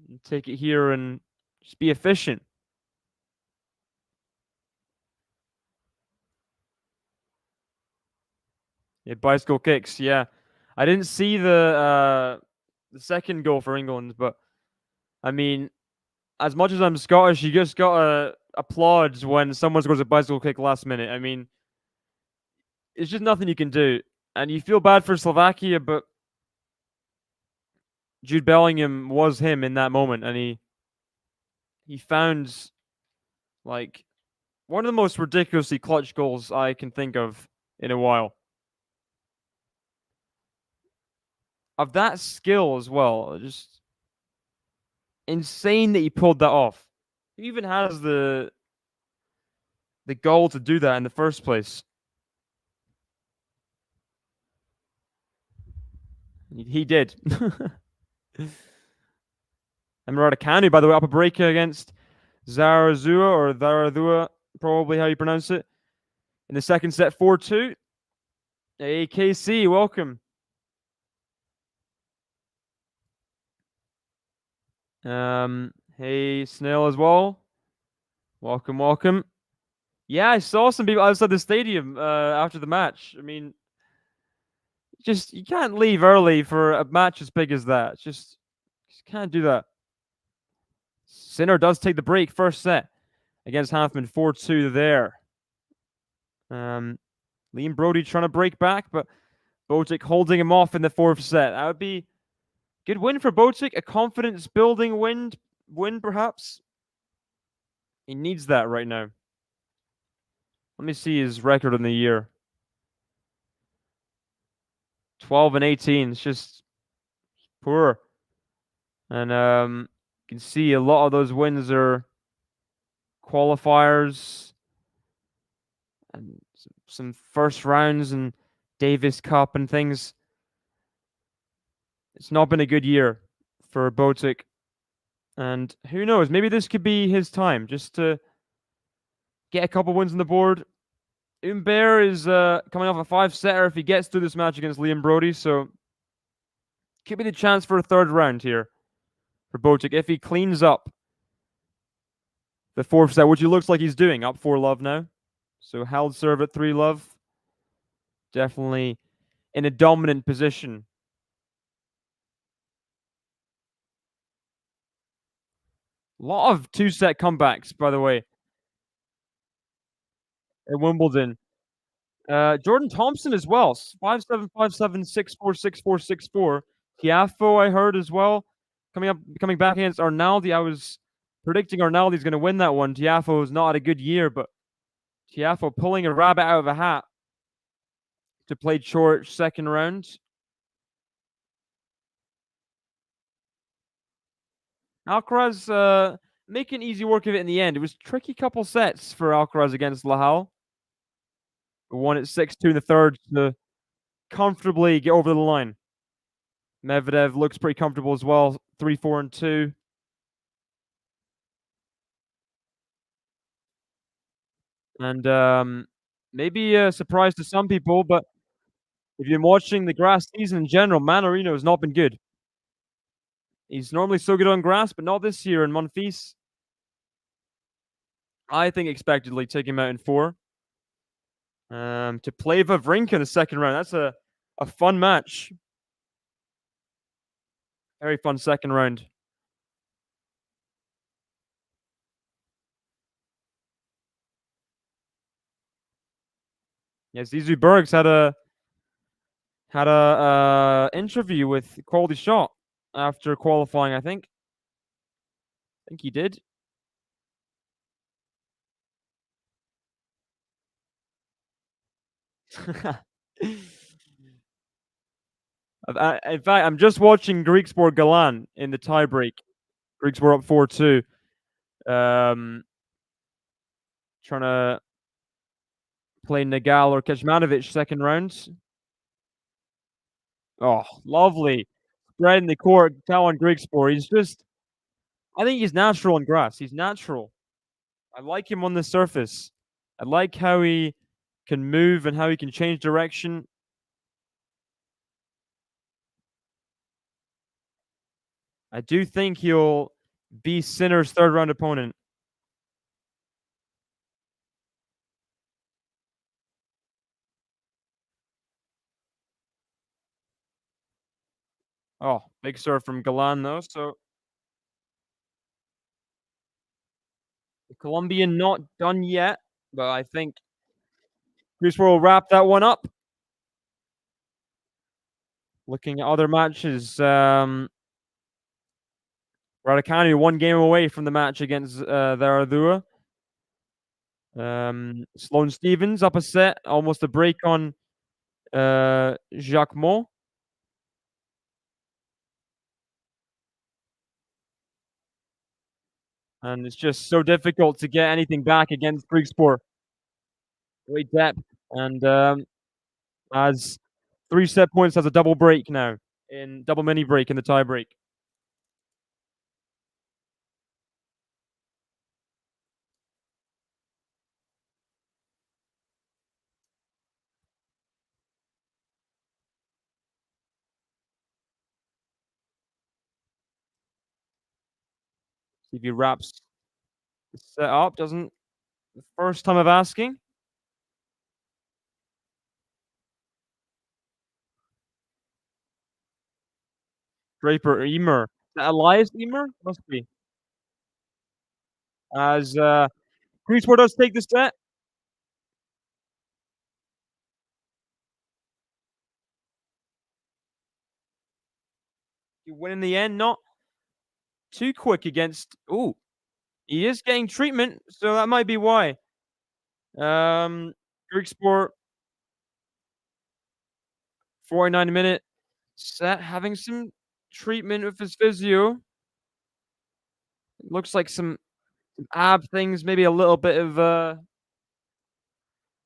and take it here, and just be efficient. Yeah, bicycle kicks. Yeah, I didn't see the second goal for England, but I mean, as much as I'm Scottish, you just gotta applaud when someone scores a bicycle kick last minute. I mean, it's just nothing you can do, and you feel bad for Slovakia, but Jude Bellingham was him in that moment, and he found like one of the most ridiculously clutch goals I can think of in a while. Of that skill as well, just insane that he pulled that off. He even has the goal to do that in the first place. He did. And Raducanu, by the way, up a break against Zarazua or Zaradua, probably how you pronounce it. In the second set, 4-2. Hey, KC, welcome. Hey, Snail as well. Welcome, welcome. Yeah, I saw some people outside the stadium after the match. I mean, just you can't leave early for a match as big as that. Just can't do that. Sinner does take the break first set against Hanfman, 4-2 there. Liam Brody trying to break back, but Botic holding him off in the fourth set. That would be good win for Botic, a confidence building win perhaps. He needs that right now. Let me see his record in the year. 12 and 18. It's just poor. And you can see a lot of those wins are qualifiers and some first rounds and Davis Cup and things. It's not been a good year for Botic. And who knows, maybe this could be his time just to get a couple wins on the board. Humbert is coming off a 5-setter if he gets through this match against Liam Brody, so could be the chance for a third round here for Botic if he cleans up the fourth set, which he looks like he's doing, up 4-love now. So held serve at 3-love. Definitely in a dominant position. A lot of 2-set comebacks, by the way, at Wimbledon. Jordan Thompson as well. 5-7, 5-7, 6-4, 6-4, 6-4. Tiafo, I heard as well. coming back against Arnaldi. I was predicting Arnaldi's going to win that one. Tiafoe's not had a good year, but Tiafoe pulling a rabbit out of a hat to play short second round. Alcaraz making easy work of it in the end. It was tricky couple sets for Alcaraz against Lehal. Won at 6-2 in the third to comfortably get over the line. Medvedev looks pretty comfortable as well. 3-4 and 2. And maybe a surprise to some people, but if you've been watching the grass season in general, Manarino has not been good. He's normally so good on grass, but not this year. And Monfils, I think, expectedly take him out in 4. To play Wawrinka in the second round. That's a fun match. Very fun second round. Yes, Zizou Bergs had a interview with QualityShot after qualifying. I think he did. In fact, I'm just watching Greek Sport Galan in the tiebreak. Greeks were up 4-2. Trying to play Nagal or Kecmanovic second round. Oh, lovely. Spread in the court, Talon Greek Sport. I think he's natural on grass. He's natural. I like him on the surface. I like how he can move and how he can change direction. I do think he'll be Sinner's third round opponent. Oh, big serve from Galan though. So the Colombian not done yet, but I think Greece will wrap that one up. Looking at other matches, Raducanu 1 game away from the match against the Ardua. Sloane Stevens up a set, almost a break on Jacques Mo. And it's just so difficult to get anything back against Greek Sport. Great depth. And has 3 set points, has a double break now, in double mini break in the tie break. See if he wraps the set up. Doesn't the first time of asking. Draper Emer. Is that Elias Emer? Must be. As Greek Sport does take the set. You win in the end, not too quick against. Oh, he is getting treatment, so that might be why. Greek Sport 49-minute set, having some treatment with his physio. Looks like some ab things, maybe a little bit of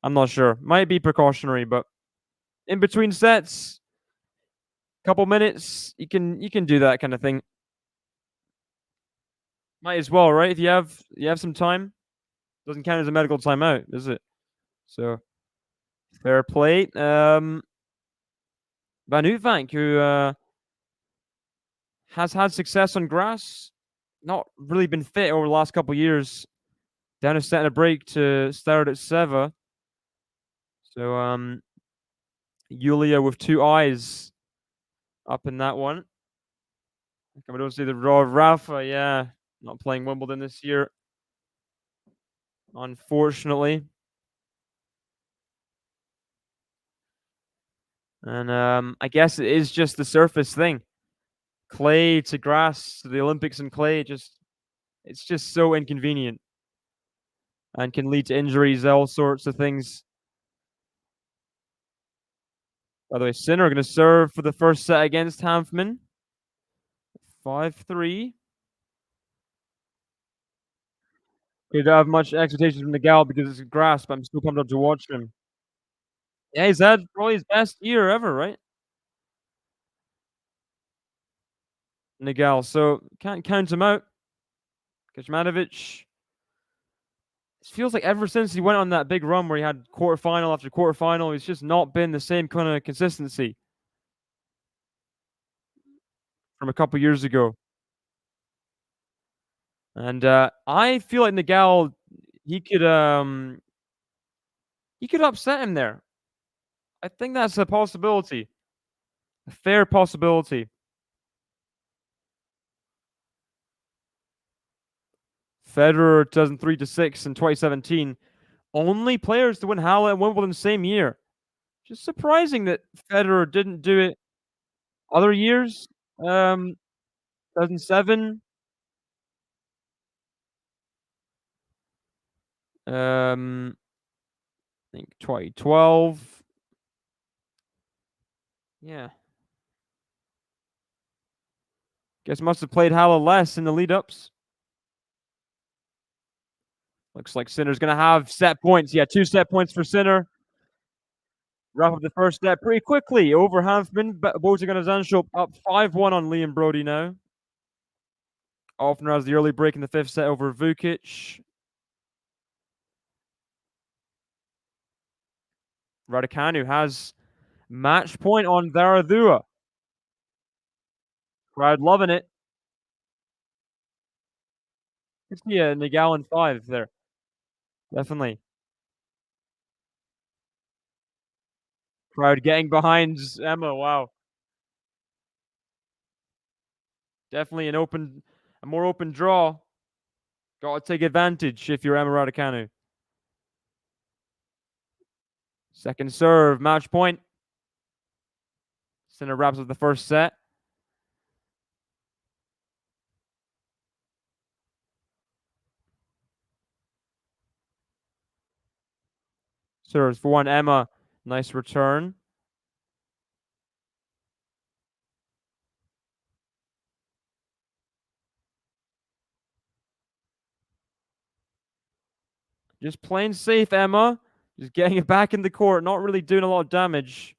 I'm not sure. Might be precautionary, but in between sets, couple minutes, you can do that kind of thing. Might as well, right? If you have some time, doesn't count as a medical timeout, does it? So fair play. Van Uytvanck, who has had success on grass, not really been fit over the last couple of years. Down a set and a break to start at Seva. So Yulia with 2 eyes up in that one. I don't see the raw Rafa, yeah, not playing Wimbledon this year, unfortunately. And I guess it is just the surface thing. clay to grass to the Olympics and clay. It's just so inconvenient and can lead to injuries, all sorts of things. By the way, Sinner going to serve for the first set against Hanfman. 5-3. He don't have much expectations from Nagel because it's grass, but I'm still pumped up to watch him. Yeah, he's had probably his best year ever, right? Nagel, so can't count him out. Kecmanovic. It feels like ever since he went on that big run where he had quarterfinal after quarterfinal, he's just not been the same kind of consistency from a couple years ago. And I feel like Nagel, he could upset him there. I think that's a possibility, a fair possibility. Federer 2003-6 in 2017. Only players to win Halle and Wimbledon the same year. Just surprising that Federer didn't do it other years. 2007. I think 2012. Yeah. Guess must have played Halle less in the lead-ups. Looks like Sinner's going to have set points. Yeah, 2 set points for Sinner. Wrap up the first set pretty quickly over Hanfman. Boating on Zanshop up 5-1 on Liam Brody now. Often has the early break in the 5th set over Vukic. Raducanu has match point on Varadua. Crowd loving it. Could see a Nagel in 5 there. Definitely. Crowd getting behind Emma. Wow. Definitely a more open draw. Got to take advantage if you're Emma Raducanu. Second serve, match point. Sinner wraps up the first set. Serves for 1, Emma. Nice return. Just playing safe, Emma. Just getting it back in the court. Not really doing a lot of damage.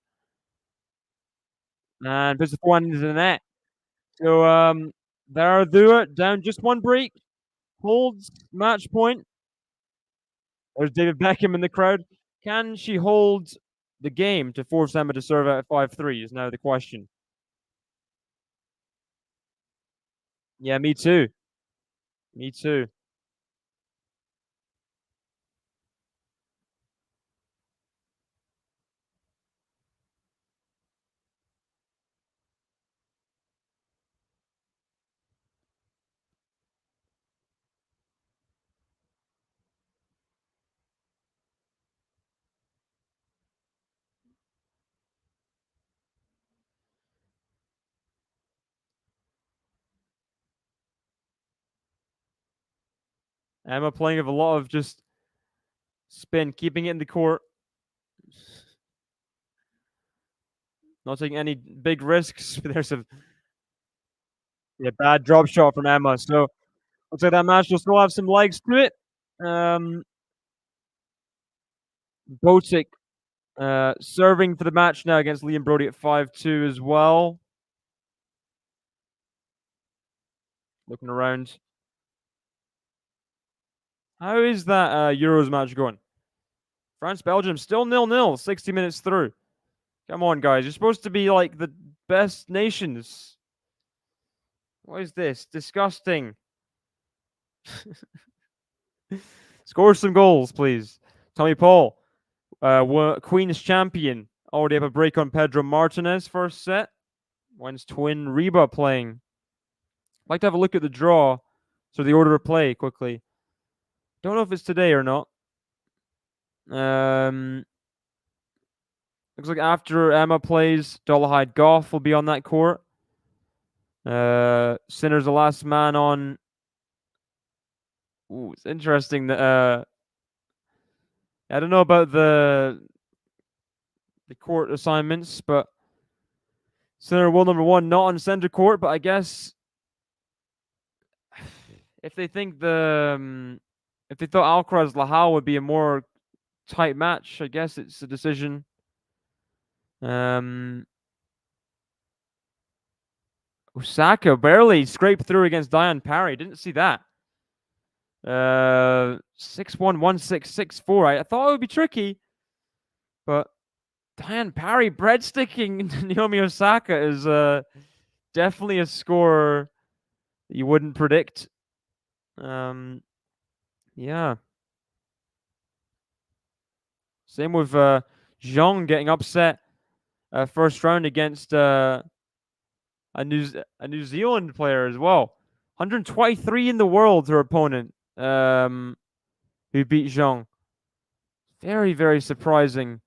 And puts the 4-1 into the net. So, Varadua down just 1 break. Holds match point. There's David Beckham in the crowd. Can she hold the game to force Emma to serve out at 5-3 is now the question. Yeah, me too. Me too. Emma playing with a lot of just spin, keeping it in the court. Not taking any big risks. There's a bad drop shot from Emma. So looks like that match will still have some legs to it. Botic serving for the match now against Liam Brody at 5-2 as well. Looking around. How is that Euros match going? France-Belgium still 0-0, 60 minutes through. Come on, guys. You're supposed to be like the best nations. What is this? Disgusting. Score some goals, please. Tommy Paul, Queen's champion. Already have a break on Pedro Martinez first set. When's twin Reba playing? I'd like to have a look at the draw. So the order of play quickly. Don't know if it's today or not. Looks like after Emma plays, Dollarhide Gauff will be on that court. Sinner's the last man on. Ooh, it's interesting that I don't know about the court assignments, but Sinner will number 1 not on center court. But I guess if they think if they thought Alcaraz Lahal would be a more tight match, I guess it's a decision. Osaka barely scraped through against Diane Parry. Didn't see that. 6-1, 1-6, 6-4. I thought it would be tricky, but Diane Parry breadsticking Naomi Osaka is definitely a score that you wouldn't predict. Yeah. Same with Zhang getting upset first round against a New Zealand player as well. 123 in the world, her opponent, who beat Zhang. Very, very surprising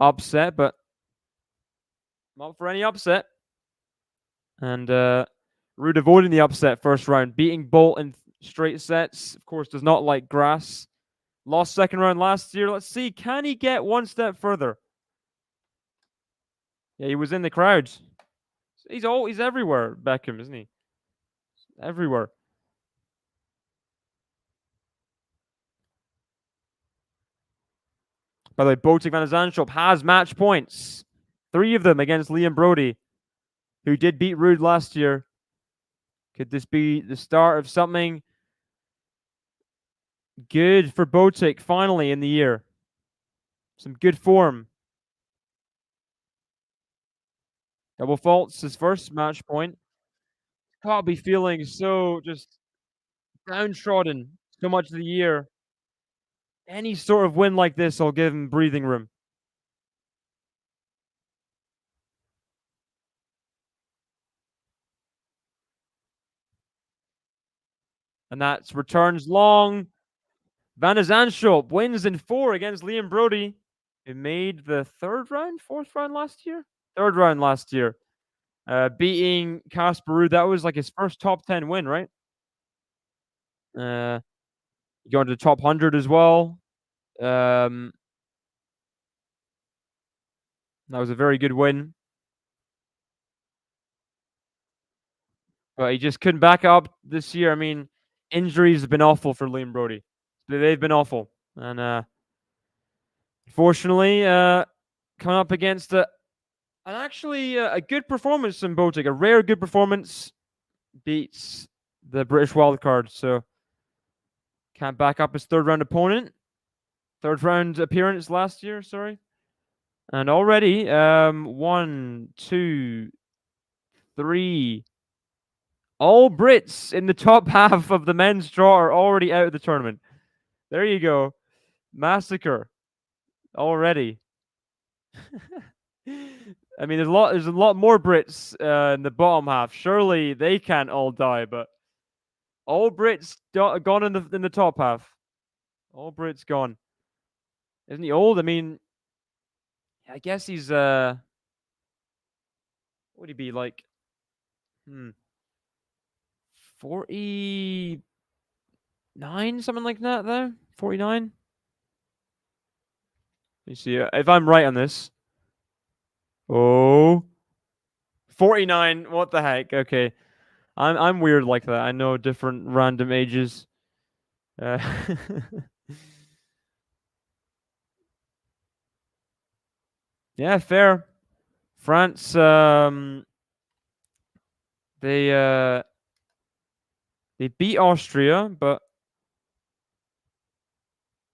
upset, but not for any upset. And Rude avoiding the upset first round, beating Bolt in straight sets. Of course, does not like grass. Lost second round last year. Let's see, can he get one step further? Yeah, he was in the crowd. He's everywhere, Beckham, isn't he? Everywhere. By the way, Botic van der Zandschulp has match points. 3 of them against Liam Brody, who did beat Rude last year. Could this be the start of something good for Botic finally in the year? Some good form. Double faults, his first match point. Can't be feeling so just downtrodden so much of the year. Any sort of win like this will give him breathing room. And that's returns long. Van der Zandschulp wins in 4 against Liam Brody. It made the 3rd round, 4th round last year? 3rd round last year. Beating Casper Ruud. That was like his first top 10 win, right? Going to the top 100 as well. That was a very good win. But he just couldn't back up this year. I mean, injuries have been awful for Liam Brody. They've been awful. And unfortunately, coming up against a good performance from Botic, a rare good performance, beats the British wildcard. So can't back up his 3rd round opponent. 3rd round appearance last year, sorry. And already, 1, 2, 3. All Brits in the top half of the men's draw are already out of the tournament. There you go. Massacre. Already. I mean, there's a lot more Brits in the bottom half. Surely they can't all die, but all Brits gone in the top half. All Brits gone. Isn't he old? I mean, I guess he's what would he be like? 49, something like that there? 49? Let me see if I'm right on this. Oh. 49. What the heck? Okay. I'm weird like that. I know different random ages. Yeah, fair. France they beat Austria, but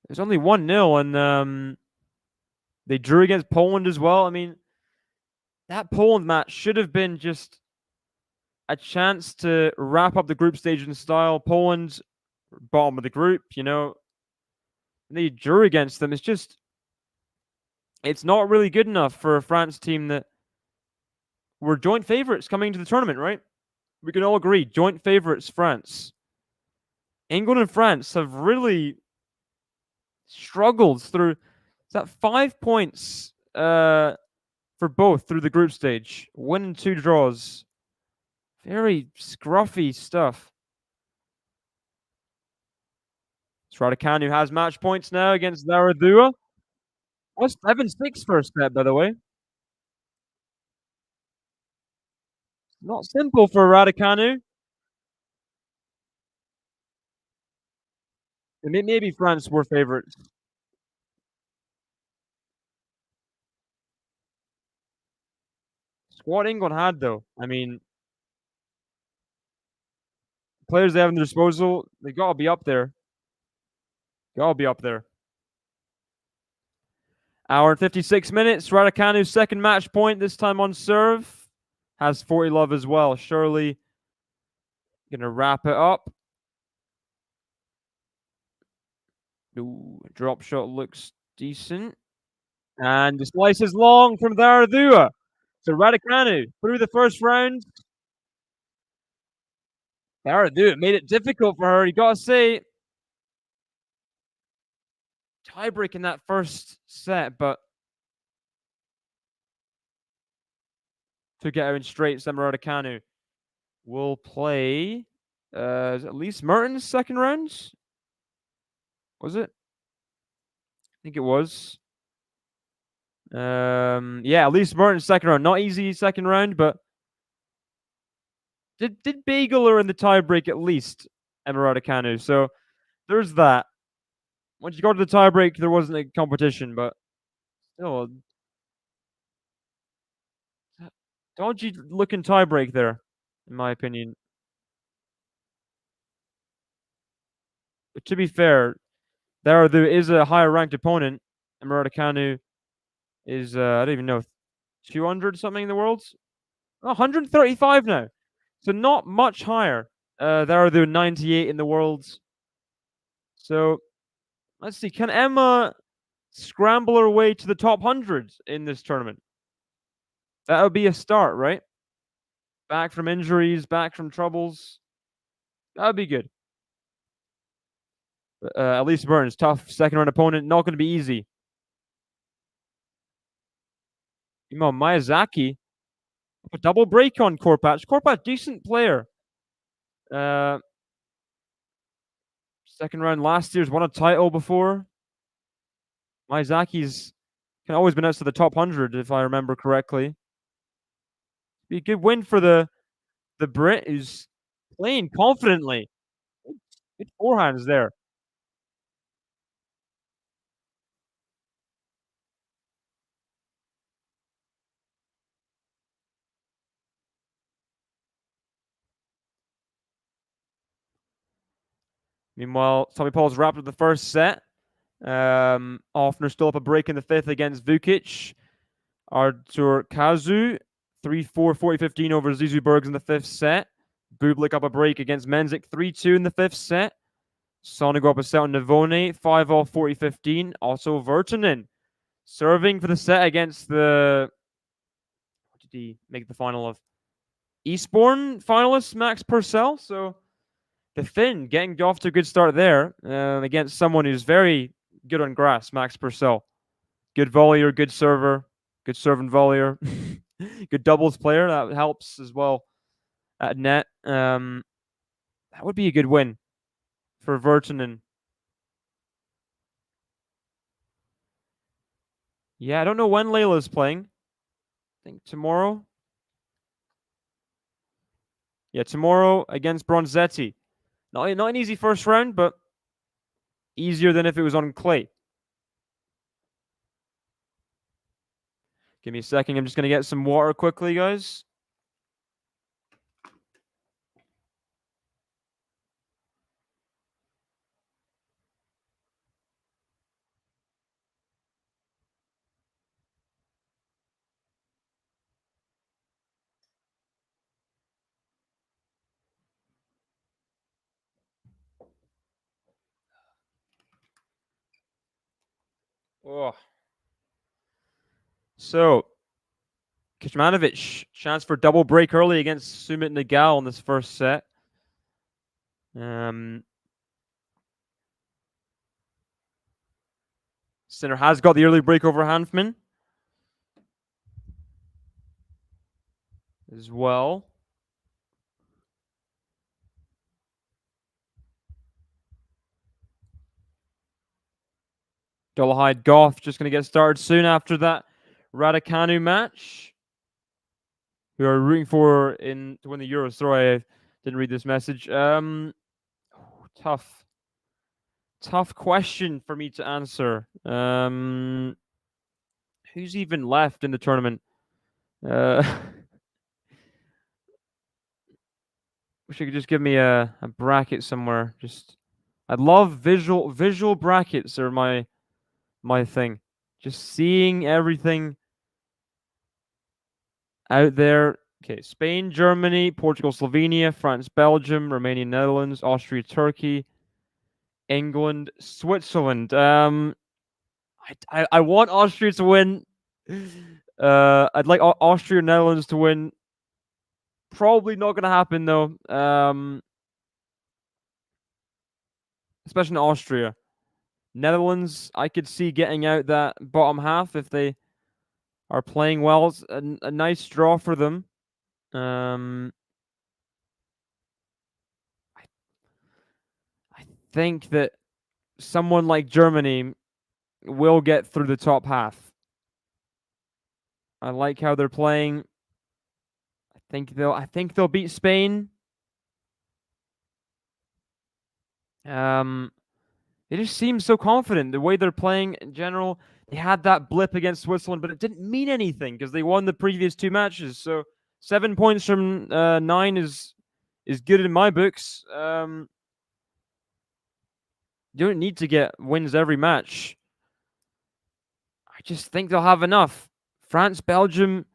it's only 1-0, and they drew against Poland as well. I mean, that Poland match should have been just a chance to wrap up the group stage in style. Poland, bottom of the group, and they drew against them. It's not really good enough for a France team that were joint favorites coming into the tournament, right? We can all agree, joint favorites, France. England and France have really struggled through. Is that 5 points for both through the group stage? 1 and 2 draws. Very scruffy stuff. Raducanu has match points now against Zaradua. What's 7-6 first set, by the way? Not simple for Raducanu. Maybe France were favourites. Squad England had, though. I mean, players they have at their disposal, they gotta be up there. Gotta be up there. Hour and 56 minutes. Raducanu's second match point, this time on serve. Has 40 love as well. Surely gonna wrap it up. Ooh, drop shot looks decent. And the slice is long from Zaradua. So Raducanu through the first round. Zaradua made it difficult for her. You gotta say, tiebreak in that first set, but to get her in straight, Emma Raducanu will play is it Elise Mertens second round? Was it? I think it was. Yeah, Elise Mertens second round. Not easy second round, but did bagel her in the tiebreak at least, Emma Raducanu. So there's that. Once you go to the tiebreak, there wasn't a competition, but still, dodgy looking tiebreak there, in my opinion. But to be fair, there is a higher ranked opponent. And Raducanu is I don't even know 200 something in the world. 135 now, so not much higher. There are the 98 in the world. So let's see, can Emma scramble her way to the top 100 in this tournament? That would be a start, right? Back from injuries, back from troubles. That would be good. Elise Burns, tough second round opponent, not going to be easy. Miyazaki, a double break on Korpatch. Korpatch, decent player. Second round last year's won a title before. Miyazaki's can always been out to the top 100 if I remember correctly. Be a good win for the Brit who's playing confidently. Good forehands there. Meanwhile, Tommy Paul's wrapped up the first set. Offner still up a break in the fifth against Vukic. Artur Kazu, 3-4, 40-15 over Zizou Bergs in the fifth set. Bublik up a break against Menzik, 3-2 in the fifth set. Sonic up a set on Navone, 5-all, 40-15. Also Virtanen serving for the set against the... What did he make the final of? Eastbourne finalist Max Purcell. So the Finn getting off to a good start there against someone who's very good on grass, Max Purcell. Good volleyer, good server, good serve and volleyer, good doubles player. That helps as well at net. That would be a good win for Virtanen. Yeah, I don't know when Layla's playing. I think tomorrow. Yeah, tomorrow against Bronzetti. Not an easy first round, but easier than if it was on clay. Give me a second. I'm just going to get some water quickly, guys. Oh. So, Kecmanovic, chance for double break early against Sumit Nagal in this first set. Sinner has got the early break over Hanfman as well. Dollarhide Gauff just going to get started soon after that Raducanu match. Who are rooting for to win the Euros. Sorry, I didn't read this message. Tough question for me to answer. Who's even left in the tournament? Wish you could just give me a bracket somewhere. I'd love visual brackets are my thing. Just seeing everything out there. Okay, Spain, Germany, Portugal, Slovenia, France, Belgium, Romania, Netherlands, Austria, Turkey, England, Switzerland. I want Austria to win. I'd like Austria, Netherlands to win. Probably not going to happen though. Especially in Austria. Netherlands, I could see getting out that bottom half if they are playing well. It's a nice draw for them. I think that someone like Germany will get through the top half. I like how they're playing. I think they'll beat Spain. They just seem so confident. The way they're playing in general, they had that blip against Switzerland, but it didn't mean anything because they won the previous 2 matches. So 7 points from 9 is good in my books. You don't need to get wins every match. I just think they'll have enough. France, Belgium.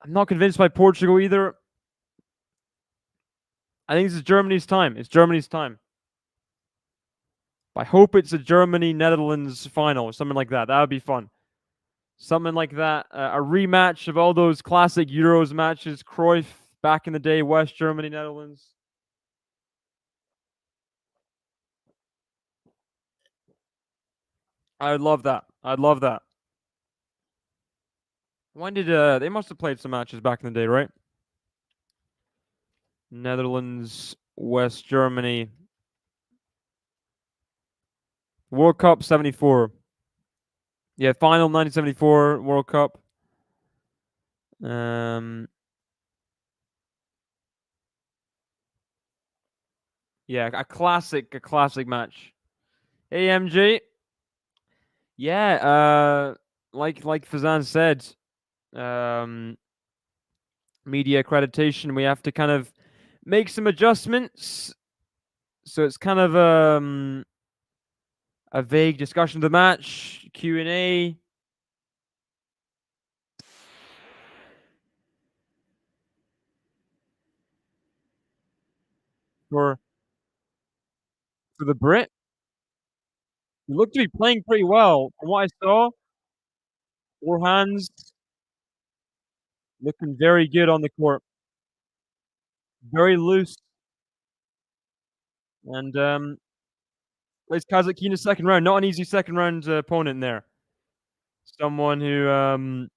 I'm not convinced by Portugal either. I think this is Germany's time. It's Germany's time. I hope it's a Germany-Netherlands final or something like that. That would be fun. Something like that. A rematch of all those classic Euros matches. Cruyff back in the day, West Germany, Netherlands. I'd love that. I'd love that. When did they must have played some matches back in the day, right? Netherlands, West Germany. World Cup 74. Yeah, final 1974 World Cup. Yeah, a classic match. Hey MJ. Yeah, like Fazan said, media accreditation, we have to kind of make some adjustments. So it's kind of a vague discussion of the match, Q&A. For the Brit. He looked to be playing pretty well. From what I saw, 4 hands, looking very good on the court. Very loose. And plays Kazakhstan second round. Not an easy second round opponent there. Someone who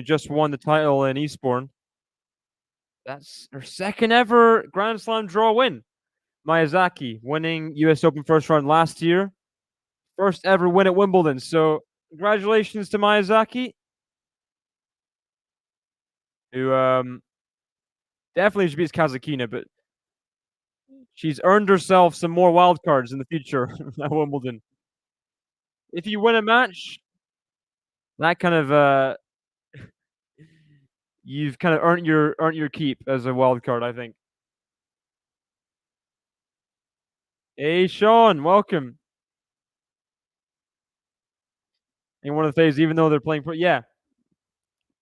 just won the title in Eastbourne. That's her second ever Grand Slam draw win. Miyazaki winning US Open first round last year. First ever win at Wimbledon. So congratulations to Miyazaki, who definitely she beats Kazakhstan, but she's earned herself some more wild cards in the future at Wimbledon. If you win a match, that kind of you've kind of earned your keep as a wild card, I think. Hey Sean, welcome. In one of the phase, even though they're playing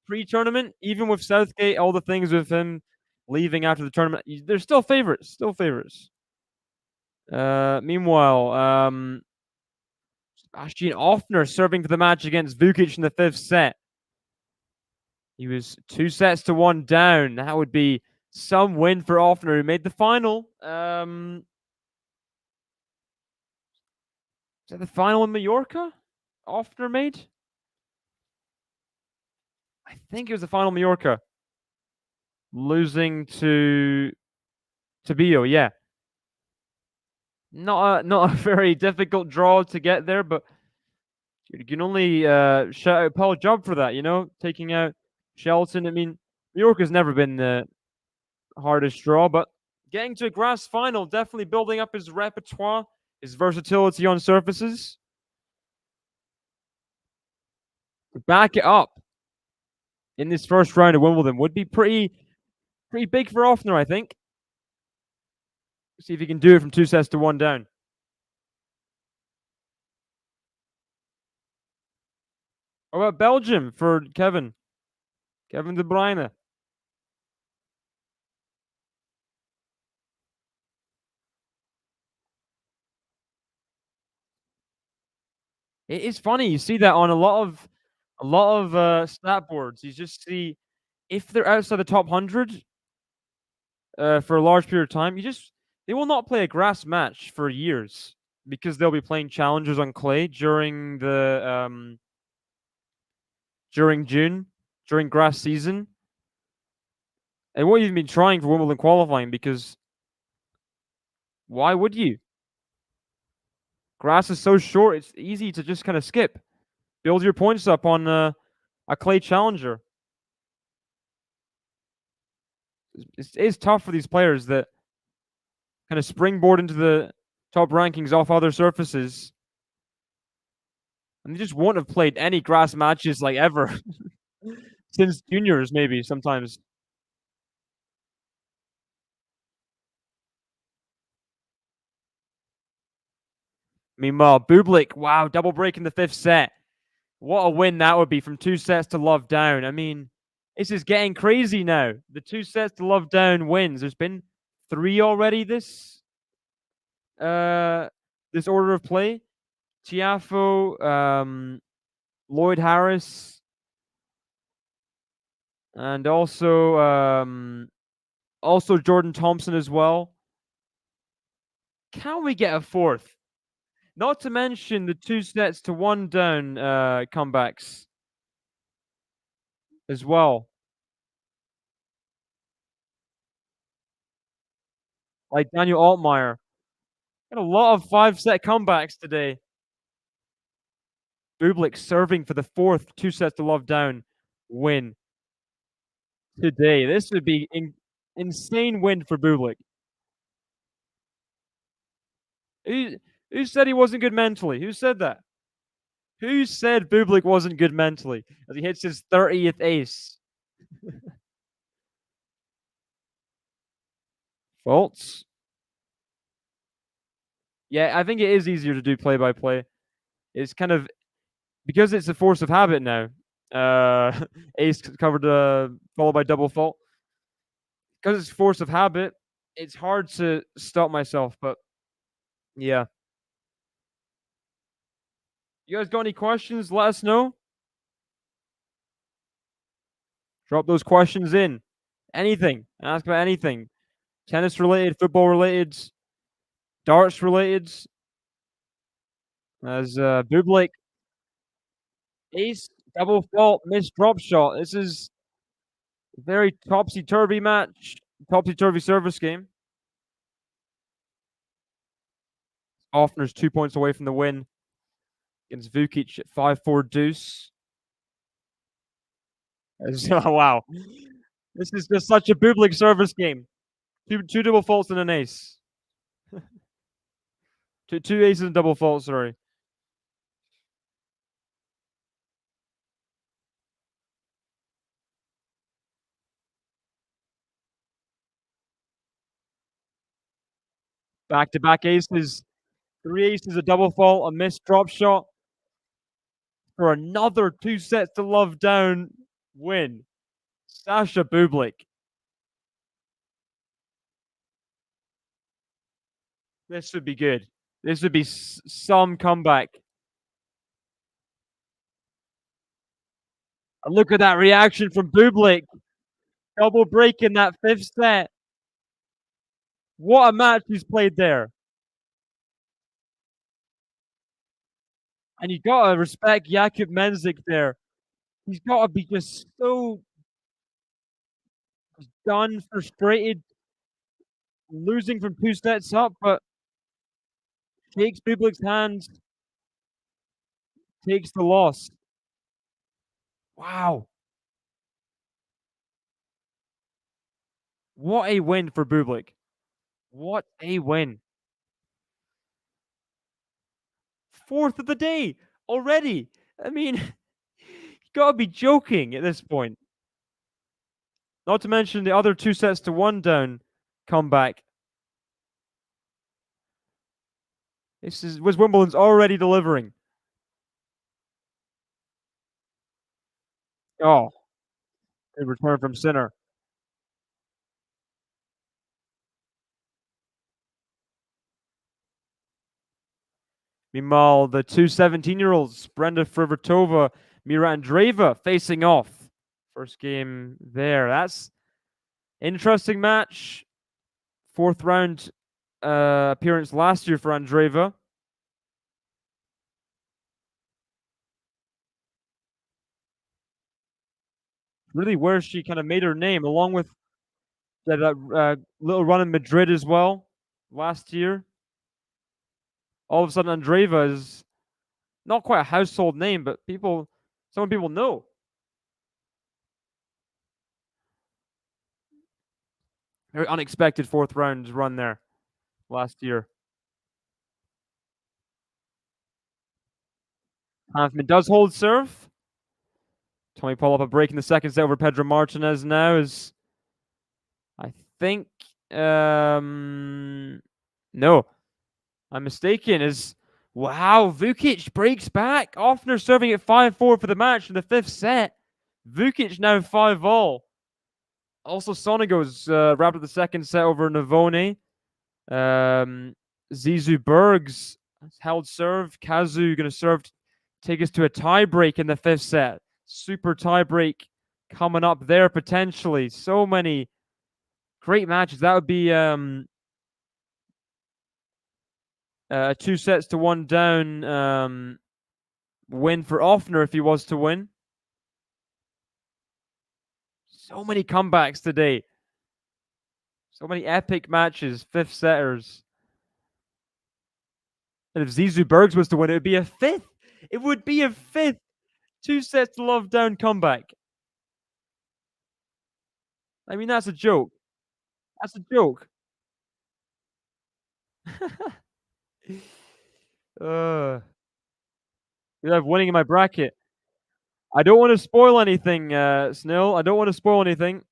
pre-tournament, even with Southgate, all the things with him leaving after the tournament, they're still favorites. Still favorites. Meanwhile, Sebastian Offner serving for the match against Vukic in the 5th set. He was 2 sets to 1 down. That would be some win for Offner, who made the final. Is that the final in Mallorca? Offner made? I think it was the final in Mallorca. Losing to Bio, yeah. not a very difficult draw to get there, but you can only shout out Paul Jubb for that. Taking out Shelton. I mean, New York has never been the hardest draw, but getting to a grass final, definitely building up his repertoire, his versatility on surfaces. To back it up in this first round of Wimbledon would be pretty big for Offner, I think. See if he can do it from 2 sets to 1 down. How about Belgium for Kevin De Bruyne? It is funny. You see that on a lot of stat boards. You just see if they're outside the top 100 for a large period of time, they will not play a grass match for years because they'll be playing challengers on clay during June, during grass season. They won't even be trying for Wimbledon qualifying because why would you? Grass is so short, it's easy to just kind of skip. Build your points up on a clay challenger. It's tough for these players that kind of springboard into the top rankings off other surfaces. And they just won't have played any grass matches like ever since juniors, maybe sometimes. Meanwhile, Bublik, wow, double break in the 5th set. What a win that would be from 2 sets to love down. I mean, this is getting crazy now. The 2 sets to love down wins. There's been 3 already this order of play. Tiafoe, Lloyd Harris, and also Jordan Thompson as well. Can we get a 4th? Not to mention the 2 sets to 1 down comebacks as well. Like Daniel Altmaier. Got a lot of 5-set comebacks today. Bublik serving for the 4th 2 sets to love down win today. This would be insane win for Bublik. Who said he wasn't good mentally? Who said that? Who said Bublik wasn't good mentally as he hits his 30th ace? Faults? Yeah, I think it is easier to do play-by-play. It's kind of because it's a force of habit now. Ace covered followed by double fault. Because it's force of habit, it's hard to stop myself. But yeah, you guys got any questions? Let us know. Drop those questions in. Anything. Ask about anything. Tennis related, football related, darts related. As Bublik, ace, double fault, missed drop shot. This is a very topsy-turvy match. Topsy-turvy service game. Offner's 2 points away from the win against Vukic at 5-4 deuce. Oh, wow. This is just such a Bublik service game. Two double faults and an ace. two aces and double faults, sorry. Back-to-back aces. 3 aces, a double fault, a missed drop shot for another 2 sets to love down win. Sasha Bublik. This would be good. This would be some comeback. And look at that reaction from Bublik. Double break in that 5th set. What a match he's played there. And you gotta respect Jakub Mensik there. He's gotta be just so done, frustrated, losing from 2 sets up, but Takes Bublik's hand, takes the loss. Wow. What a win for Bublik. What a win. 4th of the day already. I mean, you gotta be joking at this point. Not to mention the other 2-1 down comeback. This was Wimbledon's already delivering. Oh, good return from Sinner. Meanwhile, the two 17-year-olds, Brenda Fruhvirtova, Mira Andreeva, facing off. First game there. That's interesting match. 4th round appearance last year for Andreeva. Really where she kind of made her name, along with that little run in Madrid as well last year. All of a sudden, Andreeva is not quite a household name, but some people know. Very unexpected 4th round run there last year. Hanfman does hold serve. Tommy Polapa breaking the second set over Pedro Martinez now is, I think, no, I'm mistaken. Wow, Vukic breaks back. Offner serving at 5-4 for the match in the 5th set. Vukic now 5-all. Also, Sonegos wrapped up the second set over Navone. Zizou Bergs held serve. Kazu going to serve to take us to a tie break in the 5th set. Super tie break coming up there potentially. So many great matches. That would be 2-1 down win for Offner if he was to win. So many comebacks today. So many epic matches, 5th setters. And if Zizou Bergs was to win, it would be a 5th. It would be a 5th 2-love down comeback. I mean, that's a joke. That's a joke. We have winning in my bracket. I don't want to spoil anything, Snell. I don't want to spoil anything.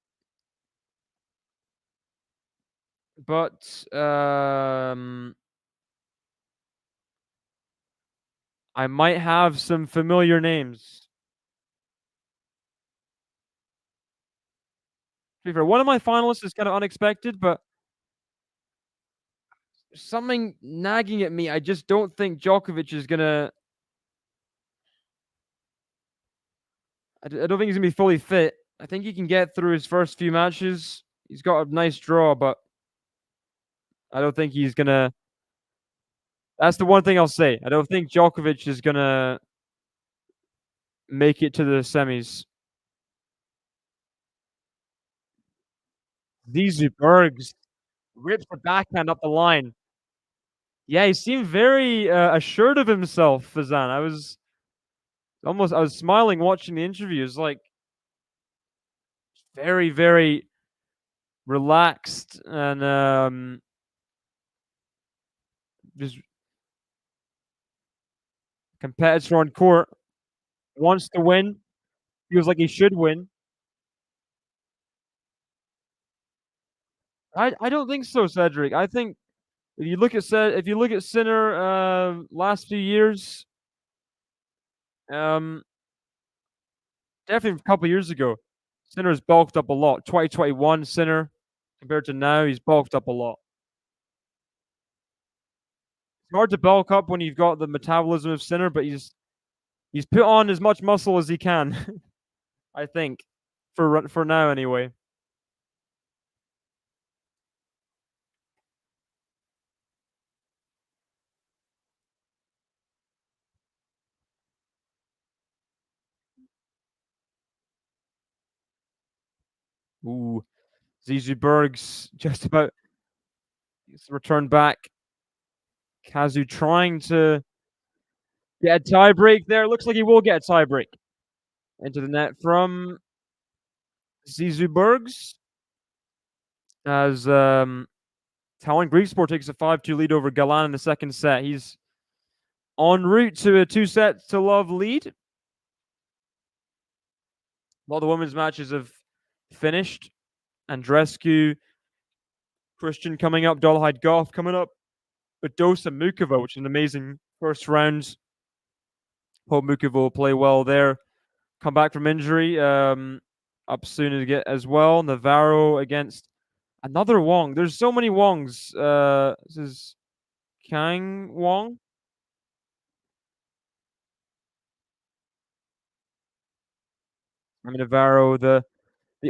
But I might have some familiar names. To be fair, one of my finalists is kind of unexpected, but something nagging at me. I just don't think Djokovic is gonna. I don't think he's gonna be fully fit. I think he can get through his first few matches. He's got a nice draw, but I don't think he's gonna. That's the one thing I'll say. I don't think Djokovic is gonna make it to the semis. Zizou Bergs rips the backhand up the line. Yeah, he seemed very assured of himself, Fazan. I was smiling watching the interview. It's like very, very relaxed and just competitor on court. Wants to win. Feels like he should win. I don't think so, Cedric. I think if you look at Sinner last few years, definitely a couple of years ago, Sinner's bulked up a lot. 2021 Sinner compared to now, he's bulked up a lot. It's hard to bulk up when you've got the metabolism of Sinner, but he's put on as much muscle as he can. I think for now anyway. Ooh, Zizou Bergs just about returned back. Kazu trying to get a tie break there. Looks like he will get a tie break. Into the net from Zizou Bergs. As Tallinn Greek Sport takes a 5-2 lead over Galan in the second set. He's en route to a 2-set-to-love lead. A lot of the women's matches have finished. Andrescu, Christian coming up, Dolhide Gauff coming up, Badosa Mukova, which is an amazing first round. Hope Mukova will play well there. Come back from injury. Up soon to get as well. Navarro against another Wong. There's so many Wongs. This is Kang Wong. I mean Navarro, the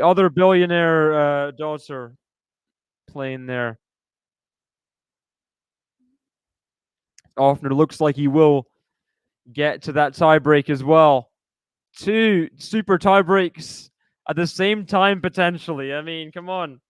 other billionaire daughter playing there. Offner looks like he will get to that tie break as well. 2 super tie breaks at the same time potentially. I mean, come on.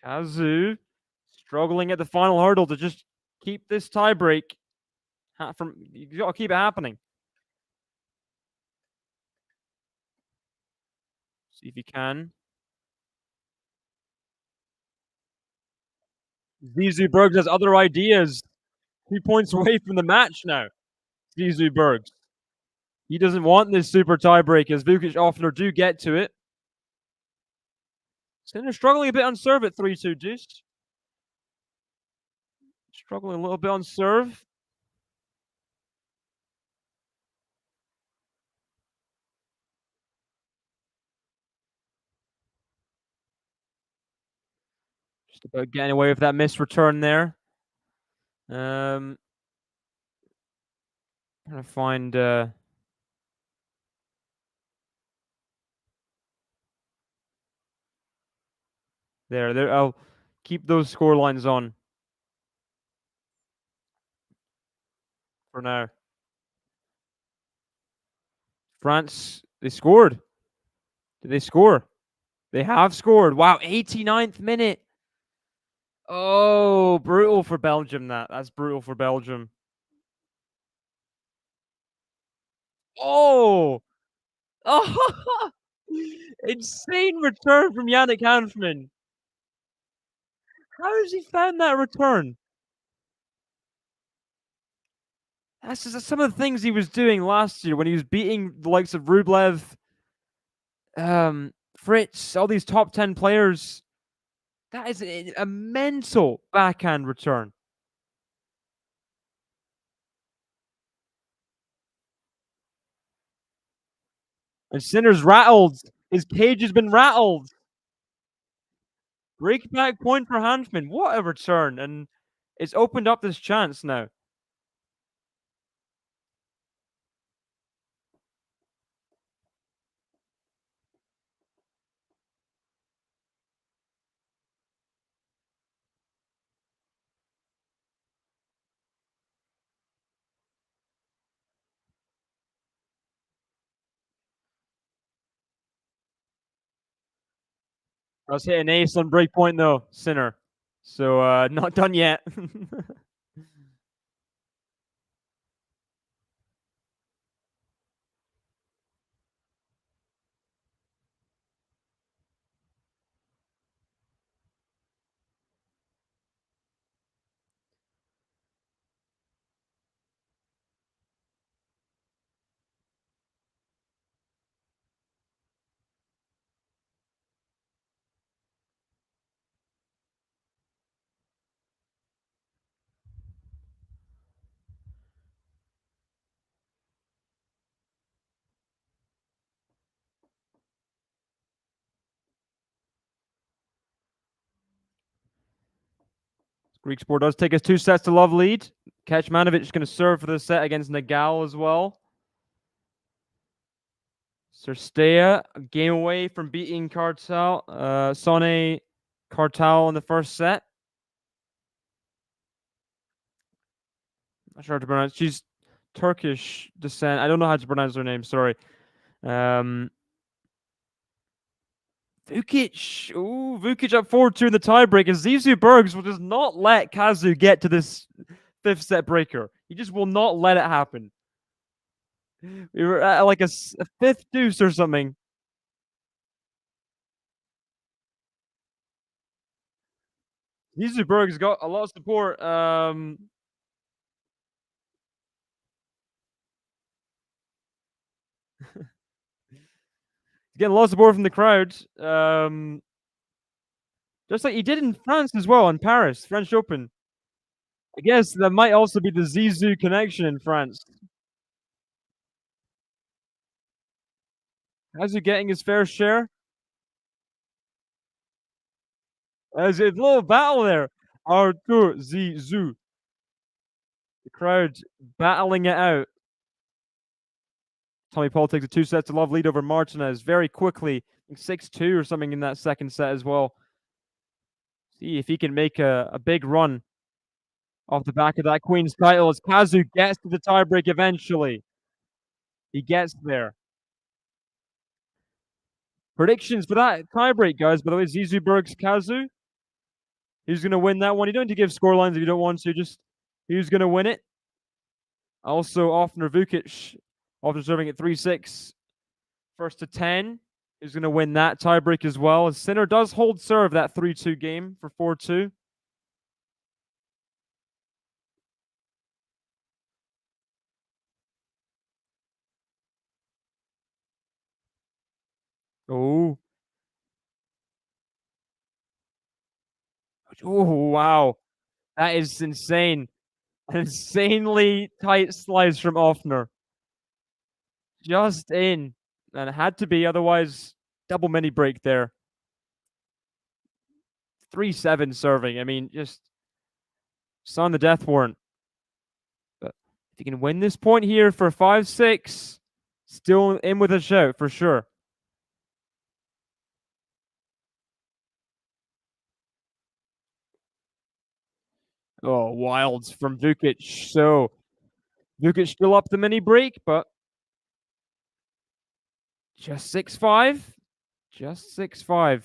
Kazu struggling at the final hurdle to just keep this tie break from. You gotta keep it happening. See if you can. Zizou Bergs has other ideas. 3 points away from the match now. Zizou Bergs. He doesn't want this super tiebreak as Vukic Offner do get to it. Sinner struggling a bit on serve at 3-2 deuce. Struggling a little bit on serve. Just about getting away with that missed return there. Trying to find there. I'll keep those score lines on for now. France, they scored. Did they score? They have scored. Wow, 89th minute. Oh, brutal for Belgium. That's brutal for Belgium. Oh, oh, insane return from Yannick Hanfman. How has he found that return? That's just some of the things he was doing last year when he was beating the likes of Rublev, Fritz, all these top 10 players. That is a mental backhand return. And Sinner's rattled. His cage has been rattled. Break back point for Hanfman. What a return. And it's opened up this chance now. I was hitting ace on break point though, Sinner. So not done yet. Greek Sport does take us 2-sets-to-love lead. Kecmanovic is going to serve for the set against Nagal as well. Cirstea, a game away from beating Sone Cartal in the first set. Not sure how to pronounce. She's Turkish descent. I don't know how to pronounce her name. Sorry. Vukic. Ooh, Vukic up 4-2 in the tiebreak. And Zizou Bergs will just not let Kazu get to this fifth set breaker. He just will not let it happen. We were at like a fifth deuce or something. Zizou Bergs got a lot of support. Getting a lot of support from the crowd. Just like he did in France as well, in Paris, French Open. I guess that might also be the Zizou connection in France. How's he getting his fair share? There's a little battle there. Arthur Zizou. The crowd battling it out. Tommy Paul takes a 2-sets-to-love lead over Martinez very quickly. 6-2 or something in that second set as well. See if he can make a big run off the back of that Queen's title as Kazu gets to the tiebreak eventually. He gets there. Predictions for that tiebreak, guys. By the way, Zizou Bergs Kazu. Who's going to win that one? You don't need to give scorelines if you don't want to. Just who's going to win it. Also, Offner Vukic, often serving at 3-6. First to 10. Who's going to win that tiebreak as well? As Sinner does hold serve that 3-2 game for 4-2. Oh. Oh, wow. That is insane. An insanely tight slice from Offner. Just in. And it had to be, otherwise, double mini break there. 3-7 serving. I mean, just on the death warrant. But if you can win this point here for 5-6, still in with a shout for sure. Oh, wilds from Vukic. So Vukic still up the mini break, but just 6-5. Just 6-5.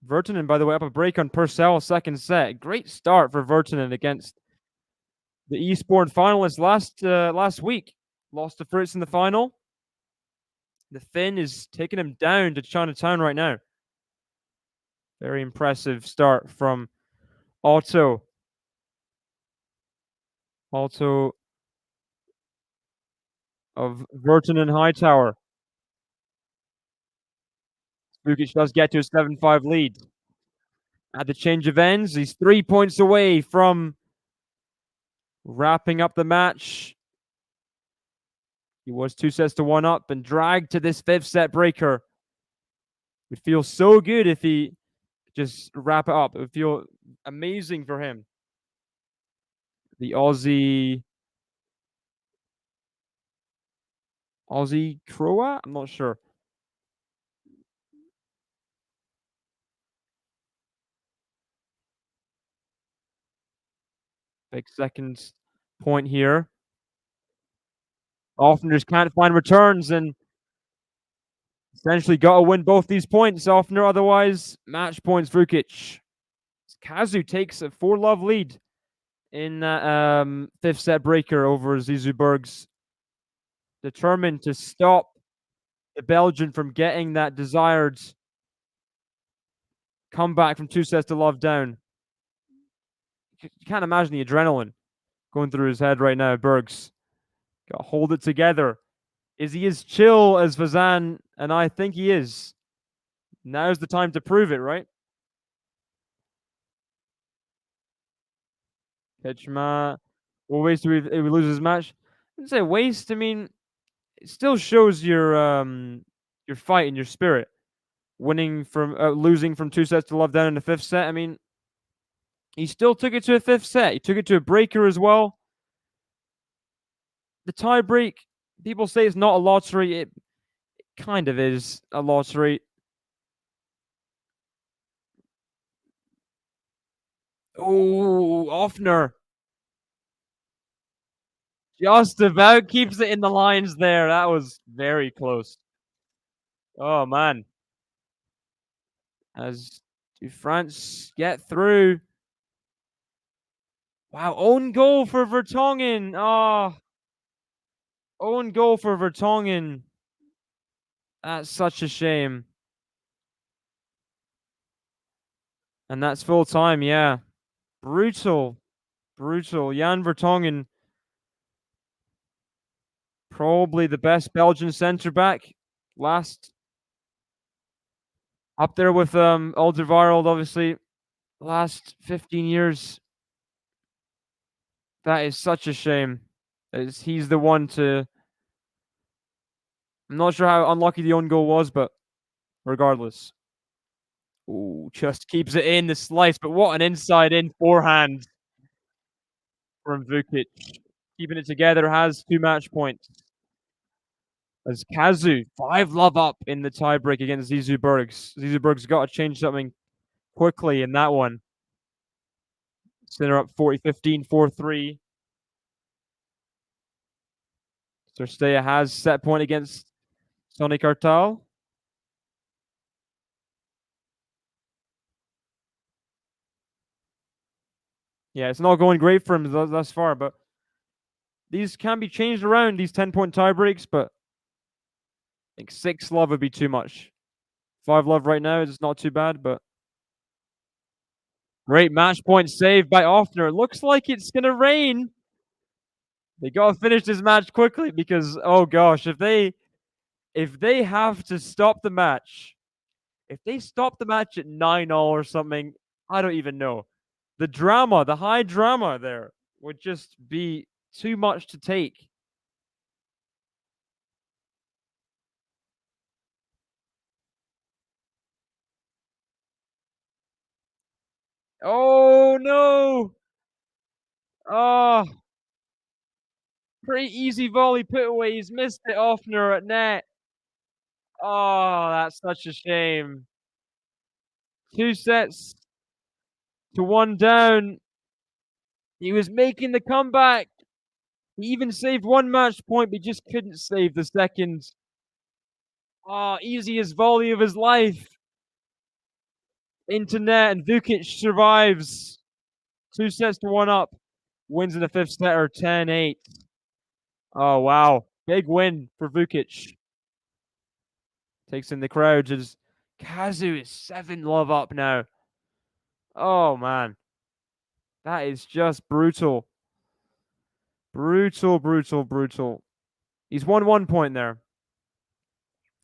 Virtanen, by the way, up a break on Purcell, second set. Great start for Virtanen against the Eastbourne finalists last week. Lost to Fritz in the final. The Finn is taking him down to Chinatown right now. Very impressive start from Otto. Otto of Virtanen Hightower. Vukic does get to a 7-5 lead. At the change of ends, he's 3 points away from wrapping up the match. He was 2-1 up and dragged to this fifth set breaker. It would feel so good if he just wrap it up. It would feel amazing for him. The Aussie Croat? I'm not sure. Big second point here. Often just can't find returns and essentially got to win both these points. Offner, otherwise, match points Vukic. Kazu takes a 4-love lead in that fifth set breaker over Zizou Bergs. Determined to stop the Belgian from getting that desired comeback from 2-0 down. You can't imagine the adrenaline going through his head right now. Bergs got to hold it together. Is he as chill as Vazan? And I think he is. Now's the time to prove it, right? Kecma will waste if he loses his match. I wouldn't say waste. I mean, it still shows your fight and your spirit. Winning from losing from 2-0 down in the fifth set. I mean, He still took it to a 5th set. He took it to a breaker as well. The tie break, people say it's not a lottery. It kind of is a lottery. Oh, Offner. Just about keeps it in the lines there. That was very close. Oh, man. As do France get through? Wow, own goal for Vertonghen. Oh, own goal for Vertonghen. That's such a shame. And that's full time, yeah. Brutal. Brutal. Jan Vertonghen, probably the best Belgian centre back. Last up there with Alderweireld, obviously. Last 15 years. That is such a shame. He's the one to. I'm not sure how unlucky the own goal was, but regardless. Ooh, just keeps it in the slice, but what an inside in forehand from Vukic. Keeping it together, has 2 match points. As Kazu, 5-love up in the tiebreak against Zizou Bergs. Zizou Bergs got to change something quickly in that one. Sinner up 40-15, 4-3. Cerstea has set point against Sonny Cartal. Yeah, it's not going great for him thus far, but these can be changed around, these 10-point tiebreaks, but I think 6-love would be too much. 5-love right now is not too bad, but great match point save by Offner. It looks like it's going to rain. They got to finish this match quickly because, oh gosh, if they have to stop the match, if they stop the match at 9-all or something, I don't even know. The drama, the high drama there would just be too much to take. Oh no! Oh, pretty easy volley put away. He's missed it, Offner at net. Oh, that's such a shame. 2-1 down. He was making the comeback. He even saved 1 match point, but he just couldn't save the second. Oh, easiest volley of his life. Into net, and Vukic survives. 2-1 up. Wins in the 5th set, or 10-8. Oh, wow. Big win for Vukic. Takes in the crowd as Kazu is 7-love up now. Oh, man. That is just brutal. Brutal, brutal, brutal. He's won 1 point there.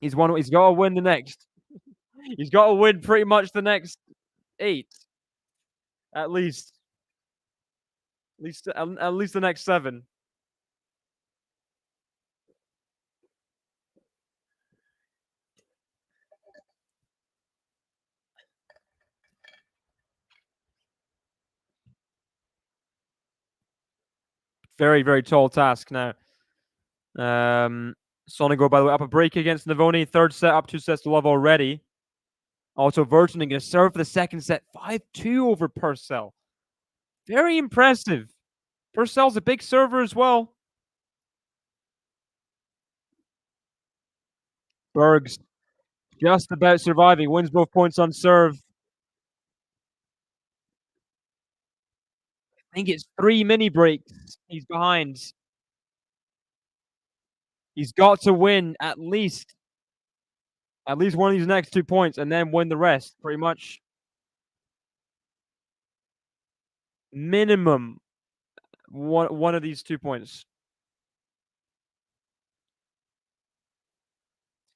He's got to win the next. He's got to win pretty much the next 8. At least the next 7. Very, very tall task now. Sonigo, by the way, up a break against Navoni. 3rd set, up 2-love already. Also, Vertonghen going to serve for the 2nd set. 5-2 over Purcell. Very impressive. Purcell's a big server as well. Bergs just about surviving. Wins both points on serve. I think it's 3 mini breaks. He's behind. He's got to win at least one of these next 2 points and then win the rest, pretty much. Minimum one of these 2 points.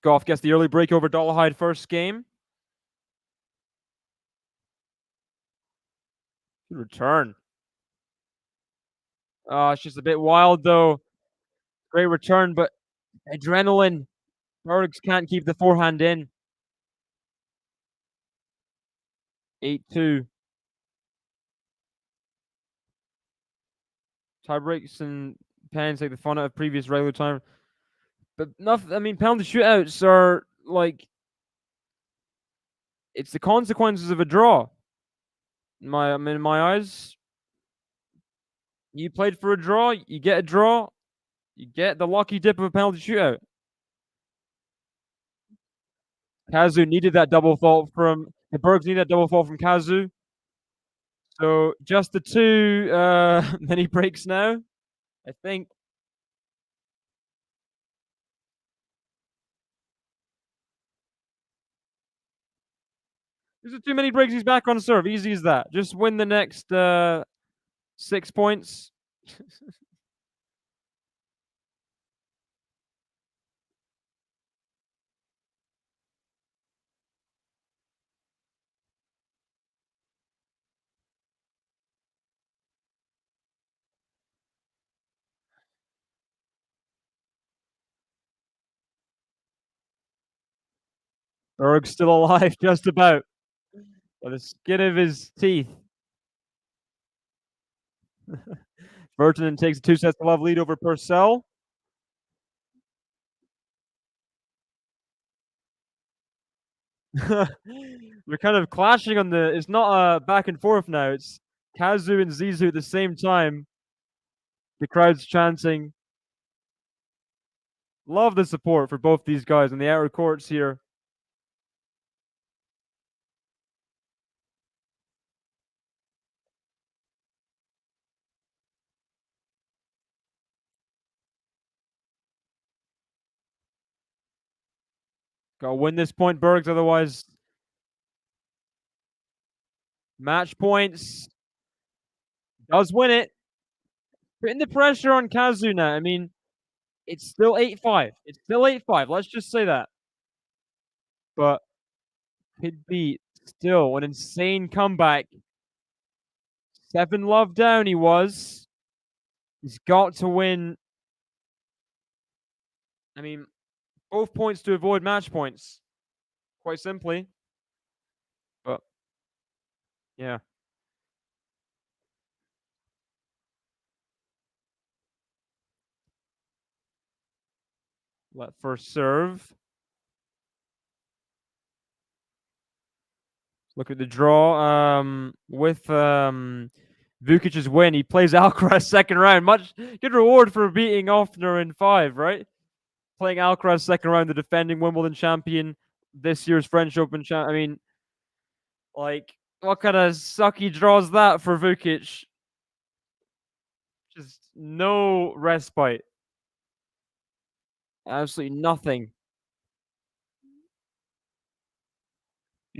Gauff gets the early break over Dollarhide first game. Good return. Oh, it's just a bit wild, though. Great return, but adrenaline. Bergs can't keep the forehand in. 8-2. Tie breaks and pens take the fun out of previous regular time. But nothing. I mean, penalty shootouts are like it's the consequences of a draw. In my eyes, you played for a draw, you get a draw, you get the lucky dip of a penalty shootout. Kazu needed that double fault from the Bergs needed that double fault from Kazu. So just the two mini breaks now. I think. These are too many breaks. He's back on serve. Easy as that. Just win the next 6 points. Berg's still alive, just about. By the skin of his teeth. Vertanen takes a 2-sets-to-love lead over Purcell. We're kind of clashing on the. It's not a back and forth now. It's Kazu and Zizou at the same time. The crowd's chanting. Love the support for both these guys on the outer courts here. Gotta win this point, Bergs, otherwise. Match points. Does win it. Putting the pressure on Kazu now. I mean, it's still 8-5. It's still 8-5. Let's just say that. But could be still an insane comeback. 7-love down he was. He's got to win. I mean, both points to avoid match points. Quite simply. But, yeah. Let first serve. Look at the draw. With Vukic's win, he plays Alcaraz second round. Much good reward for beating Offner in 5, right? Playing Alcaraz second round, the defending Wimbledon champion, this year's French Open champ. I mean, like, what kind of sucky draws that for Vukic? Just no respite. Absolutely nothing.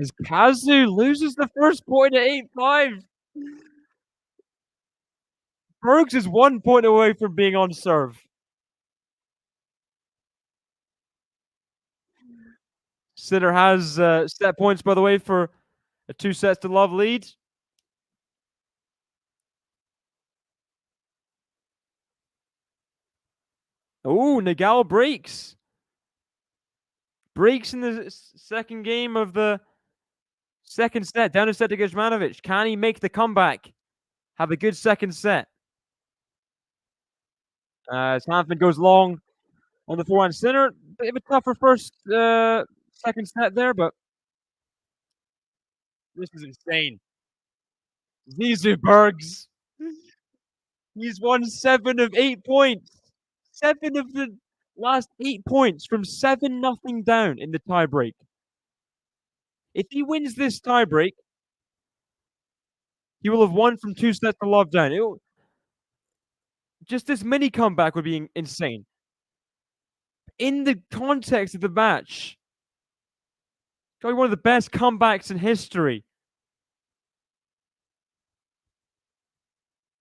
As Kazu loses the first point at 8-5. Bergs is 1 point away from being on serve. Sinner has set points, by the way, for a 2-sets-to-love lead. Oh, Nagal breaks. Breaks in the second game of the second set. Down a set to Gajmanovic. Can he make the comeback? Have a good second set. As Hanfman goes long on the forehand. Sinner, bit of a tougher first, second set there, but this is insane. Zizou Bergs. He's won 7 of 8 points. 7 of the last 8 points from 7-0 down in the tiebreak. If he wins this tiebreak, he will have won from 2-sets-to-love down. Just this mini comeback would be insane. In the context of the match, probably one of the best comebacks in history.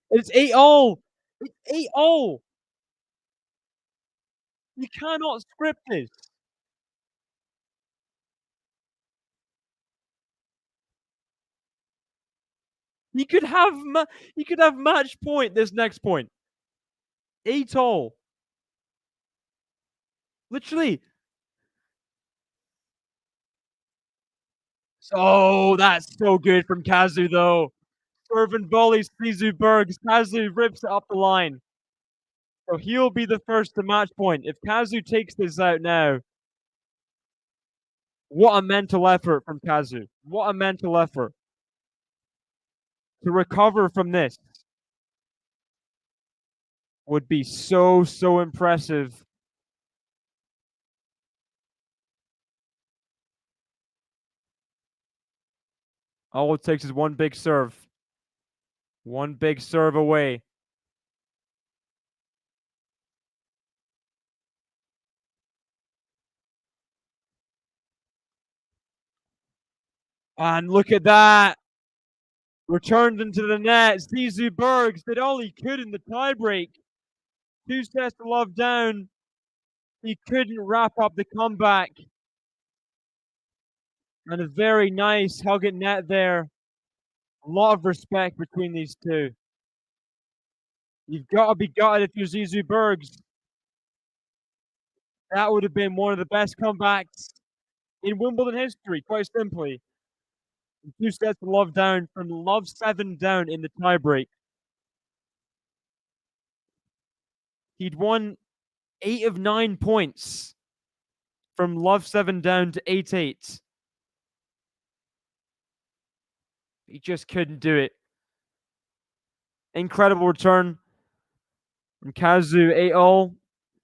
It's 8-all. It's 8-all. You cannot script this. You could have match point this next point. 8-all. Literally. Oh, that's so good from Kazu, though. Serve and volley, Zizou Bergs. Kazu rips it up the line. So he'll be the first to match point. If Kazu takes this out now, what a mental effort from Kazu. What a mental effort to recover from this would be so impressive. All it takes is one big serve. One big serve away. And look at that. Returned into the net. Zizou Bergs did all he could in the tiebreak. 2 sets to love down. He couldn't wrap up the comeback. And a very nice hug at net there. A lot of respect between these two. You've got to be gutted if you're Zizou Bergs. That would have been one of the best comebacks in Wimbledon history, quite simply. 2 sets to love down from love 7 down in the tiebreak. He'd won 8 of 9 points from love 7 down to 8-8. He just couldn't do it. Incredible return from Kazu 8-all.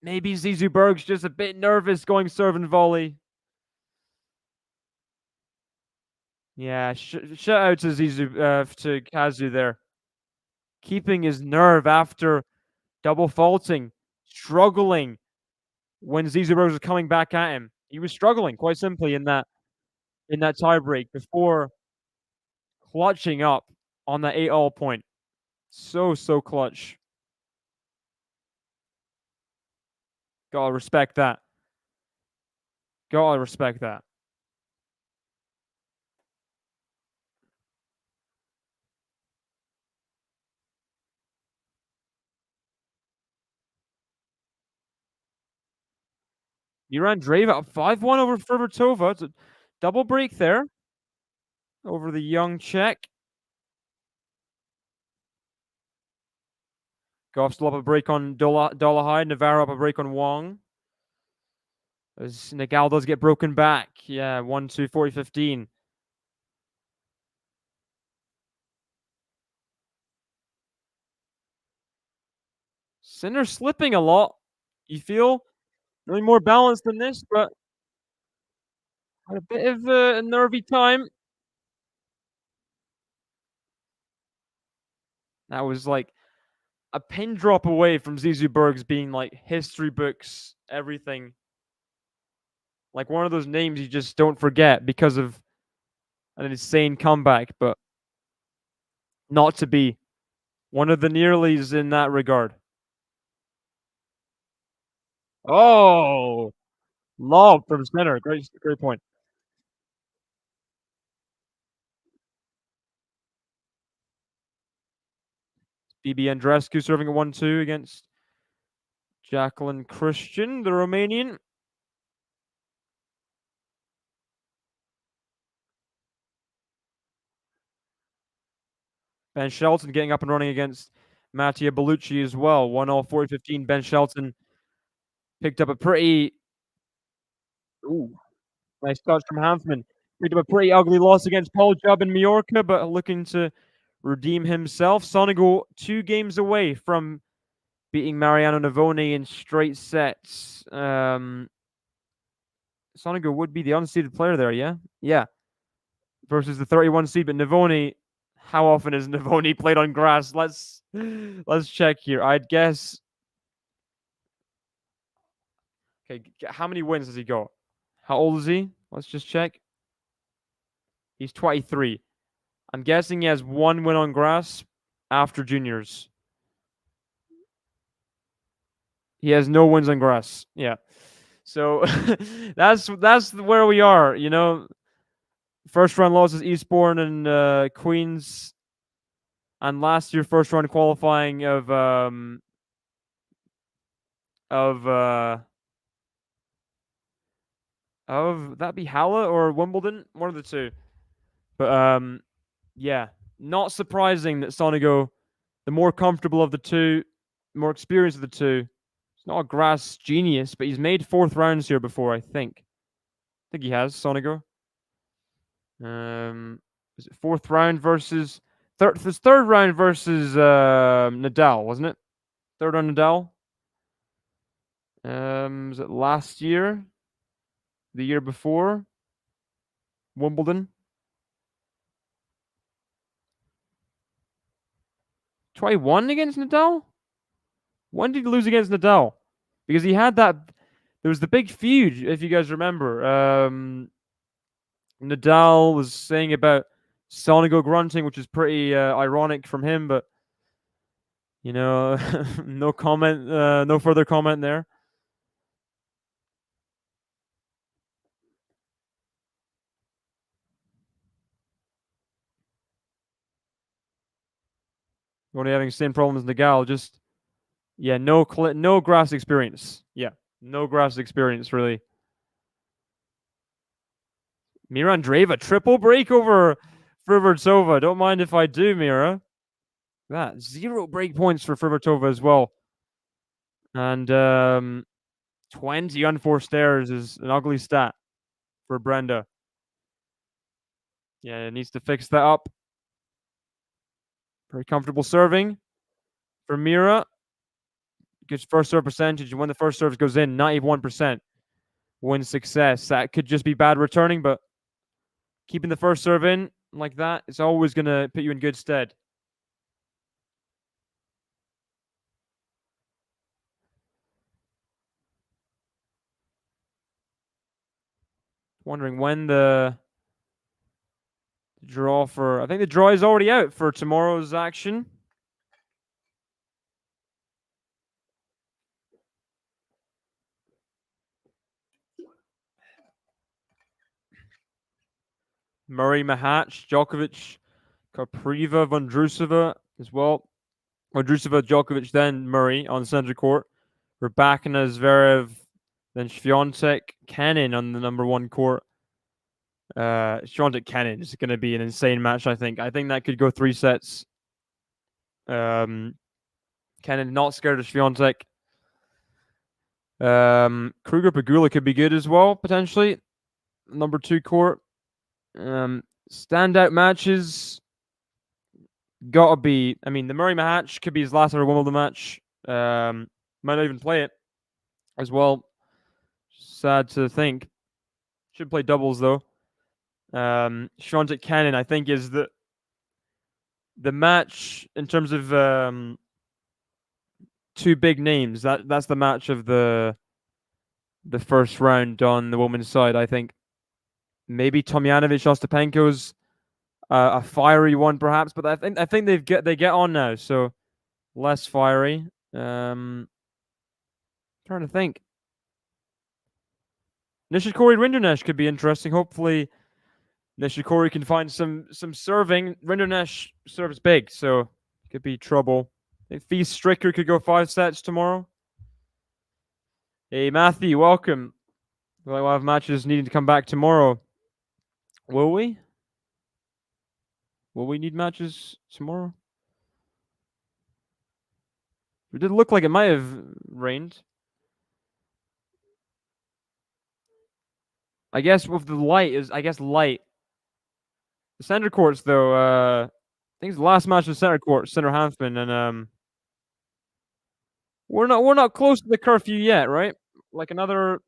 Maybe Zizou Berg's just a bit nervous going serve and volley. Yeah, shout out to to Kazu there. Keeping his nerve after double faulting, struggling when Zizou Berg was coming back at him. He was struggling quite simply in that tiebreak before clutching up on that 8-all point. So clutch. Gotta respect that. Gotta respect that. Miran Dreva up 5-1 over Ferbertova. It's a double break there over the young Czech. Gauff still up a break on Dolahide. Navarro up a break on Wong. As Nagal does get broken back. Yeah, 1-2, 40-15. Sinner slipping a lot. You feel really more balanced than this, but had a bit of a nervy time. That was like a pin drop away from Zizou Bergs being like history books, everything. Like one of those names you just don't forget because of an insane comeback, but not to be. One of the nearlies in that regard. Oh, love from center. Great point. BB Andreescu serving a 1-2 against Jacqueline Christian, the Romanian. Ben Shelton getting up and running against Mattia Bellucci as well. 1-all, 40-15. Ben Shelton picked up a pretty nice touch from Hanfman. Picked up a pretty ugly loss against Paul Jubb in Majorca, but looking to redeem himself. Sonego 2 games away from beating Mariano Navoni in straight sets. Sonego would be the unseeded player there, yeah? Yeah. Versus the 31 seed, but Navoni, how often has Navoni played on grass? Let's check here. I'd guess. Okay, how many wins has he got? How old is he? Let's just check. He's 23. I'm guessing he has 1 win on grass after juniors. He has no wins on grass. Yeah. So that's where we are, you know. First round losses Eastbourne and Queens, and last year first round qualifying of that be Halle or Wimbledon, one of the two. But yeah, Not surprising that Sonego, the more comfortable of the two, more experienced of the two. He's not a grass genius, but he's made fourth rounds here before, I think. I think he has, Sonego. Was it fourth round versus third round versus Nadal, wasn't it? Third on Nadal. Was it last year? The year before? Wimbledon? Try won against Nadal? When did he lose against Nadal? Because he had that. There was the big feud, if you guys remember. Nadal was saying about Sonego grunting, which is pretty ironic from him, but you know, no comment, no further comment there. Only having the same problem as Nadal, just yeah, no grass experience. Yeah, no grass experience really. Mira Andreeva, triple break over Fruhvirtova. Don't mind if I do, Mira. That 0 break points for Fruhvirtova as well. And 20 unforced errors is an ugly stat for Brenda. Yeah, it needs to fix that up. Very comfortable serving for Mira. Good first serve percentage. When the first serve goes in, 91% win success. That could just be bad returning, but keeping the first serve in like that is always going to put you in good stead. Wondering when the draw for... I think the draw is already out for tomorrow's action. Murray, Mahatch, Djokovic, Kopriva, Vondrousova as well. Vondrousova, Djokovic, then Murray on the center court. Rybakina, Zverev, then Swiatek, Kenin on the number one court. Swiatek, Kenin is going to be an insane match, I think. I think that could go 3 sets. Kenin not scared of Swiatek. Kruger Pegula could be good as well, potentially. Number 2 court. Standout matches gotta be. I mean, the Murray match could be his last ever Wimbledon match. Might not even play it as well. Sad to think. Should play doubles though. Swiatek Kenin, I think, is the match in terms of 2 big names. That's the match of the first round on the women's side. I think maybe Tomjanovic Ostapenko's a fiery one, perhaps, but I think they get on now, so less fiery. Trying to think. Nishikori Rinderknecht could be interesting. Hopefully, Nishikori can find some serving. Rinderknecht serves big, so it could be trouble. I think Feast Stricker could go 5 sets tomorrow. Hey, Matthew, welcome. We'll have matches needing to come back tomorrow. Will we? Will we need matches tomorrow? It did look like it might have rained. I guess with the light is light. The center courts though, I think it's the last match of center court, center Hanfman, and we're not close to the curfew yet, right? Like another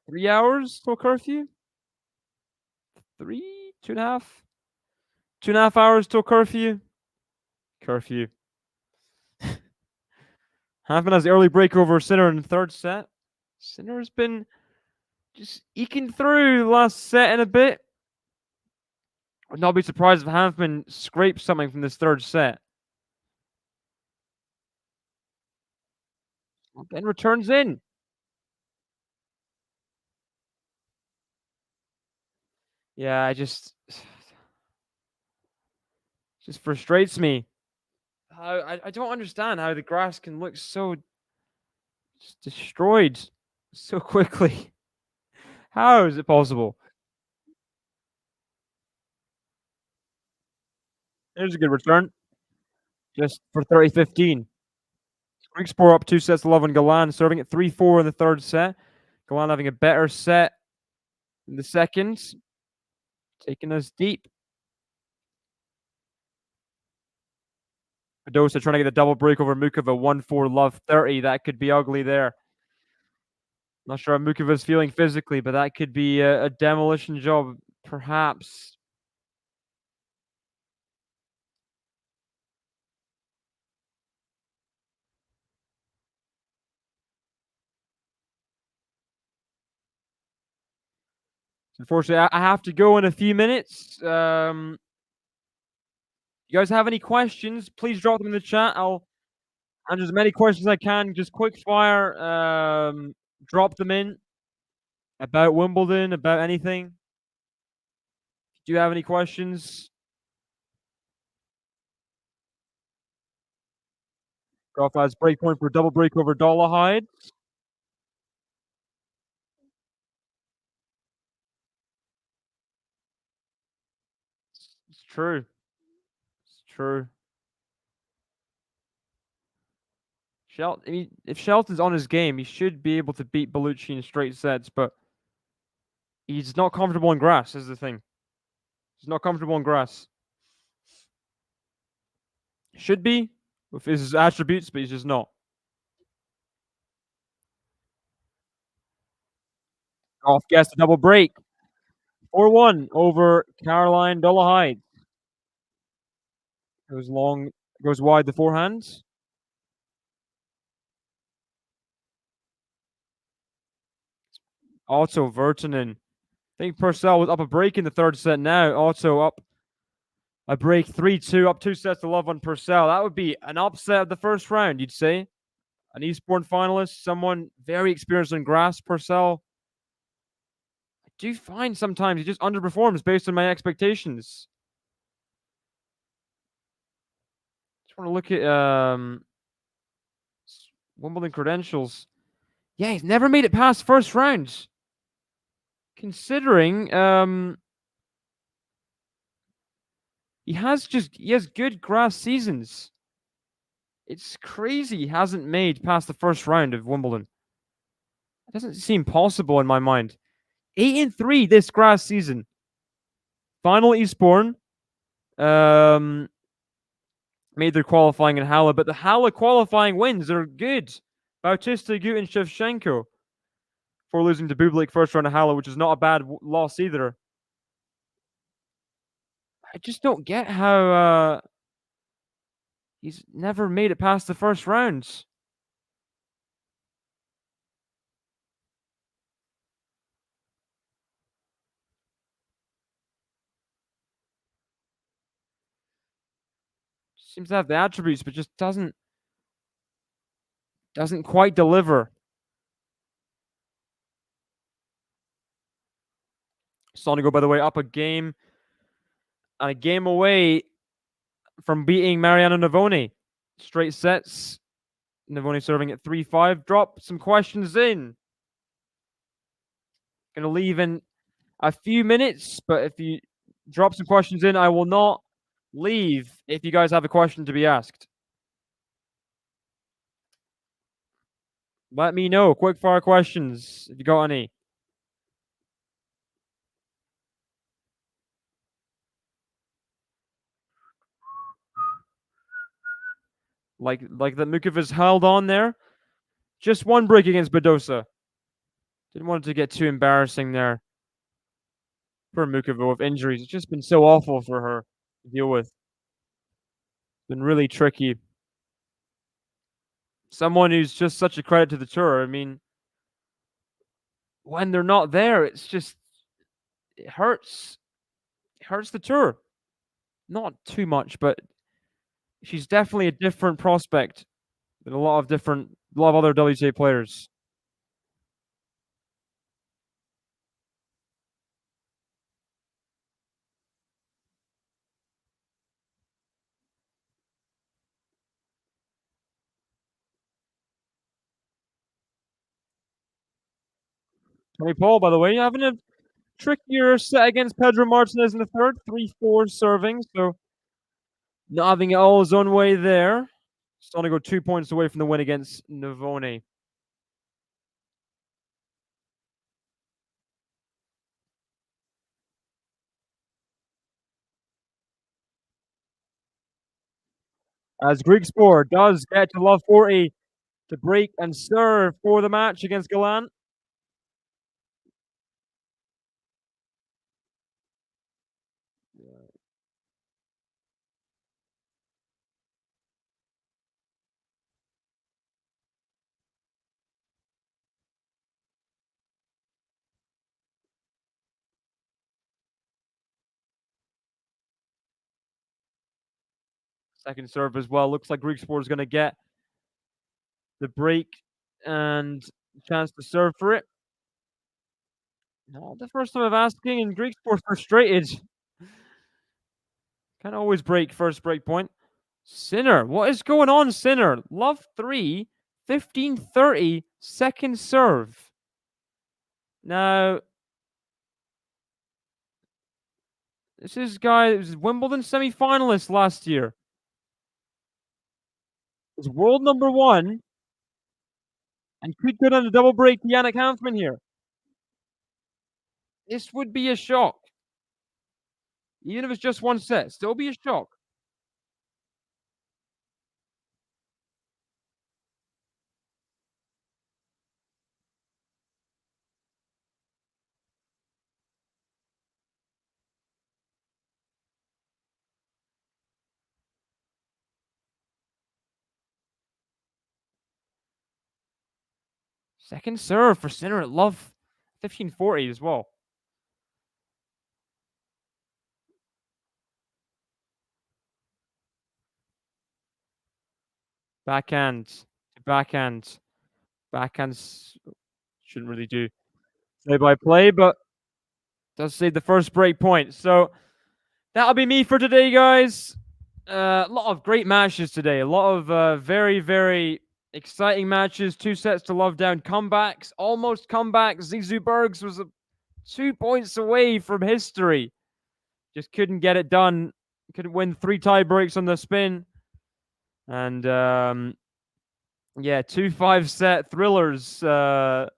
3 hours till curfew? 3, 2.5? 2.5 hours till curfew? Curfew. Hanfman has the early break over Sinner in the third set. Sinner's been just eking through the last set and a bit. Would not be surprised if Hanfman scrapes something from this third set. Then returns in. Yeah, I just frustrates me. I don't understand how the grass can look so destroyed so quickly. How is it possible? There's a good return. Just for 30-15. Griekspoor up 2-11. Galan serving at 3-4 in the third set. Galan having a better set in the second. Taking us deep. Badosa trying to get a double break over Mukova. 1-4 love 30. That could be ugly there. Not sure how Mukova's feeling physically, but that could be a demolition job, perhaps. Unfortunately, I have to go in a few minutes. You guys have any questions? Please drop them in the chat. I'll answer as many questions as I can. Just quick fire. Drop them in about Wimbledon, about anything. Do you have any questions? Gauff has breakpoint for double break over Dollarhide. It's true. It's true. I mean, if Shelton's on his game, he should be able to beat Bellucci in straight sets, but he's not comfortable on grass, is the thing. He's not comfortable on grass. Should be with his attributes, but he's just not. Gauff gets a double break. 4-1 over Caroline Dollarhide. Goes long, goes wide the forehand. Also, Virtanen. I think Purcell was up a break in the third set now. Also up a break 3-2, up 2-love on Purcell. That would be an upset of the first round, you'd say. An Eastbourne finalist, someone very experienced on grass. Purcell, I do find sometimes he just underperforms based on my expectations. Just want to look at Wimbledon credentials. Yeah, he's never made it past first round. Considering he has good grass seasons. It's crazy he hasn't made past the first round of Wimbledon. It doesn't seem possible in my mind. 8-3 this grass season. Final Eastbourne. Made their qualifying in Halle, but the Halle qualifying wins are good. Bautista, Gut, and Shevchenko for losing to Bublik first round of Halle, which is not a bad loss either. I just don't get how he's never made it past the first rounds. Seems to have the attributes, but just doesn't quite deliver. Sonigo, by the way, up a game away from beating Mariano Navoni. Straight sets. Navoni serving at 3-5. Drop some questions in. Gonna leave in a few minutes, but if you drop some questions in, I will not leave if you guys have a question to be asked. Let me know. Quick fire questions if you got any. Like that Mukova's held on there. Just one break against Badosa. Didn't want it to get too embarrassing there. For Mukova with injuries. It's just been so awful for her to deal with. It's been really tricky. Someone who's just such a credit to the tour. I mean, when they're not there, it's just it hurts. It hurts the tour. Not too much, but she's definitely a different prospect than a lot of other WTA players. Tony Paul, by the way, having a trickier set against Pedro Martinez in the third, 3-4 serving. So Not having it all his own way there. Starting to go 2 points away from the win against Navone. As Grigspor does get to love 40 to break and serve for the match against Galan. Second serve as well. Looks like Grigspor is going to get the break and chance to serve for it. Not the first time of asking, and Grigspor's frustrated. Can't always break first break point. Sinner, what is going on, Sinner? Love 3, 15-30, second serve. Now, this is guy was Wimbledon semi-finalist last year. Is world number 1 and could go down to double break Yannick Hanfman here. This would be a shock. Even if it's just one set, still be a shock. Second serve for Sinner at love 15-40 as well. Backhand to backhand. Backhands shouldn't really do play by play, but does save the first break point. So that'll be me for today, guys. A lot of great matches today. A lot of very, very exciting matches. 2 sets to love down. Comebacks, almost comebacks. Zizou Bergs was 2 points away from history. Just couldn't get it done. Couldn't win 3 tie breaks on the spin. And yeah, 2 5-set thrillers to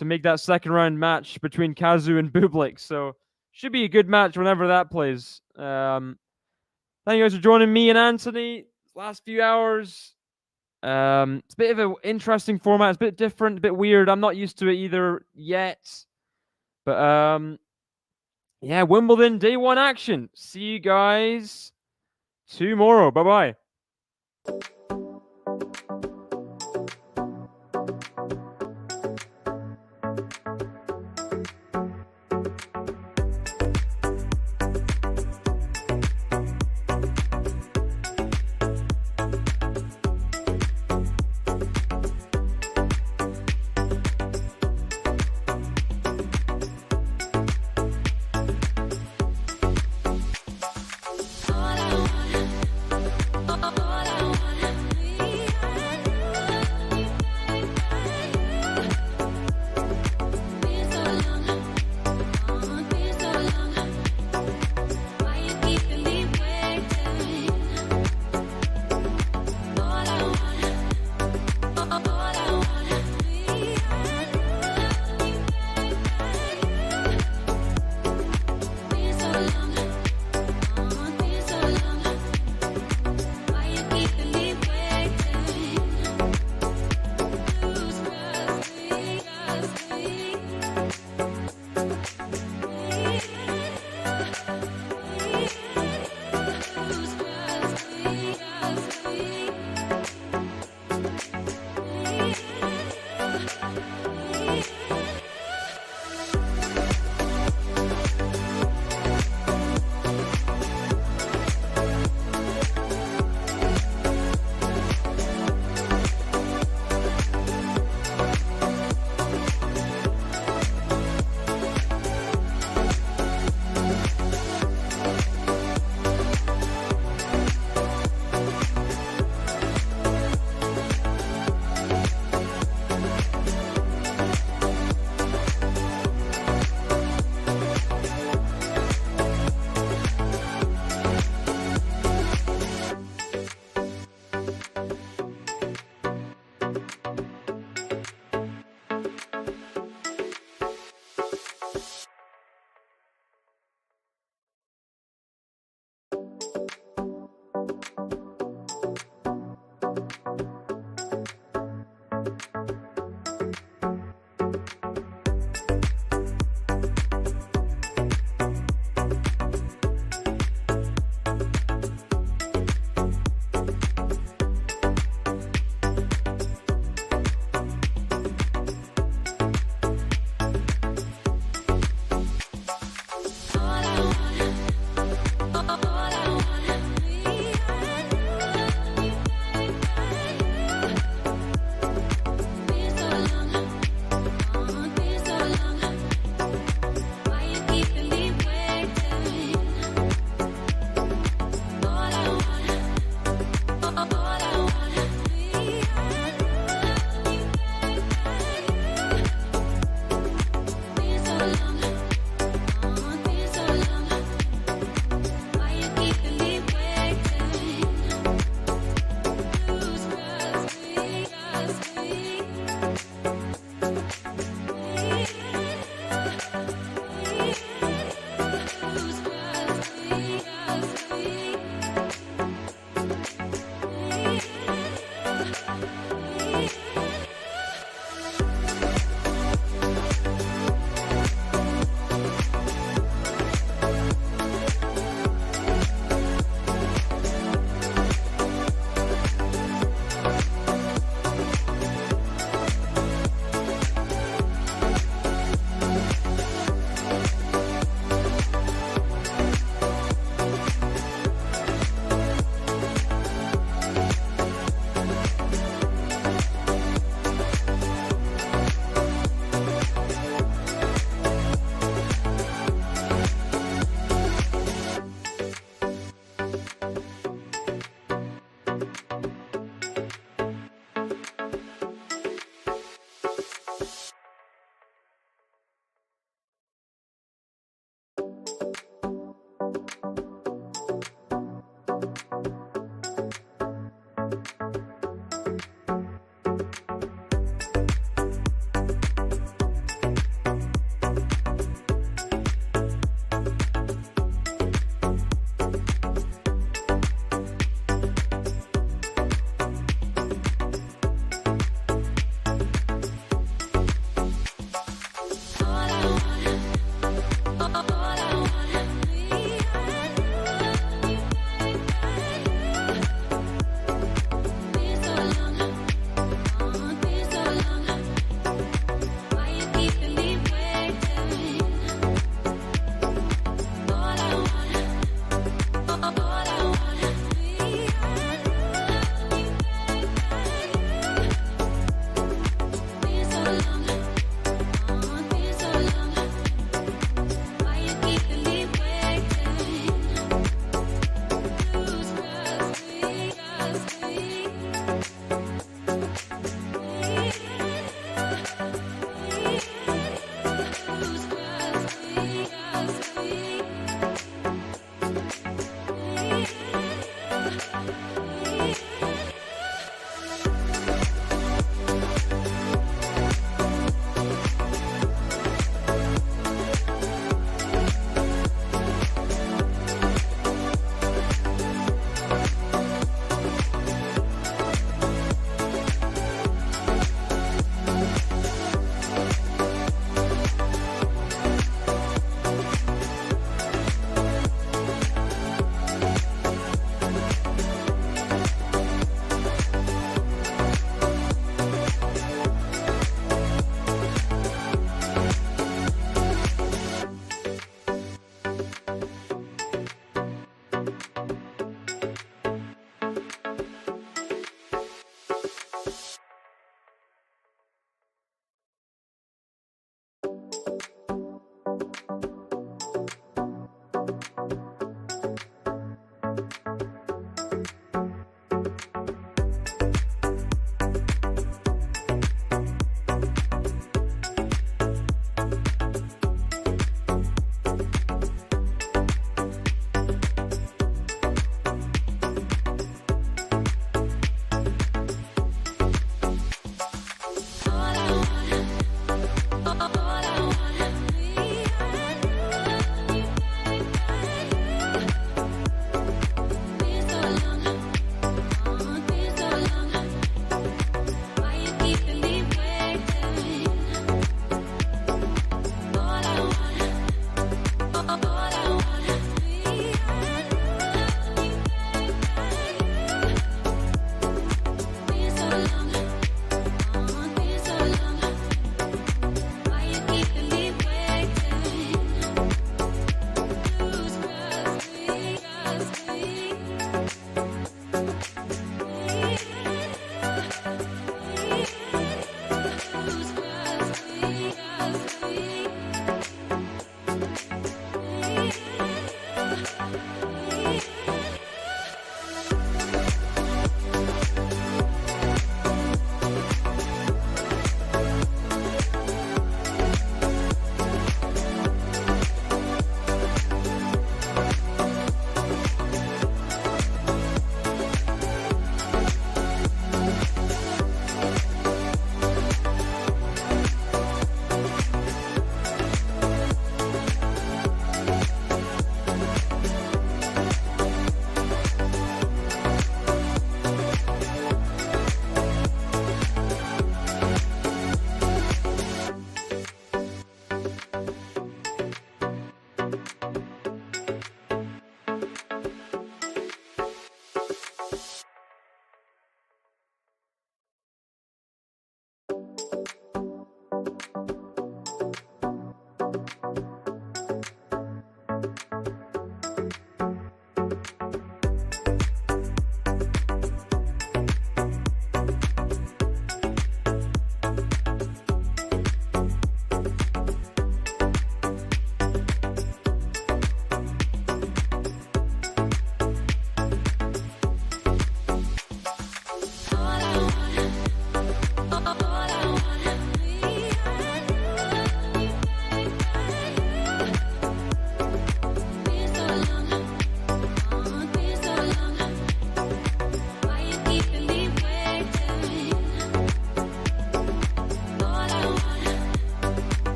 make that second round match between Kazu and Bublik. So should be a good match whenever that plays. Thank you guys for joining me and Anthony last few hours. It's a bit of an interesting format. It's a bit different, a bit weird. I'm not used to it either yet. But yeah, Wimbledon day 1 action. See you guys tomorrow. Bye-bye. All I want